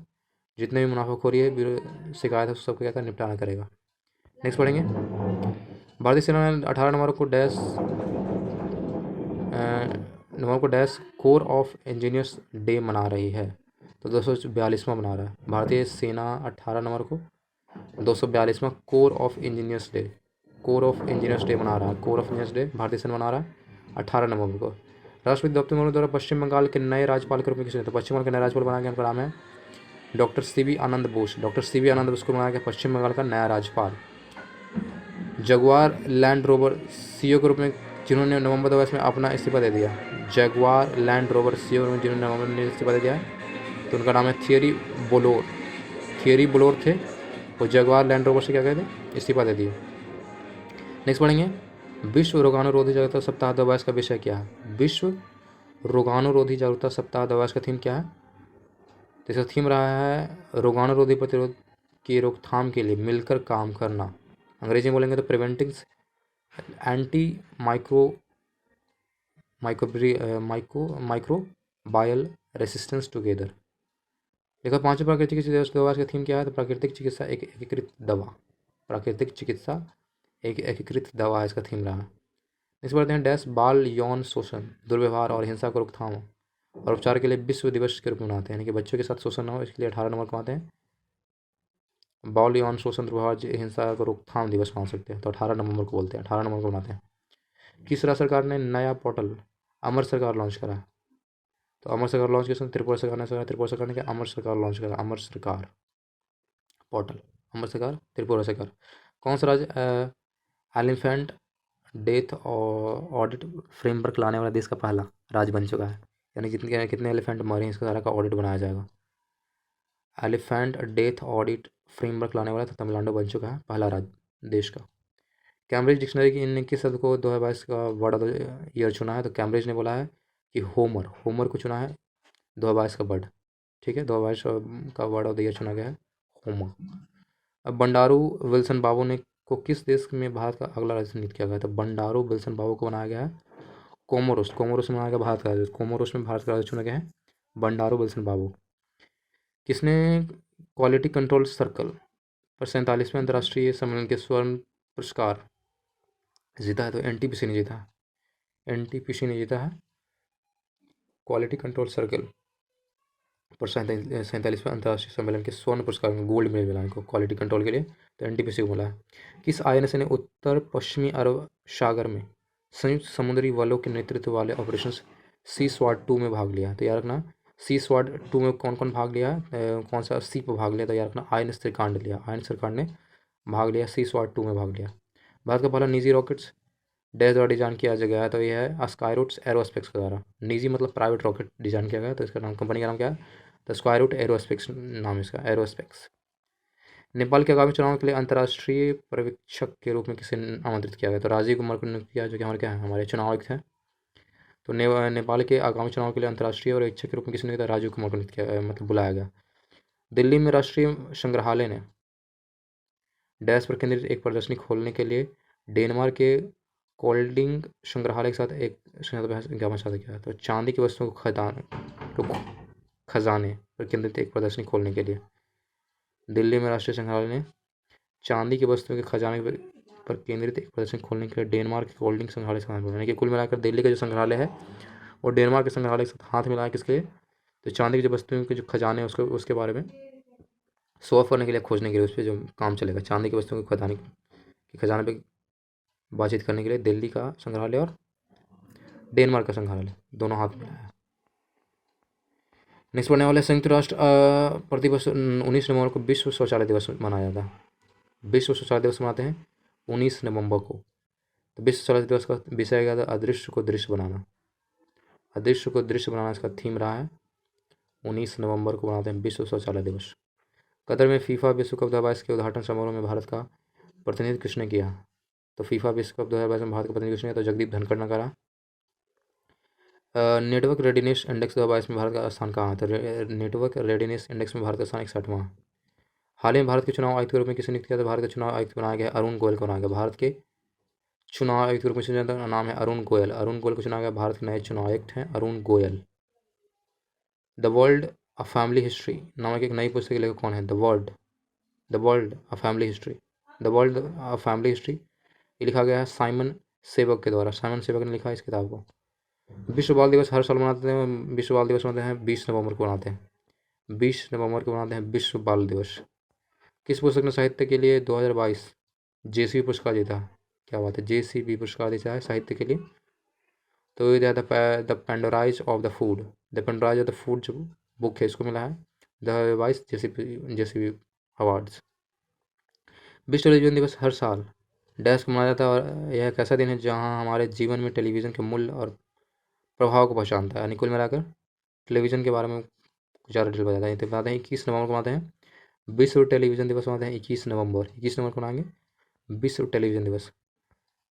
जितने भी मुनाफाखोरी है शिकायत है सबको क्या निपटाना करेगा। नेक्स्ट पढ़ेंगे। भारतीय सेना ने 18 नवंबर को dash core of engineers day मना रही है। तो 242वां मना रहा है भारतीय सेना 18 नवंबर को 242वां corps of engineers day, corps of engineers day मना रहा है। कोर ऑफ इंजीनियर्स डे भारतीय सेना मना रहा है 18 नवंबर को। राष्ट्रपति द्रौपदी मुर्मू द्वारा पश्चिम बंगाल के नए राज्यपाल के रूप में किसे? तो पश्चिम बंगाल के नए राज्यपाल बनाया गया, उनका नाम है डॉक्टर CB आनंद बोस। डॉक्टर CB आनंद बोस को बनाया गया पश्चिम बंगाल का नया राज्यपाल। जगुआर लैंड रोवर CEO के रूप में जिन्होंने नवंबर 2022 में अपना इस्तीफा दे दिया, जगुआर लैंड रोवर CEO में जिन्होंने नवंबर में इस्तीफा दे दिया है, तो उनका नाम है थियरी बोलोर। थियरी बोलोर थे वो, जगुआर लैंड रोवर से क्या कहते हैं? इस्तीफा दे दिए। नेक्स्ट पढ़ेंगे। विश्व रोगाणुरोधी जागरूकता सप्ताह 2022 का विषय क्या है? विश्व रोगाणुरोधी जागरूकता सप्ताह 2022 का थीम क्या है? तो इसका थीम रहा है रोगाणुरोधी प्रतिरोध की रोकथाम के लिए मिलकर काम करना। अंग्रेजी में बोलेंगे तो preventing anti microbial resistance together. देखो 5वें प्राकृतिक चिकित्सा दिवस का थीम क्या है? तो प्राकृतिक चिकित्सा एक एकीकृत दवा। प्राकृतिक चिकित्सा एक एकीकृत दवा है, इसका थीम रहा। इस बढ़ते हैं डैश बाल यौन शोषण, दुर्व्यवहार और हिंसा को रोकथाम और उपचार के लिए विश्व दिवस के रूप में मनाते हैं, यानी कि बच्चों के साथ शोषण ना हो इसके लिए 18 नवंबर को आते हैं। बाल यौन शोषण दुर्व्यवहार हिंसा को रोकथाम दिवस मान सकते हैं, तो 18 नवंबर को बोलते हैं, 18 नवंबर को मनाते हैं। किस राज्य सरकार ने नया पोर्टल अमर सरकार लॉन्च करा? तो अमर सरकार लॉन्च किया? त्रिपुरा सरकार ने। त्रिपुरा सरकार ने क्या? अमर सरकार लॉन्च करा, अमर सरकार पोर्टल, अमर सरकार त्रिपुरा सरकार। कौन सा राज्य एलिफेंट डेथ ऑडिट फ्रेमवर्क लाने वाला देश का पहला राज्य बन चुका है? यानी कितने एलिफेंट मरे हैं इसका सारा का ऑडिट बनाया जाएगा। एलिफेंट डेथ ऑडिट फ्रेमवर्क लाने वाला तो तमिलनाडु बन चुका है पहला राज्य देश का। कैम्ब्रिज डिक्शनरी की इन किस शब्द को 2022 का वर्ड ऑफ द ईयर चुना है? तो कैम्ब्रिज ने बोला है कि होमर को चुना है 2022 का वर्ड। ठीक है, 2022 का वर्ड ऑफ द ईयर चुना गया है होमर। अब बंडारू विल्सन बाबू ने को किस देश में भारत का अगला राष्ट्रपति नियुक्त किया गया? तो बंडारू विल्सन बाबू को बनाया गया है कोमोरोस में बनाया गया भारत का। कोमोरोस में भारत का राष्ट्रपति चुना गया है बंडारू विल्सन बाबू। किसने क्वालिटी कंट्रोल सर्कल पर 47वें अंतर्राष्ट्रीय सम्मेलन के स्वर्ण पुरस्कार जीता है? तो NTPC ने जीता है। NTPC ने जीता है क्वालिटी कंट्रोल सर्कल पर 47वें अंतर्राष्ट्रीय सम्मेलन के स्वर्ण पुरस्कार में गोल्ड मेडल मिला इनको क्वालिटी कंट्रोल के लिए, तो NTPC को मिला है। किस INS ने उत्तर पश्चिमी अरब सागर में संयुक्त समुद्री बलों के नेतृत्व वाले ऑपरेशन सी स्वाड 2 में भाग लिया? तो याद रखना सी स्वाड 2 में कौन कौन भाग लिया है, कौन सा सी पर भाग लिया? तो याद रखना INS त्रिकांड लिया, INS त्रिकांड ने भाग लिया, सी स्वाड 2 में भाग लिया। भारत का पहला निजी रॉकेट्स डैश द्वारा डिजाइन किया गया है? तो यह है स्काईरूट्स एरोस्पेस के द्वारा। निजी मतलब प्राइवेट रॉकेट डिजाइन किया गया, तो इसका नाम कंपनी का नाम क्या है? तो स्काईरूट एरोस्पेस नाम है इसका, एरोस्पेस। नेपाल के आगामी चुनाव के लिए अंतर्राष्ट्रीय पर्यवेक्षक के रूप में किसे आमंत्रित किया गया? तो राजीव कुमार को नियुक्त किया, जो कि हमारे क्या है, हमारे चुनाव आयुक्त हैं। तो नेपाल के आगामी चुनाव के लिए अंतर्राष्ट्रीय पर्यवेक्षक के रूप में किसे नियुक्त? राजीव कुमार को नियुक्त किया, मतलब बुलाया गया। दिल्ली में राष्ट्रीय संग्रहालय ने डैश पर केंद्रित एक प्रदर्शनी खोलने के लिए डेनमार्क के कोल्डिंग संग्रहालय के साथ एक ज्ञापन साझा किया। तो चांदी की वस्तुओं को खजाने पर केंद्रित एक प्रदर्शनी खोलने के लिए दिल्ली में राष्ट्रीय संग्रहालय ने चांदी की वस्तुओं के खजाने पर केंद्रित एक प्रदर्शनी खोलने के लिए डेनमार्क के कोल्डिंग संग्रहालय से यानी कि कुल मिलाकर दिल्ली का जो संग्रहालय है वो डेनमार्क के संग्रहालय के साथ हाथ मिलाया किसके लिए? तो चांदी की जो वस्तुओं के जो खजाने उसके बारे में शो ऑफ करने के लिए, खोजने के लिए, उस पर जो काम चलेगा, चांदी की वस्तुओं के खजाने पे बातचीत करने के लिए दिल्ली का संग्रहालय और डेनमार्क का संग्रहालय दोनों हाथ मिलाया। नेक्स्ट पढ़ने वाले संयुक्त राष्ट्र प्रतिवर्ष 19 नवंबर को विश्व शौचालय दिवस मनाया जाता है। विश्व शौचालय दिवस मनाते हैं 19 नवंबर को। तो विश्व शौचालय दिवस का विषय क्या था? अदृश्य को दृश्य बनाना। अदृश्य को दृश्य बनाना इसका थीम रहा है। 19 नवंबर को मनाते हैं विश्व शौचालय दिवस। कतर में फीफा विश्व कप 2022 के उद्घाटन समारोह में भारत का प्रतिनिधित्व किसने किया? तो फीफा विश्व कप 2022 में भारत का प्रतिनिधित्व किसने किया? तो जगदीप धनखड़ ने करा। नेटवर्क रेडीनेस इंडेक्स 2022 में भारत का स्थान कहाँ है? तो नेटवर्क रेडीनेस इंडेक्स में भारत का स्थान 61वां। हाल ही में भारत के चुनाव आयुक्त के रूप में किसे नियुक्त किया था? भारत के चुनाव आयुक्त बनाया गया अरुण गोयल को बनाया गया। भारत के चुनाव आयुक्त के रूप में नाम है अरुण गोयल। अरुण गोयल को चुना गया। भारत के नए चुनाव आयुक्त हैं Arun Goyal. The world a family history नामक एक नई पुस्तक के लेखक कौन है? The world a family history. The world a family history ये लिखा गया है साइमन सेवक के द्वारा। साइमन सेवक ने लिखा है इस किताब को। विश्व बाल दिवस हर साल मनाते हैं। विश्व बाल दिवस मनाते हैं 20 नवंबर को मनाते हैं। 20 नवंबर को मनाते हैं विश्व बाल दिवस। किस पुस्तक ने साहित्य के लिए 2022 जेसीबी पुरस्कार जीता? क्या बात है, जेसीबी पुरस्कार जीता है साहित्य के लिए। तो ये the paradise of the food. The paradise of the food जो बुक है इसको मिला है 2022 जेसीबी अवार्ड्स। विश्व टेलीविजन दिवस हर साल डैश को मनाया जाता है और यह एक ऐसा दिन है जहां हमारे जीवन में टेलीविज़न के मूल्य और प्रभाव को पहचानता है। यानी कुल मिलाकर टेलीविज़न के बारे में कुछ ज़्यादा डिटेल बताता है। तो बताते हैं 21 नवंबर को मनाते हैं विश्व टेलीविज़न दिवस मनाते हैं 21 नवंबर को मनाएंगे विश्व टेलीविज़न दिवस।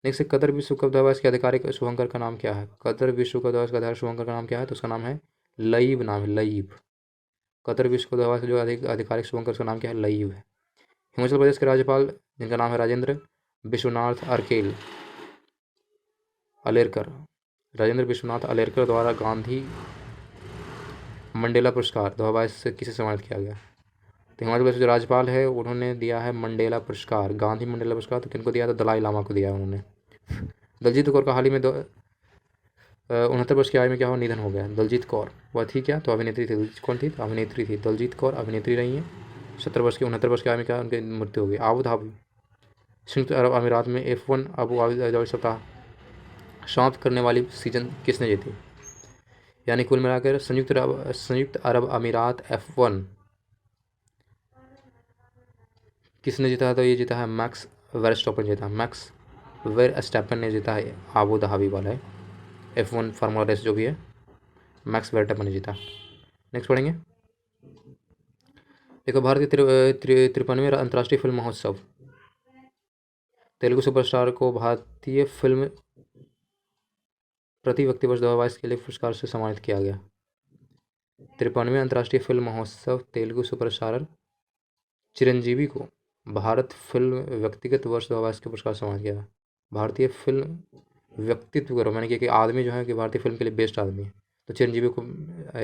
नेक्स्ट कतर विश्व कप 2022 के आधिकारिक शुभंकर का नाम क्या है? कतर विश्व कप 2022 का आधार शुभंकर का नाम क्या है? तो उसका नाम है लईब, नाम है लईब। कतर विश्व कप 2022 का जो आधिकारिक शुभंकर उसका नाम क्या है? लईब है। हिमाचल प्रदेश के राज्यपाल जिनका नाम है राजेंद्र विश्वनाथ अलेरकर द्वारा गांधी मंडेला पुरस्कार 2022 से किसे सम्मानित किया गया? तो हिमाचल प्रदेश के जो राज्यपाल है उन्होंने दिया है मंडेला पुरस्कार, गांधी मंडेला पुरस्कार। तो किनको दिया था? दलाई लामा को दिया है उन्होंने। दलजीत कौर का हाल ही में 69 वर्ष की आयु में क्या हुआ? निधन हो गया। दलजीत कौर वह थी क्या? तो अभिनेत्री थी। कौन थी? तो अभिनेत्री थी। दलजीत कौर अभिनेत्री रही हैं। 69 वर्ष की आयु में क्या उनकी मृत्यु हो गई। आबू धाबी संयुक्त अरब अमीरात में F1 अबू धाबी सप्ताह समाप्त करने वाली सीजन किसने जीती? यानी कुल मिलाकर संयुक्त अरब अमीरात F1 किसने जीता है? तो ये जीता है मैक्स वेरस्टैपेन जीता है। मैक्स वेरस्टैपेन ने जीता है आबू धाबी वाला है F1 फार्मूला रेस जो भी है, मैक्स वेरस्टैपेन ने जीता। नेक्स्ट पढ़ेंगे। देखो भारत के 53वें अंतर्राष्ट्रीय फिल्म महोत्सव तेलुगु सुपरस्टार को भारतीय फिल्म प्रति व्यक्ति वर्ष 2022 के लिए पुरस्कार से सम्मानित किया गया। 53वें अंतर्राष्ट्रीय फिल्म महोत्सव तेलुगु सुपरस्टार चिरंजीवी को भारत फिल्म व्यक्तिगत वर्ष 2022 के पुरस्कार से सम्मानित किया। भारतीय फिल्म व्यक्तित्व करो, मैंने कि आदमी जो है कि भारतीय फिल्म के लिए बेस्ट आदमी है, तो चिरंजीवी को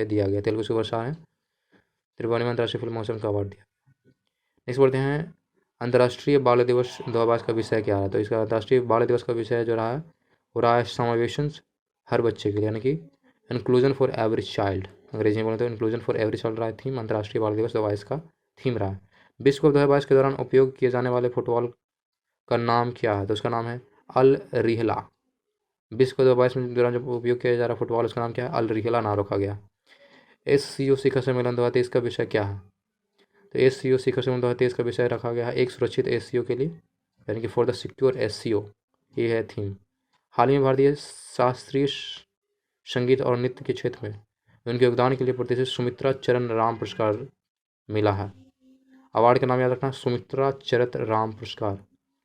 दिया गया। तेलुगु सुपरस्टार है, 53वें अंतर्राष्ट्रीय फिल्म महोत्सव का अवार्ड दिया। नेक्स्ट बढ़ते हैं अंतर्राष्ट्रीय बाल दिवस 2022 का विषय क्या है? तो इसका अंतर्राष्ट्रीय बाल दिवस का विषय जो रहा है वो रहा है समावेशन हर बच्चे के लिए, यानी कि इंक्लूजन फॉर एवरी चाइल्ड। अंग्रेजी में बोले तो इंक्लूजन फॉर एवरी चाइल्ड रहा है थीम। अंतर्राष्ट्रीय बाल दिवस 2022 का थीम रहा है। विश्व कप 2022 के दौरान उपयोग किए जाने वाले फुटबॉल का नाम क्या है? तो उसका नाम है अल रिहला। विश्व कप 2022 में दौरान जब उपयोग किया जा रहा फुटबॉल उसका नाम क्या है? अल रिहला नाम रखा गया। SCO शिखर सम्मेलन 2023 का विषय क्या है? तो SCO शिखर सम्मेलन 2023 का विषय रखा गया है एक सुरक्षित SCO के लिए, यानी कि फॉर द सिक्योर SCO, ये है थीम। हाल ही में भारतीय शास्त्रीय संगीत और नृत्य के क्षेत्र में उनके योगदान के लिए प्रतिष्ठित सुमित्रा चरण राम पुरस्कार मिला है। अवार्ड का नाम याद रखना, सुमित्रा चरित राम पुरस्कार।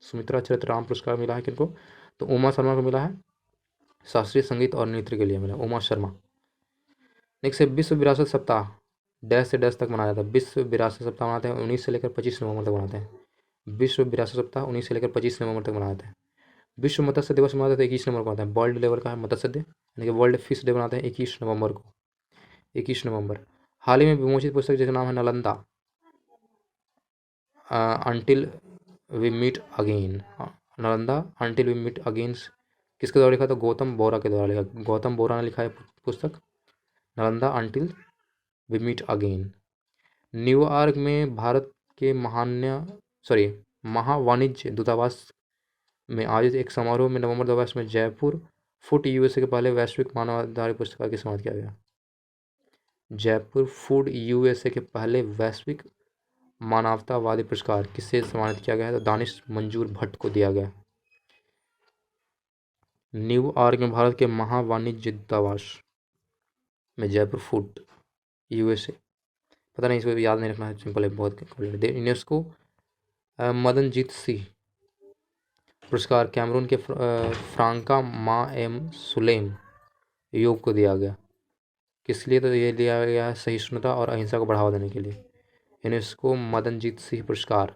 सुमित्रा चरित राम पुरस्कार मिला है किनको? तो उमा शर्मा को मिला है, शास्त्रीय संगीत और नृत्य के लिए मिला, उमा शर्मा। नेक्स्ट है विश्व विरासत सप्ताह डैश से डैश तक मनाया जाता है। विश्व विरासत सप्ताह मनाते हैं 19 से लेकर 25 नवंबर तक मनाते हैं। विश्व विरासत सप्ताह 19 से लेकर 25 नवंबर तक मनाते हैं। विश्व मत्स्य दिवस मनाते हैं 21 नवंबर को मनाते हैं। वर्ल्ड लेवल का है मत्स्य डे, यानी कि वर्ल्ड फिश डे मनाते हैं 21 नवंबर को। 21 नवंबर। हाल ही में विमोचित पुस्तक जिसका नाम है Nalanda until we meet again. Nalanda until we meet again किसके द्वारा लिखा? तो गौतम बोरा के द्वारा लिखा। गौतम बोरा ने लिखा है पुस्तक Nalanda until we meet again. New York में भारत के महावाणिज्य दूतावास में आयोजित एक समारोह में नवंबर 2022 में जयपुर फूड यूएसए के पहले वैश्विक मानवाधिकार पुरस्कार की समाप्त किया गया। जयपुर फूड यूएसए के पहले वैश्विक मानवतावादी पुरस्कार किससे सम्मानित किया गया है? तो दानिश मंजूर भट्ट को दिया गया। न्यूयॉर्क में भारत के महावाणिज्य दूतावास में जयपुर फूड यूएसए, पता नहीं, इसको याद नहीं रखना है, सिंपल है बहुत। यूनेस्को मदनजीत सिंह पुरस्कार कैमरून के फ्रांका मा एम सुलेम योग को दिया गया। किस लिए? तो ये दिया गया है सहिष्णुता और अहिंसा को बढ़ावा देने के लिए। यूनेस्को मदनजीत सिंह पुरस्कार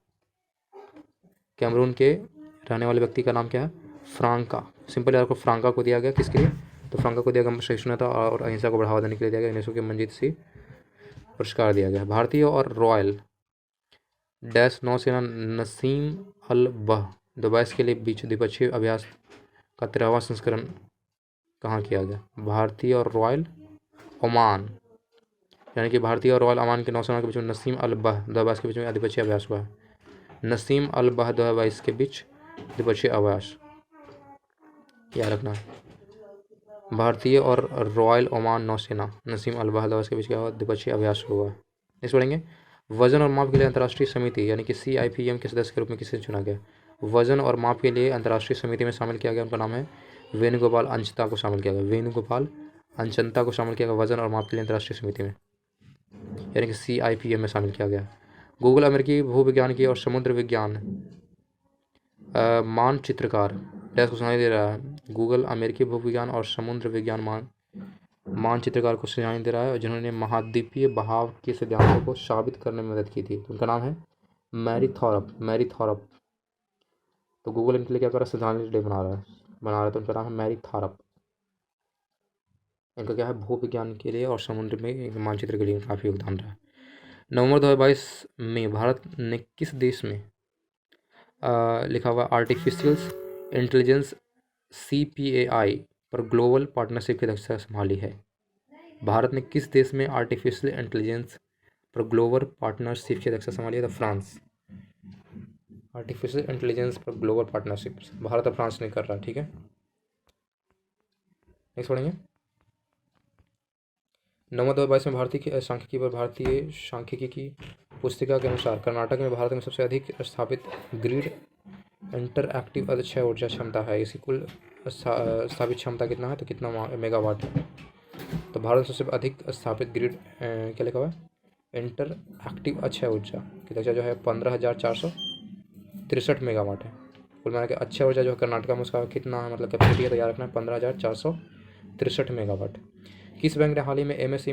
कैमरून के रहने वाले व्यक्ति का नाम क्या है? फ्रांका। सिंपल यार को फ्रांका को दिया गया। किसके लिए? तो फ्रांका को दिया गया सहिष्णुता और अहिंसा को बढ़ावा देने के लिए दिया गया। यूनेस्को के मनजीत सिंह पुरस्कार दिया गया। भारतीय और रॉयल डैश नौसेना नसीम अल बह 2022 के लिए बीच द्विपक्षीय अभ्यास का 13वां संस्करण कहाँ किया गया? भारतीय और रॉयल ओमान, यानी कि भारतीय और रॉयल ओमान के नौसेना के बीच में नसीम अल बह 2022 के बीच में द्विपक्षीय अभ्यास हुआ है। नसीम अल बह 2022 के बीच द्विपक्षीय अभ्यास क्या रखना है? भारतीय और रॉयल ओमान नौसेना नसीम अल बह 2022 के बीच क्या द्विपक्षीय अभ्यास हुआ है। इस पढ़ेंगे। वजन और माप के लिए अंतर्राष्ट्रीय समिति यानी कि CIPM के सदस्य के रूप में किसे चुना गया? वजन और माप के लिए अंतर्राष्ट्रीय समिति में शामिल किया गया, उनका नाम है वेणुगोपाल अंचता को शामिल किया गया। वेणुगोपाल अंचंता को शामिल किया गया वजन और माप के लिए अंतर्राष्ट्रीय समिति में, यानी कि CIPM में शामिल किया गया। गूगल अमेरिकी भूविज्ञानिकी और समुद्र विज्ञान मानचित्रकार डैश को सुनाई दे रहा है। गूगल अमेरिकी भूविज्ञान और समुद्र विज्ञान मानचित्रकार को सुनाई दे रहा है, जिन्होंने महाद्वीपीय बहाव के सिद्धांतों को साबित करने में मदद की थी। तो उनका नाम है मैरी थॉरप। तो गूगल इनके लिए क्या कर रहा है? श्रद्धांजलि डे बना रहा है। तो उनका नाम है मैरी थॉरप। इनका क्या है? भूविज्ञान के लिए और समुद्र में मानचित्र के लिए काफ़ी योगदान रहा है। नवंबर 2022 में भारत ने किस देश में लिखा हुआ आर्टिफिशियल इंटेलिजेंस CPAI पर ग्लोबल पार्टनरशिप की अध्यक्षता संभाली है? भारत ने किस देश में आर्टिफिशियल इंटेलिजेंस पर ग्लोबल पार्टनरशिप की अध्यक्षता संभाली है? तो फ्रांस। आर्टिफिशियल इंटेलिजेंस पर ग्लोबल पार्टनरशिप भारत और फ्रांस ने कर रहा है। ठीक है, नेक्स्ट पढ़ेंगे। नवंबर 2022 में भारतीय सांख्यिकी की पुस्तिका के अनुसार कर्नाटक में भारत में सबसे अधिक स्थापित ग्रिड इंटरएक्टिव अक्षय ऊर्जा क्षमता है। इसकी कुल स्थापित क्षमता कितना है? तो कितना मेगावाट है? तो भारत में सबसे अधिक स्थापित ग्रिड क्या लिखा हुआ है? इंटरएक्टिव अक्षय ऊर्जा की दक्षता जो है 15,463 मेगावाट है। कुल मिला के अक्षय ऊर्जा जो है कर्नाटक में उसका कितना है, मतलब कैपेसिटी है, तो याद रखना है 15,463 मेगावाट। किस बैंक ने हाल ही में MSc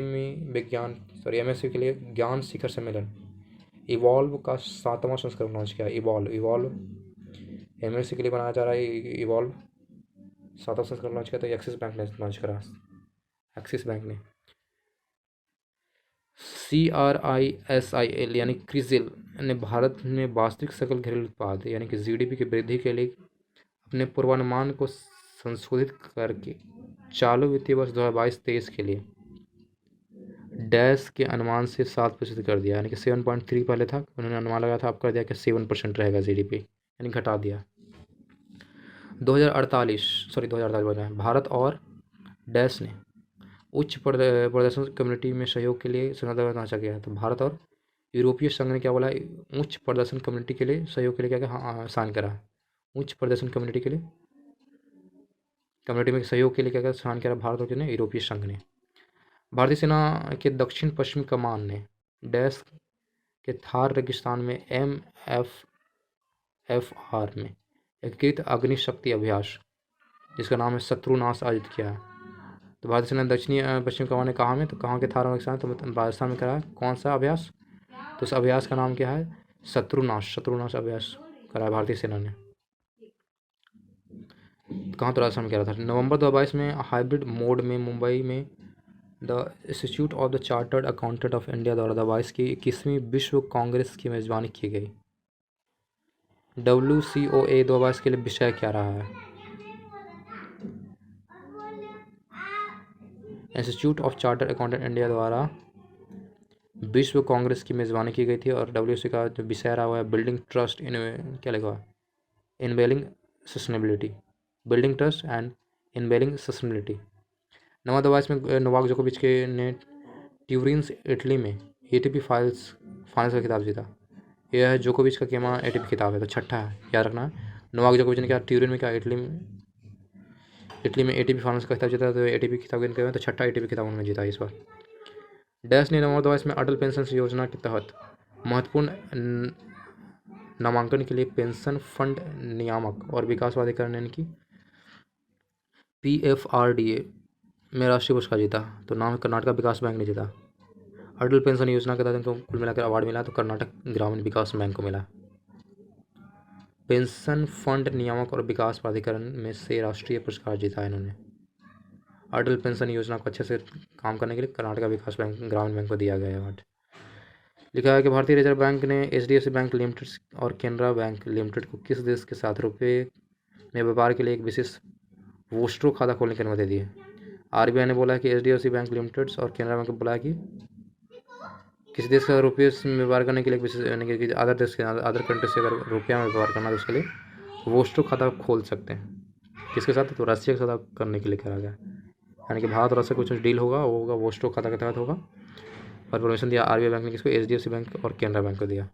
के लिए ज्ञान शिखर सम्मेलन इवॉल्व का 7वां संस्करण लॉन्च किया? इवॉल्व MSc के लिए बनाया जा रहा है। इवॉल्व 7वां संस्करण लॉन्च किया, तो एक्सिस बैंक ने लॉन्च करा। एक्सिस बैंक ने। CRISIL यानी क्रिसिल ने भारत में वास्तविक सकल घरेलू उत्पाद यानी कि GDP की वृद्धि के लिए अपने पूर्वानुमान को संशोधित करके चालू वित्तीय वर्ष 2022-23 के लिए डैश के अनुमान से 7% कर दिया, यानी कि 7.3 पहले था, उन्होंने अनुमान लगाया था, अब कर दिया कि 7% रहेगा GDP, यानी घटा दिया। 2048 भारत और डैश ने उच्च प्रदर्शन कम्युनिटी में सहयोग के लिए समझौता ढांचा किया है। तो भारत और यूरोपीय संघ ने क्या बोला? उच्च प्रदर्शन कम्युनिटी के लिए सहयोग के लिए क्या हाँ साइन करा। उच्च प्रदर्शन कम्युनिटी में सहयोग के लिए क्या साइन करा भारत और ने यूरोपीय संघ ने। भारतीय सेना के दक्षिण पश्चिमी कमान ने डैश के थार रेगिस्तान में MFR में एकीकृत अग्निशक्ति अभ्यास जिसका नाम है शत्रुनाश आयोजित किया है। तो भारतीय सेना दक्षिणी पश्चिमी कमान ने कहाँ में? तो कहाँ के थार रेगिस्तान? तो राजस्थान में करा है। कौन सा अभ्यास? तो उस अभ्यास का नाम क्या है? शत्रुनाश अभ्यास करा है भारतीय सेना ने। कहाँ? तो राजस्थान में करा था। नवंबर 2022 में हाइब्रिड मोड में मुंबई में the institute of the chartered accountant of India द्वारा 2022 की 21वीं विश्व कांग्रेस की मेजबानी की गई। WCOA 2022 के लिए विषय क्या रहा है? Institute of chartered accountant India द्वारा विश्व कांग्रेस की मेज़बानी की गई थी और WC का जो विषय रहा हुआ है बिल्डिंग ट्रस्ट इन, क्या लिखा हुआ है, enabling sustainability, building trust and enabling sustainability. नवा दवा इसमें नोवाक जोकोविच के ने ट्यूरिन्स इटली में ATP फाइनल्स का खिताब जीता। यह है जोकोविच का केमा ATP खिताब है, तो छठा है, याद रखना है। नोवाक जोकोविच ने क्या ट्यूरिन में क्या इटली में ATP फाइनल्स का खिताब जीता, तो ATP खिताब इनके में तो छठा ATP खिताब उन्होंने जीता इस बार। डैश ने नवा दवा इसमें अटल पेंशन योजना के तहत महत्वपूर्ण नामांकन के लिए पेंशन फंड नियामक और विकास प्राधिकरण यानी कि PFRDA में राष्ट्रीय पुरस्कार जीता, तो नाम है कर्नाटक विकास बैंक ने जीता। अटल पेंशन योजना के तहत इनको कुल मिलाकर अवार्ड मिला तो कर्नाटक ग्रामीण विकास बैंक को मिला। पेंशन फंड नियामक और विकास प्राधिकरण में से राष्ट्रीय पुरस्कार जीता इन्होंने। अटल पेंशन योजना को अच्छे से काम करने के लिए कर्नाटक विकास बैंक ग्रामीण बैंक को दिया गया अवार्ड। लिखा है कि भारतीय रिजर्व बैंक ने HDFC बैंक लिमिटेड और केनरा बैंक लिमिटेड को किस देश के साथ रुपये में व्यापार के लिए एक विशेष वोस्ट्रो खाता खोलने की अनुमति दी है। RBI ने बोला है कि HDFC बैंक लिमिटेड और केनरा बैंक को बोला है कि किसी देश का रुपये में व्यवहार करने के लिए विशेष यानी कि अदर देश के अदर कंट्री से अगर रुपया में व्यवहार करना है तो उसके लिए वोस्ट्रो खाता खोल सकते हैं। किसके साथ, तो रशिया के साथ करने के लिए करा गया, यानी कि भारत और रशिया कुछ डील होगा, वो होगा वोस्ट्रो खाता के तहत होगा। और परमिशन दिया RBI बैंक ने किसको, HDFC बैंक और केनरा बैंक को दिया।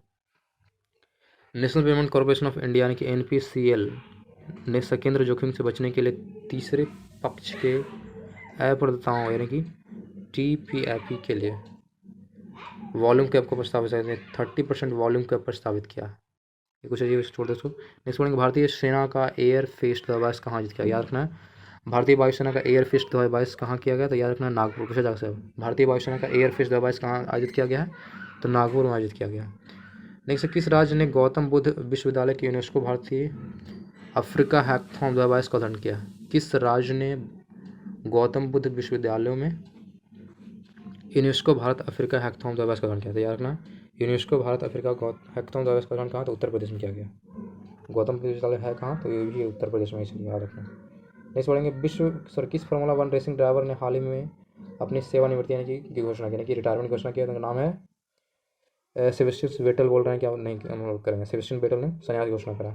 National payment corporation of India यानी कि NPCL ने संकेंद्र जोखिम से बचने के लिए तीसरे पक्ष के अप्रदाताओं यानी कि TPIP के लिए वॉल्यूम कैप को प्रस्तावित 30% वॉल्यूम कैप प्रस्तावित किया। ये कुछ अजीब छोड़ दो इसको। नेक्स्ट पढ़ेंगे भारतीय सेना का एयर फेस्ट 2022 कहाँ आयोजित किया, याद रखना है। भारतीय वायुसेना का एयर फेस्ट 2022 कहाँ किया गया, तो याद रखना है नागपुर। पूछा जा सकता है भारतीय वायुसेना का एयर फेस्ट 2022 कहाँ आयोजित किया गया है, तो नागपुर में आयोजित किया गया। नेक्स्ट, किस राज्य ने गौतम बुद्ध विश्वविद्यालय के यूनेस्को भारतीय अफ्रीका हैकाथॉन 2022 का उद्घाटन किया। किस राज्य ने गौतम बुद्ध विश्वविद्यालयों में यूनेस्को भारत अफ्रीका हैकाथॉन 2022 का उद्घाटन किया था, याद रखना। यूनेस्को भारत अफ्रीका हैकाथॉन 2022 का उद्घाटन कहाँ, तो उत्तर प्रदेश में किया गया। गौतम बुद्ध विश्वविद्यालय है कहाँ, तो ये भी उत्तर प्रदेश में, इसलिए याद रखना। नेक्स्ट पढ़ेंगे किस फार्मूला 1 रेसिंग ड्राइवर ने हाल ही में अपनी सेवानिवृत्ति यानी की घोषणा की, यानी कि रिटायरमेंट की घोषणा किया, उनका नाम है सेबेस्टियन वेटल। बोल रहे हैं क्या नहीं करेंगे, सेबेस्टियन वेटल ने संन्यास की घोषणा करा।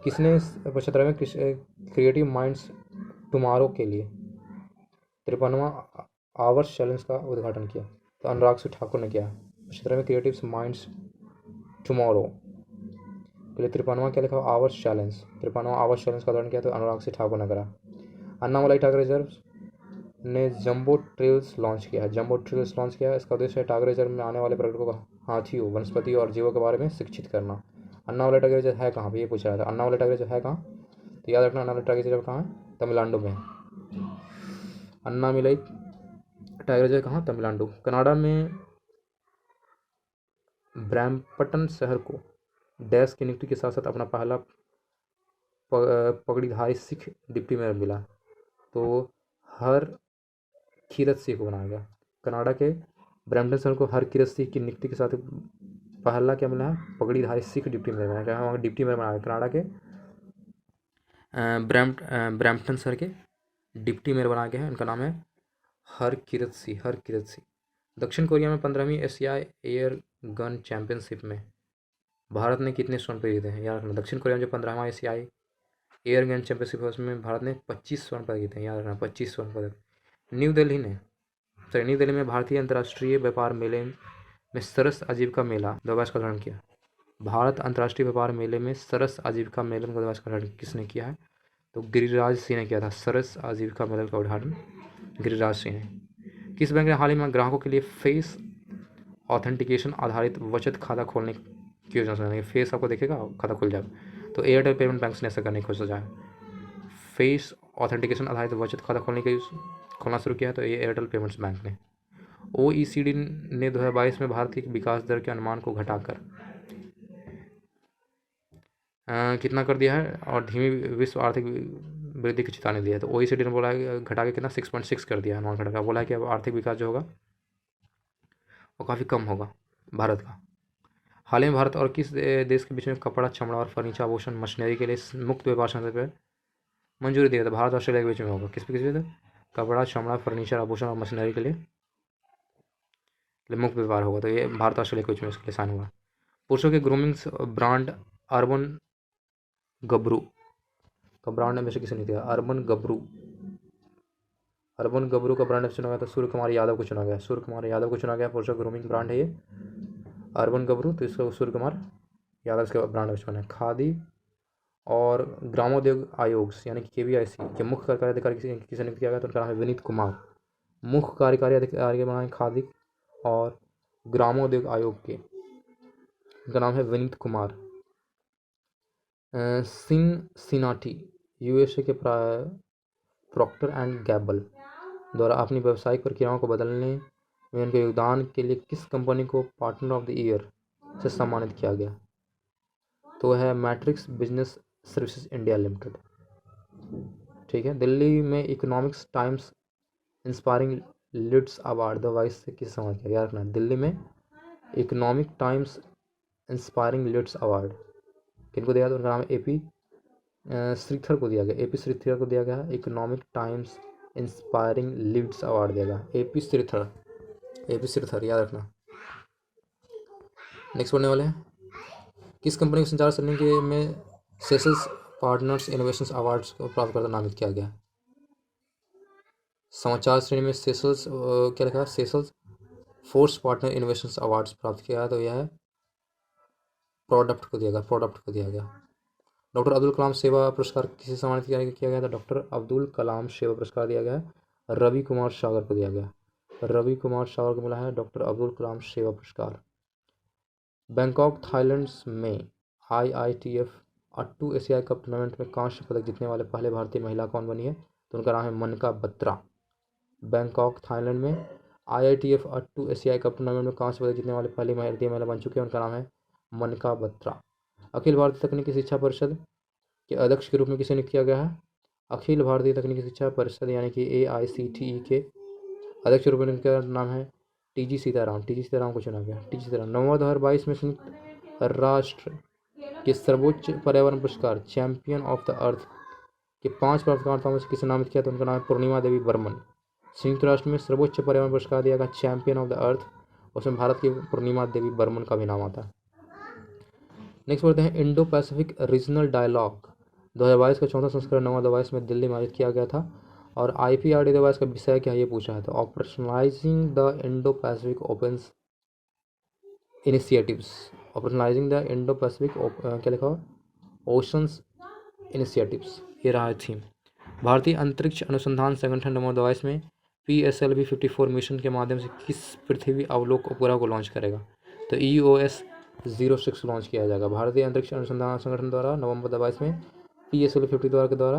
किसने 75वें क्रिएटिव माइंड्स टुमारो के लिए 53वां आवर्स चैलेंज का उद्घाटन किया, तो अनुराग सिंह ठाकुर ने किया। 75वें क्रिएटिव माइंड्स टुमारो के लिए 53वां क्या लिखा, आवर्स चैलेंज, 53वां आवर्स चैलेंज का उद्घाटन किया, तो अनुराग सिंह ठाकुर ने करा। अन्नामलाई टाइगर रिजर्व ने जंबो ट्रेल्स लॉन्च किया है, जंबो ट्रेल्स लॉन्च किया है। इसका उद्देश्य है टाइगर रिजर्व में आने वाले पर्यटकों को हाथियों, वनस्पतियों और जीवों के बारे में शिक्षित करना। अन्नामलाई टाइगर रिजर्व है कहाँ, ये पूछ रहा था। अन्नामलाई टाइगर रिजर्व है कहाँ, तो याद रखना अन्नामलाई टाइगर रिजर्व कहाँ है, तमिलनाडु में। अन्नामलाई टाइगर रिजर्व कहाँ, तमिलनाडु। कनाडा में ब्रैम्पटन शहर को डैश की नियुक्ति के साथ साथ अपना पहला पगड़ीधारी सिख डिप्टी मेयर मिला, तो हर कीरत सिंह को बनाया गया। कनाडा के ब्रैम्पटन शहर को हर कीरत सिंह की नियुक्ति के साथ पहला क्या मिला है, पगड़ीधारी सिख डिप्टी मेयर बनाया गया। वहाँ डिप्टी मेयर बनाया गया कनाडा के ब्रैम्पटन शहर के डिप्टी मेयर बनाया गया है, उनका नाम है हर कीरत सिंह। दक्षिण कोरिया में 15वीं एशियाई एयर गन चैंपियनशिप में भारत ने कितने स्वर्ण पदक जीते हैं, याद रखना। दक्षिण कोरिया में जो 15वां एशियाई एयर गन चैंपियनशिप है उसमें भारत ने 25 स्वर्ण पदक जीते हैं, याद रखना 25 स्वर्ण पदक। न्यू दिल्ली में भारतीय अंतर्राष्ट्रीय व्यापार मेले में सरस आजीविका मेला 2022 का उद्घाटन किया। भारत अंतर्राष्ट्रीय व्यापार मेले में सरस आजीविका मेला 2022 का उद्घाटन किसने किया है, तो गिरिराज सिंह ने किया था। सरस आजीविका मेला का उद्घाटन गिरिराज सिंह ने। किस बैंक ने हाल ही में ग्राहकों के लिए फेस ऑथेंटिकेशन आधारित बचत खाता खोलने की योजना सुनाई, फेस आपको देखेगा खाता खुल जाएगा, तो एयरटेल पेमेंट बैंक ने ऐसा करने की सोचा है। फेस ऑथेंटिकेशन आधारित बचत खाता खोलना शुरू किया है, तो ये एयरटेल पेमेंट्स बैंक ने। OECD ने 2022 में भारत की विकास दर के अनुमान को घटाकर कितना कर दिया है, और धीमी विश्व आर्थिक वृद्धि की चेतावनी दी है। तो OECD ने बोला है घटा के कितना 6.6 कर दिया है अनुमान घटा, बोला है कि अब आर्थिक विकास जो होगा वो काफ़ी कम होगा भारत का। हाल ही में भारत और किस देश के बीच में कपड़ा, चमड़ा और फर्नीचर, आभूषण, मशीनरी के लिए मुक्त व्यापार संधि पर मंजूरी दी है, तो भारत और ऑस्ट्रेलिया के बीच में होगा। किस बीच में, कपड़ा, चमड़ा, फर्नीचर, आभूषण और मशीनरी के लिए मुक्त व्यापार होगा। तो ये भारत ऑस्ट्रेलिया के बीच में इसके लिए साइन हुआ। पुरुषों के ग्रूमिंग ब्रांड अर्बन गबरू का ब्रांड नाम किसने दिया? अर्बन गबरू का ब्रांड चुना गया था सूर्य कुमार यादव को चुना गया। सूर्य कुमार यादव को चुना गया। पुरुषों का ग्रूमिंग ब्रांड है ये अर्बन गबरू, तो इसका सूर्य कुमार यादव इसका ब्रांड चुना है। खादी और ग्रामोद्योग आयोग यानी कि KVIC के मुख्य कार्यकारी अधिकारी किसे नियुक्त किया गया? तो उनका नाम है विनीत कुमार। मुख्य कार्यकारी अधिकारी बनाए खादी और ग्रामोद्योग आयोग के, उनका नाम है विनीत कुमार। सिनाटी USA के प्रॉक्टर एंड गैबल द्वारा अपनी व्यावसायिक प्रक्रियाओं को बदलने में उनके योगदान के लिए किस कंपनी को पार्टनर ऑफ द ईयर से सम्मानित किया गया? तो है matrix business services India limited. ठीक है। दिल्ली में economics times inspiring leads award 2022 से किस सम्मानित किया? याद रखना, दिल्ली में economic times inspiring leads award किनको दिया? तो उनका नाम है AP श्रीधर को दिया गया। AP श्रीधर को दिया गया है economic times inspiring leads award दिया गया। AP श्रीधर याद रखना। नेक्स्ट पढ़ने वाले हैं, किस कंपनी को संचार श्रेणी के में सेल्स पार्टनर्स इनोवेशन अवार्ड्स को प्राप्त करता नामित किया गया? समाचार श्रेणी में सेल्स क्या लिखा? Salesforce partner innovation awards प्राप्त किया, तो यह है प्रोडक्ट को दिया गया। डॉक्टर अब्दुल कलाम सेवा पुरस्कार किसे सम्मानित किया गया था? डॉक्टर अब्दुल कलाम सेवा पुरस्कार दिया गया है रवि कुमार सागर को दिया गया। रवि कुमार सागर को मिला है डॉक्टर अब्दुल कलाम सेवा पुरस्कार। बैंकॉक थाईलैंड में IITF अट्टू एशियाई कप टूर्नामेंट में कांस्य पदक जीतने वाले पहले भारतीय महिला कौन बनी है? तो उनका नाम है मनका बत्रा। बैंकॉक थाईलैंड में IITF अट्टू एशियाई कप टूर्नामेंट में कांस्य पदक जीतने वाले पहली भारतीय महिला बन चुके हैं, उनका नाम है मनका बत्रा। अखिल भारतीय तकनीकी शिक्षा परिषद के अध्यक्ष के रूप में किसे नियुक्त किया गया है? अखिल भारतीय तकनीकी शिक्षा परिषद यानी कि AICTE के अध्यक्ष के रूप में नियुक्त नाम है TG सीताराम को चुना गया। TG सीताराम। नवंबर 2022 में संयुक्त राष्ट्र के सर्वोच्च पर्यावरण पुरस्कार चैंपियन ऑफ द अर्थ के 5 प्राप्तकर्ताओं में से किसे नामित किया? तो उनका नाम है पूर्णिमा देवी बर्मन। संयुक्त राष्ट्र में सर्वोच्च पर्यावरण पुरस्कार दिया गया चैंपियन ऑफ द अर्थ, उसमें भारत की पूर्णिमा देवी बर्मन का भी नाम आता है। नेक्स्ट बढ़ते हैं, इंडो पैसिफिक रीजनल डायलॉग 2022 का 4वां संस्करण नवंबर 2022 में दिल्ली में आयोजित किया गया था और IPRD 2022 का विषय क्या है ये पूछा है? तो operationalising the Indo Pacific open initiatives. Operationalising the Indo Pacific क्या लिखा हुआ? ओशंस इनिशिएटिव्स, ये रहा थीम। भारतीय अंतरिक्ष अनुसंधान संगठन नवंबर 2022 में PSLV 54 मिशन के माध्यम से किस पृथ्वी अवलोक उपग्रह को लॉन्च करेगा? तो EOS 06 लॉन्च किया जाएगा। भारतीय अंतरिक्ष अनुसंधान संगठन द्वारा नवंबर 2022 में PSLV 50 के द्वारा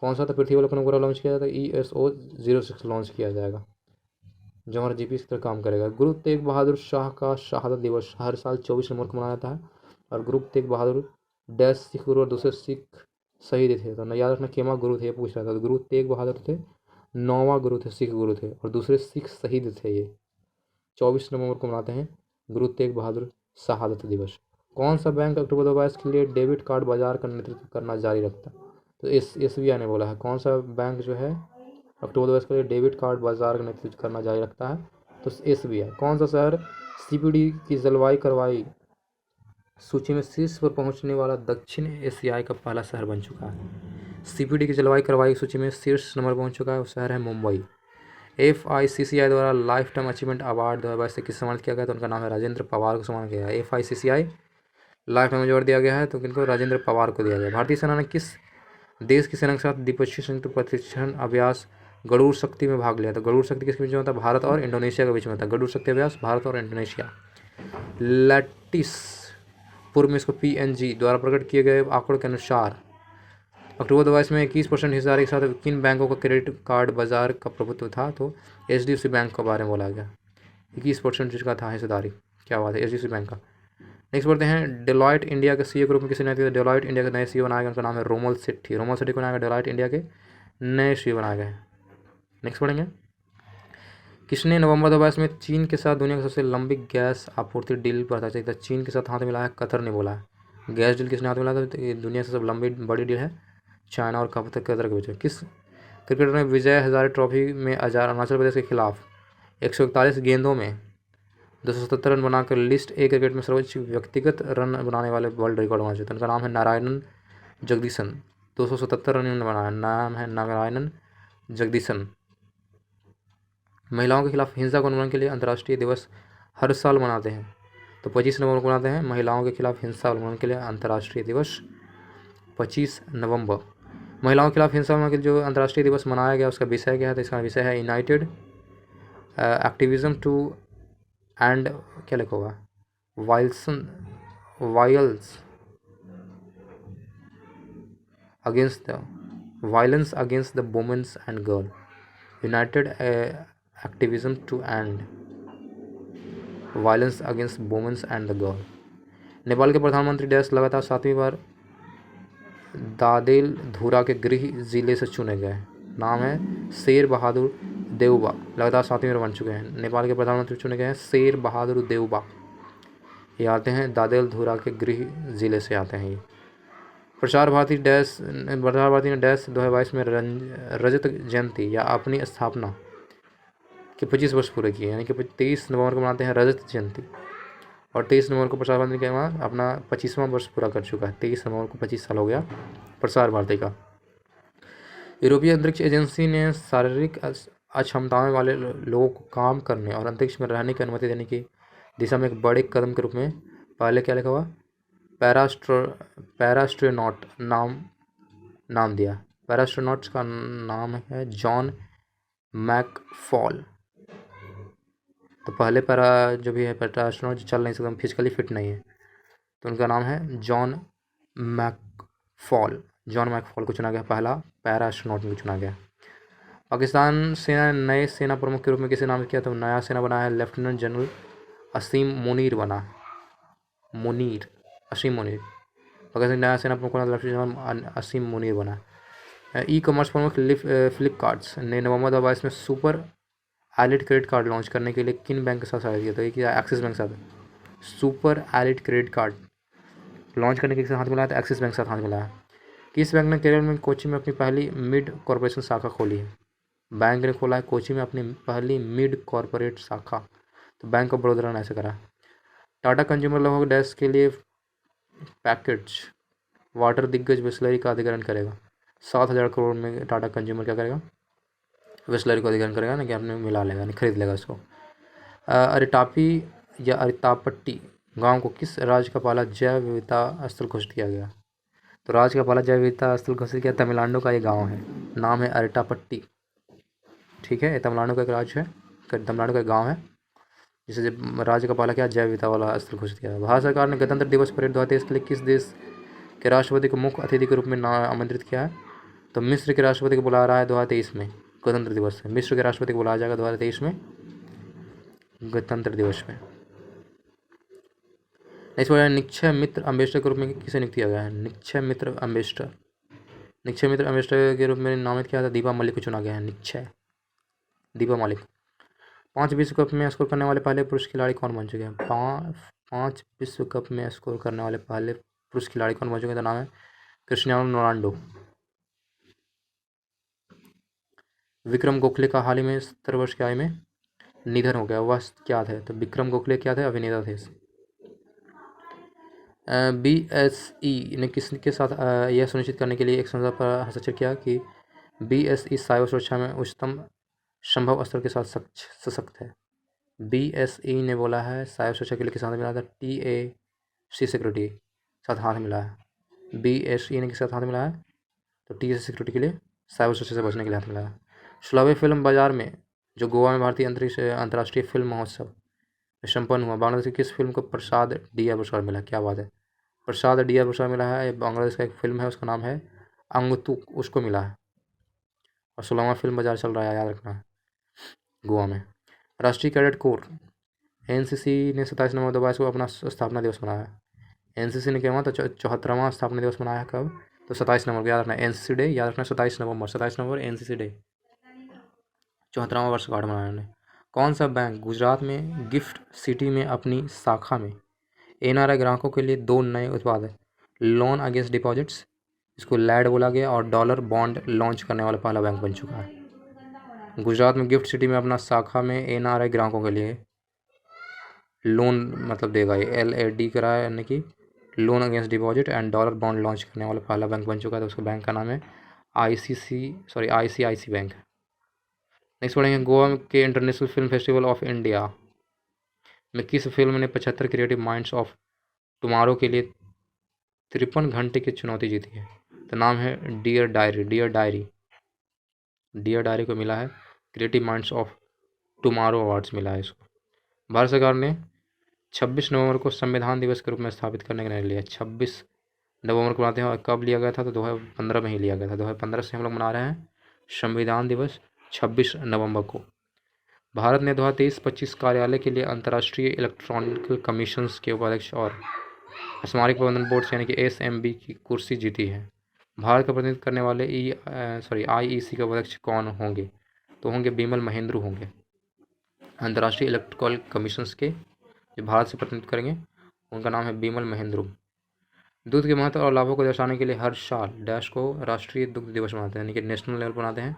कौन सा पृथ्वी अवलोकन उपग्रह लॉन्च किया जाएगा? ESO 06 लॉन्च किया जाएगा, जो हमारा GPS की तरह काम करेगा। गुरु तेग बहादुर शाह का शहादत दिवस हर साल 24 नवंबर को मनाया जाता है और गुरु तेग बहादुर डैश सिख गुरु और दूसरे सिख शहीद थे, तो याद रखना केमा गुरु थे, पूछ रहा था। तो गुरु तेग बहादुर थे 9वां गुरु थे, सिख गुरु थे, और दूसरे सिख शहीद थे। ये 24 नवंबर को मनाते हैं गुरु तेग बहादुर शहादत दिवस। कौन सा बैंक अक्टूबर 2022 के लिए डेबिट कार्ड बाजार का नेतृत्व करना जारी रखता? तो SBI ने बोला है। कौन सा बैंक जो है अक्टूबर 2022 के लिए डेबिट कार्ड बाजार का नेतृत्व करना जारी रखता है? तो SBI। कौन सा शहर CPD की जलवायु कार्रवाई सूची में शीर्ष पर पहुंचने वाला दक्षिण एशियाई का पहला शहर बन चुका है? CPD की जलवायु कार्रवाई सूची में शीर्ष नंबर पहुंच चुका है, वो शहर है मुंबई। FICCI द्वारा लाइफ टाइम अचीवमेंट अवार्ड 2022 से किस सम्मानित किया गया? तो उनका नाम है राजेंद्र पवार को सम्मानित किया गया। FICCI लाइफ टाइम अवार्ड दिया गया है, तो किनको? राजेंद्र पवार को दिया गया। भारतीय सेना ने किस देश की सेना के साथ द्विपक्षीय संयुक्त प्रशिक्षण अभ्यास गरुड़ शक्ति में भाग लिया? तो गरुड़ शक्ति किसके बीच में होता है? भारत और इंडोनेशिया के बीच में होता है। गरुड़ शक्ति अभ्यास भारत और इंडोनेशिया। लैटिस पूर्व में इसको PNG द्वारा प्रकट किए गए आंकड़ों के अनुसार अक्टूबर 2022 में 21% हिस्सेदारी के साथ किन बैंकों का क्रेडिट कार्ड बाजार का प्रभुत्व था? तो HDFC बैंक के बारे में बोला गया। 21% जिसका था हिस्सेदारी, क्या बात है, HDFC बैंक का। नेक्स्ट बढ़ते हैं, डेलॉयट इंडिया के CEO के रूप में किसी ने? डेलॉयट इंडिया के नए CEO बनाए गए, उनका नाम है रोमल सेट्टी। रोमल सेट्टी को बनाया गया, डेलॉयट इंडिया के नए CEO बनाए गए। नेक्स्ट पढ़ेंगे, किसने नवंबर 2022 में चीन के साथ दुनिया की सबसे लंबी गैस आपूर्ति डील पर हस्ताक्षर किया? चीन के साथ हाथ मिला है कतर ने बोला है। गैस डील किसने हाथ मिला था? तो ये दुनिया से सब लंबी बड़ी डील है चाइना और कतर के बीच में। किस क्रिकेटर ने विजय हजारे ट्रॉफी में अरुणाचल प्रदेश के खिलाफ 141 गेंदों में 277 रन बनाकर लिस्ट ए क्रिकेट में सर्वोच्च व्यक्तिगत रन बनाने वाले वर्ल्ड रिकॉर्ड बना चुके हैं। उनका नाम है नारायणन जगदीशन। 277 रन इन्होंने बनाया। नाम है नारायणन जगदीशन। महिलाओं के खिलाफ हिंसा को उन्मूलन के लिए अंतर्राष्ट्रीय दिवस हर साल मनाते हैं। तो 25 नवंबर को मनाते हैं महिलाओं के खिलाफ हिंसा उन्मूलन के लिए अंतर्राष्ट्रीय दिवस 25 नवंबर। महिलाओं के खिलाफ हिंसा उन्मूलन के लिए जो अंतर्राष्ट्रीय दिवस मनाया गया उसका विषय क्या है? तो इसका विषय है यूनाइटेड एक्टिविज्म टू एंड क्या लिखा होगा violence against the violence against the womens and girl. United activism to end violence against womens and the girl. Nepal के प्रधानमंत्री डैश लगातार 7वीं बार दादेल धुरा के गृह जिले से चुने गए। नाम है शेर बहादुर देउबा। लगातार 7वीं बार बन चुके हैं। नेपाल के प्रधानमंत्री चुने गए हैं शेर बहादुर देउबा। ये आते हैं दादेल धुरा के गृह जिले से आते हैं। ये प्रसार भारती ने डैश 2022 में रजत जयंती या अपनी स्थापना के 25 वर्ष पूरे किए, यानी कि 23 नवंबर को मनाते हैं रजत जयंती। और 23 नवंबर को प्रसार भारती के बाद अपना 25वां वर्ष पूरा कर चुका है। 23 नवंबर को 25 साल हो गया प्रसार भारती का। यूरोपीय अंतरिक्ष एजेंसी ने शारीरिक अक्षमताओं वाले लोगों को काम करने और अंतरिक्ष में रहने की अनुमति देने की दिशा में एक बड़े कदम के रूप में पहले क्या लिखा हुआ पैरास्ट्रोनॉट नाम दिया। पैरास्ट्रोनॉट्स का नाम है जॉन मैकफॉल। तो पहले जो भी है पैरास्ट्रोनॉट जो चल नहीं सकता, फिजिकली फिट नहीं है, तो उनका नाम है जॉन मैकफॉल। जॉन मैकफॉल को चुना गया, पहला पैरास्ट्रोनॉट को चुना गया। पाकिस्तान सेना ने नए सेना प्रमुख के रूप में किसे नामित किया? तो नया सेना बना है लेफ्टिनेंट जनरल असीम मुनीर बना। असीम मुनीर पाकिस्तान नया सेना प्रमुख बना, लेफ्टिनेंट जनरल असीम मुनीर बना। ई कॉमर्स प्रमुख फ्लिपकार्ट्स ने नवंबर 2022 में super elite credit card launch करने के लिए किन बैंक के साथ साझा किया? तो एक एक्सिस बैंक के साथ super elite credit card launch करने के साथ मिला है, तो एक्सिस बैंक के साथ हाथ मिलाया। किस बैंक ने केरल में कोची में अपनी पहली मिड कॉरपोरेशन शाखा खोली है? बैंक ने खोला है कोची में अपनी पहली मिड कॉरपोरेट शाखा। तो बैंक ऑफ बड़ौदा ने ऐसे करा। टाटा कंज्यूमर लगभग डैश के लिए पैकेज वाटर दिग्गज बिसलेरी का अधिग्रहण करेगा। 7,000 करोड़ में टाटा कंज्यूमर क्या करेगा? बिसलेरी को अधिग्रहण करेगा ना, कि आपने मिला लेगा, यानी खरीद लेगा इसको। अरिटापी या अरितापट्टी गांव को किस राज्य का पहला जैव विविधता स्थल घोषित किया गया? तो राज्य का पहला जैव विविधता स्थल घोषित किया तमिलनाडु का ये गांव है, नाम है अरिटापट्टी। ठीक है, ये तमिलनाडु का एक राज्य है, तमिलनाडु का एक गाँव है जिसे राज्य का पहला क्या जैव विविधता वाला स्थल घोषित किया। भारत सरकार ने गणतंत्र दिवस परेड 2023 के लिए किस देश के राष्ट्रपति को मुख्य अतिथि के रूप में आमंत्रित किया है? तो मिस्र के राष्ट्रपति को बुला रहा है 2023 में गणतंत्र दिवस है। मिस्र के राष्ट्रपति को बुलाया जाएगा 2023 में गणतंत्र दिवस में। नेक्स्ट वर्ड है निक्षय मित्र अम्बेसडर के रूप में किसे नियुक्त किया गया है? निक्षय मित्र अम्बेसडर के रूप में नामित किया था दीपा मलिक को चुना गया है। दीपा मलिक। 5 विश्व कप में स्कोर करने वाले पहले पुरुष खिलाड़ी कौन बन चुके हैं? 5 विश्व कप में स्कोर करने वाले पहले पुरुष खिलाड़ी कौन बन चुके हैं? तो नाम है क्रिस्टियानो रोनाल्डो। विक्रम गोखले का हाल ही में 70 वर्ष की आयु में निधन हो गया, वह क्या थे? तो विक्रम गोखले क्या थे? अभिनेता थे। BSE ने किसके साथ यह सुनिश्चित करने के लिए एक समझौता पर हस्ताक्षर किया कि BSE साइबर सुरक्षा में उच्चतम संभव स्तर के साथ सशक्त है? BSE ने बोला है साइबर सुरक्षा के लिए किस हाथ मिला था? TAC सिक्योरिटी साथ हाथ मिला है। BSE ने किसके साथ हाथ मिला है? तो TAC सिक्योरिटी के लिए, साइबर सुरक्षा से बचने के लिए हाथ मिला है। 16वें फिल्म बाजार में जो गोवा में भारतीय अंतर्राष्ट्रीय फिल्म महोत्सव संपन्न हुआ, बांग्लादेश की किस फिल्म को प्रसाद डिया पुरस्कार मिला? क्या बात है, प्रसाद डिया पुरस्कार मिला है। बांग्लादेश का एक फिल्म है, उसका नाम है अंगतुक, उसको मिला है। और 16वां फिल्म बाजार चल रहा है, याद रखना है, गोवा में। राष्ट्रीय कैडेट कोर NCC ने 27 नवंबर 2022 को अपना स्थापना दिवस मनाया है। NCC ने क्या हुआ? तो 74वां स्थापना दिवस मनाया है। कब? तो 27 नवंबर को, याद रखना NCC डे, याद रखना 27 नवंबर NCC डे, 74वां वर्षगांठ मनाया उन्होंने। कौन सा बैंक गुजरात में गिफ्ट सिटी में अपनी शाखा में NRI ग्राहकों के लिए 2 नए उत्पाद लोन अगेंस्ट डिपॉजिट्स, इसको लैड बोला गया, और डॉलर बॉन्ड लॉन्च करने वाला पहला बैंक बन चुका है? गुजरात में गिफ्ट सिटी में अपना शाखा में NRI ग्राहकों के लिए लोन मतलब देगा। ये LAD करा है, यानी कि loan against deposit and dollar bond launch करने वाला पहला बैंक बन चुका है। तो उसके बैंक का नाम है ICICI बैंक। नेक्स्ट पढ़ेंगे, गोवा के international film festival of India में किस फिल्म ने 75 क्रिएटिव माइंड्स ऑफ टुमारो के लिए 53 घंटे की चुनौती जीती है? तो नाम है डियर डायरी। डियर डायरी को मिला है creative minds of tomorrow awards मिला है इसको। भारत सरकार ने 26 नवंबर को संविधान दिवस के रूप में स्थापित करने का निर्णय लिया। 26 नवंबर को मनाते हैं। और कब लिया गया था? तो 2015 में ही लिया गया था। 2015 से हम लोग मना रहे हैं संविधान दिवस 26 नवंबर को। भारत ने 2023-25 कार्यालय के लिए अंतर्राष्ट्रीय इलेक्ट्रॉनिक कमीशंस के उपाध्यक्ष और स्मारक प्रबंधन बोर्ड यानी कि SMB की कुर्सी जीती है। भारत का प्रतिनिधित्व करने वाले IEC के उपाध्यक्ष कौन होंगे? तो होंगे बिमल महेंद्रू होंगे। अंतर्राष्ट्रीय इलेक्ट्रिकल कमीशंस के जो भारत से प्रतिनिधित्व करेंगे उनका नाम है बिमल महेंद्रू। दूध के महत्व और लाभों को दर्शाने के लिए हर साल डैश को राष्ट्रीय दुग्ध दिवस मनाते हैं, यानी कि नेशनल लेवल पर मनाते हैं।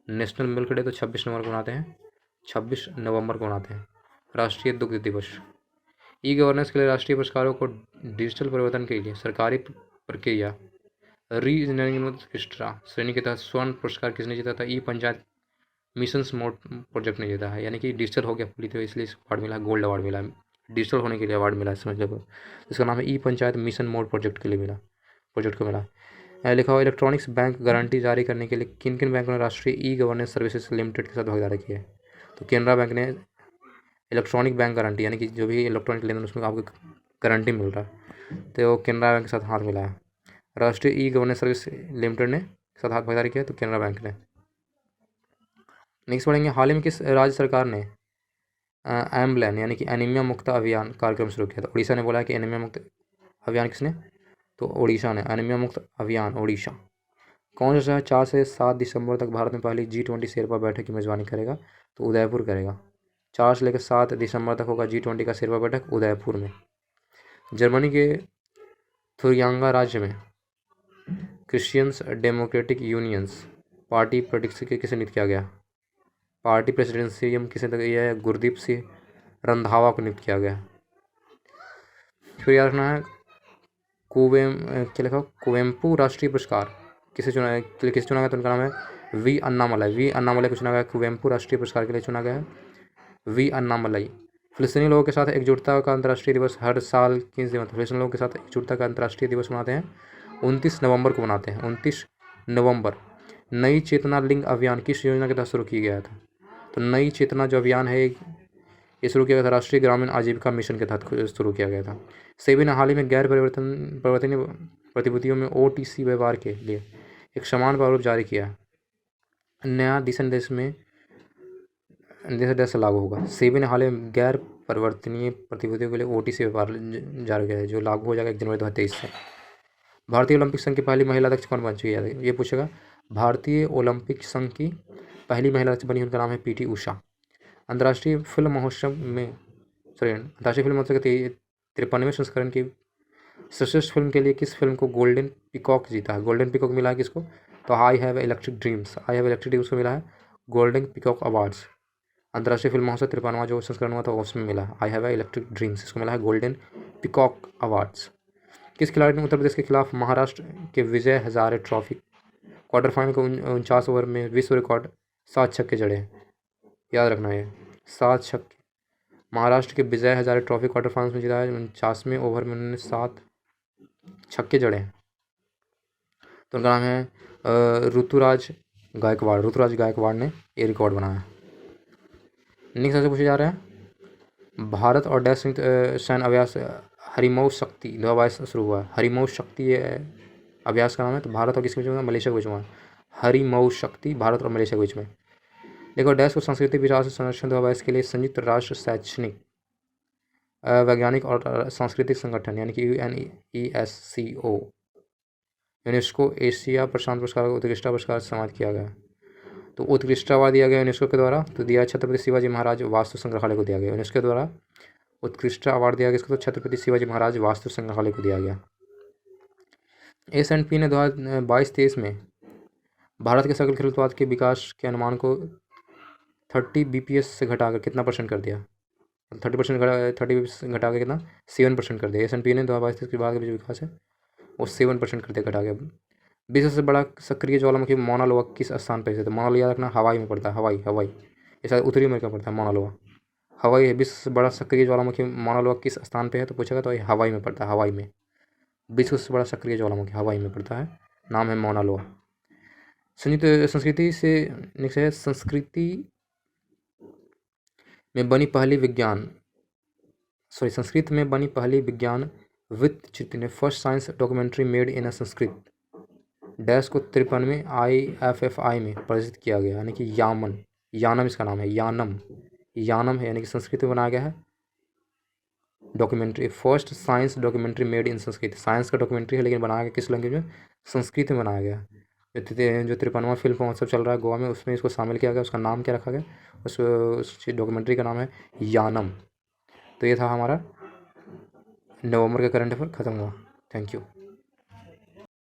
नेशनल मिल्क डे तो 26 नवंबर को मनाते हैं। 26 नवंबर को मनाते हैं राष्ट्रीय दुग्ध दिवस। गवर्नेंस के लिए राष्ट्रीय पुरस्कारों को डिजिटल परिवर्तन के लिए सरकारी प्रक्रिया री इंजीनियरिंग में उत्कृष्टता श्रेणी के तहत स्वर्ण पुरस्कार किसने जीता था? पंचायत मिशन मोड प्रोजेक्ट ने जीता है, यानी कि डिजिटल हो गया पूरी तरह, इसलिए अवार्ड मिला, गोल्ड अवार्ड मिला, डिजिटल होने के लिए अवार्ड मिला है समझ लो। इसका नाम है पंचायत मिशन मोड प्रोजेक्ट के लिए मिला, प्रोजेक्ट को मिला। लिखा हुआ इलेक्ट्रॉनिक्स बैंक गारंटी जारी करने के लिए किन किन बैंकों ने राष्ट्रीय गवर्नेंस सर्विसेज लिमिटेड के साथ भागीदारी की है? तो केनरा बैंक ने इलेक्ट्रॉनिक बैंक गारंटी, यानी कि जो भी इलेक्ट्रॉनिक लेन देन उसमें आपको गारंटी मिल रहा है, तो वो केनरा बैंक के साथ हाथ मिला है। राष्ट्रीय गवर्नेंस सर्विस लिमिटेड ने साथ हाथ भागीदारी किया तो केनरा बैंक ने। नेक्स्ट पढ़ेंगे, हाल ही में किस राज्य सरकार ने एम्बुलेन यानी कि एनीमिया मुक्त अभियान कार्यक्रम शुरू किया? तो उड़ीसा ने बोला है कि एनीमिया मुक्त अभियान किसने? तो उड़ीसा ने एनीमिया मुक्त अभियान उड़ीसा। कौन सा शहर 4 से 7 दिसंबर तक भारत में पहली G20 शेरपा बैठक की मेजबानी करेगा? तो उदयपुर करेगा। 4 से लेकर 7 दिसंबर तक होगा G20 का शेरपा बैठक उदयपुर में। जर्मनी के थुरियांगा राज्य में Christians democratic unions party presidency किसे नियुक्त किया गया? पार्टी प्रेसिडेंसी किसे तक यह है? गुरदीप सिंह रंधावा को नियुक्त किया गया। फिर याद रखना है क्या लिखा? कुवेम्पू राष्ट्रीय पुरस्कार किसे चुना गया? तो उनका नाम है V अन्नामलाई को चुना गया। कुवेम्पू राष्ट्रीय पुरस्कार के लिए चुना गया है V अन्नामलाई। फिलिस्तीनी लोगों के साथ एकजुटता का अंतर्राष्ट्रीय दिवस हर साल किस दिन? फिलिस्तीनी लोगों के साथ एकजुटता का अंतर्राष्ट्रीय दिवस मनाते हैं 29 नवंबर को मनाते हैं। 29 नवंबर। नई चेतना लिंग अभियान किस योजना के तहत शुरू किया गया था? तो नई चेतना जो अभियान है ये शुरू किया गया था राष्ट्रीय ग्रामीण आजीविका मिशन के तहत शुरू किया गया था। सेबी ने हाल ही में गैर परिवर्तनीय प्रतिभूतियों में OTC व्यवहार के लिए एक समान प्रारूप जारी किया। नया दिशा निर्देश में लागू होगा। सेबी ने हाल ही में गैर परिवर्तनीय प्रतिभूतियों के लिए OTC व्यवहार जारी किया है जो लागू हो जाएगा 1 जनवरी 2023 से। भारतीय ओलंपिक संघ की पहली महिला अध्यक्ष कौन बन चुकी है? ये पूछेगा। भारतीय ओलंपिक संघ की पहली महिला अध्यक्ष बनी, उनका नाम है PT उषा। अंतर्राष्ट्रीय फिल्म महोत्सव के 53वें संस्करण की सर्वश्रेष्ठ फिल्म के लिए किस फिल्म को गोल्डन पीकॉक जीता है? गोल्डन पीकॉक मिला है किसको? तो आई हैव इलेक्ट्रिक ड्रीम्स को मिला है गोल्डन पीकॉक अवार्ड्स। अंतर्राष्ट्रीय फिल्म महोत्सव 53वां जो संस्करण हुआ था उसमें मिला है आई हैव इलेक्ट्रिक ड्रीम्स, इसको मिला है गोल्डन पीकॉक अवार्ड्स। किस खिलाड़ी ने उत्तर प्रदेश के खिलाफ महाराष्ट्र के Vijay Hazare trophy quarter final को 49 ओवर में विश्व रिकॉर्ड 7 छक्के जड़े हैं? याद रखना है 7 छक्के। महाराष्ट्र के Vijay Hazare trophy quarter final में जीता है। 49वें ओवर में उन्होंने 7 छक्के जड़े हैं। तो उनका नाम है ऋतुराज गायकवाड़ ने ये रिकॉर्ड बनाया। नेक्स्ट से पूछे जा रहे हैं, भारत और डैश संयुक्त सैन्य अभ्यास हरिमौश शक्ति 2022 शुरू हुआ है। हरिमौश शक्ति अभ्यास का नाम है। तो भारत और किसके बीच में? मलेशिया के बीच में। हरिमौश शक्ति भारत और मलेशिया के बीच में। देखो, डैश को सांस्कृतिक विरासत संरक्षण 2022 के लिए संयुक्त राष्ट्र शैक्षणिक वैज्ञानिक और सांस्कृतिक संगठन यानी कि UNESCO यूनेस्को एशिया प्रशांत पुरस्कार को उत्कृष्टता पुरस्कार से सम्मानित किया गया। तो उत्कृष्टता अवार्ड दिया गया यूनेस्को के द्वारा, तो दिया छत्रपति शिवाजी महाराज वास्तु संग्रहालय को दिया गया। यूनेस्को के द्वारा उत्कृष्टता अवार्ड दिया गया इसको, तो छत्रपति शिवाजी महाराज वास्तु संग्रहालय को दिया गया। S&P ने 2022-23 में भारत के सकल घरेलू उत्पाद के विकास के अनुमान को 30 BPS से घटा कर कितना परसेंट कर दिया? 30% घटा 30 BPS घटा के कितना 7% कर दिया। S&P ने 2022 के बाद का जो विकास है वो 7% कर दिया घटा के। विश्व से बड़ा सक्रिय ज्वालामुखी मौना लोआ किस स्थान पर स्थित है? मौना लोआ याद रखना हवाई में पड़ता है, हवाई हवाई ये शायद उत्तरी अमेरिका में पड़ता है। मौना लोआ हवाई है। विश्व से बड़ा सक्रिय ज्वालामुखी मौना लोआ किस स्थान पे है तो पूछेगा तो ये हवाई में पड़ता है, हवाई में। विश्व से बड़ा सक्रिय ज्वालामुखी हवाई में पड़ता है, नाम है मौना लोआ। संयुक्त संस्कृति से नेक्स्ट है संस्कृति में बनी पहली विज्ञान संस्कृत में बनी पहली विज्ञान वृत्तचित्र ने first science documentary made in Sanskrit dash को 53वें IFFI में प्रदर्शित किया गया, यानी कि यानम इसका नाम है, यानम है, यानी कि संस्कृत में बनाया गया है documentary. First science documentary made in Sanskrit, science का डॉक्यूमेंट्री है लेकिन बनाया गया किस लैंग्वेज में? संस्कृत में बनाया गया। जो 53वां फिल्म महोत्सव चल रहा है गोवा में उसमें इसको शामिल किया गया। उसका नाम क्या रखा गया? उस डॉक्यूमेंट्री का नाम है यानम। तो ये था हमारा नवंबर का करंट अफेयर, खत्म हुआ। Thank you.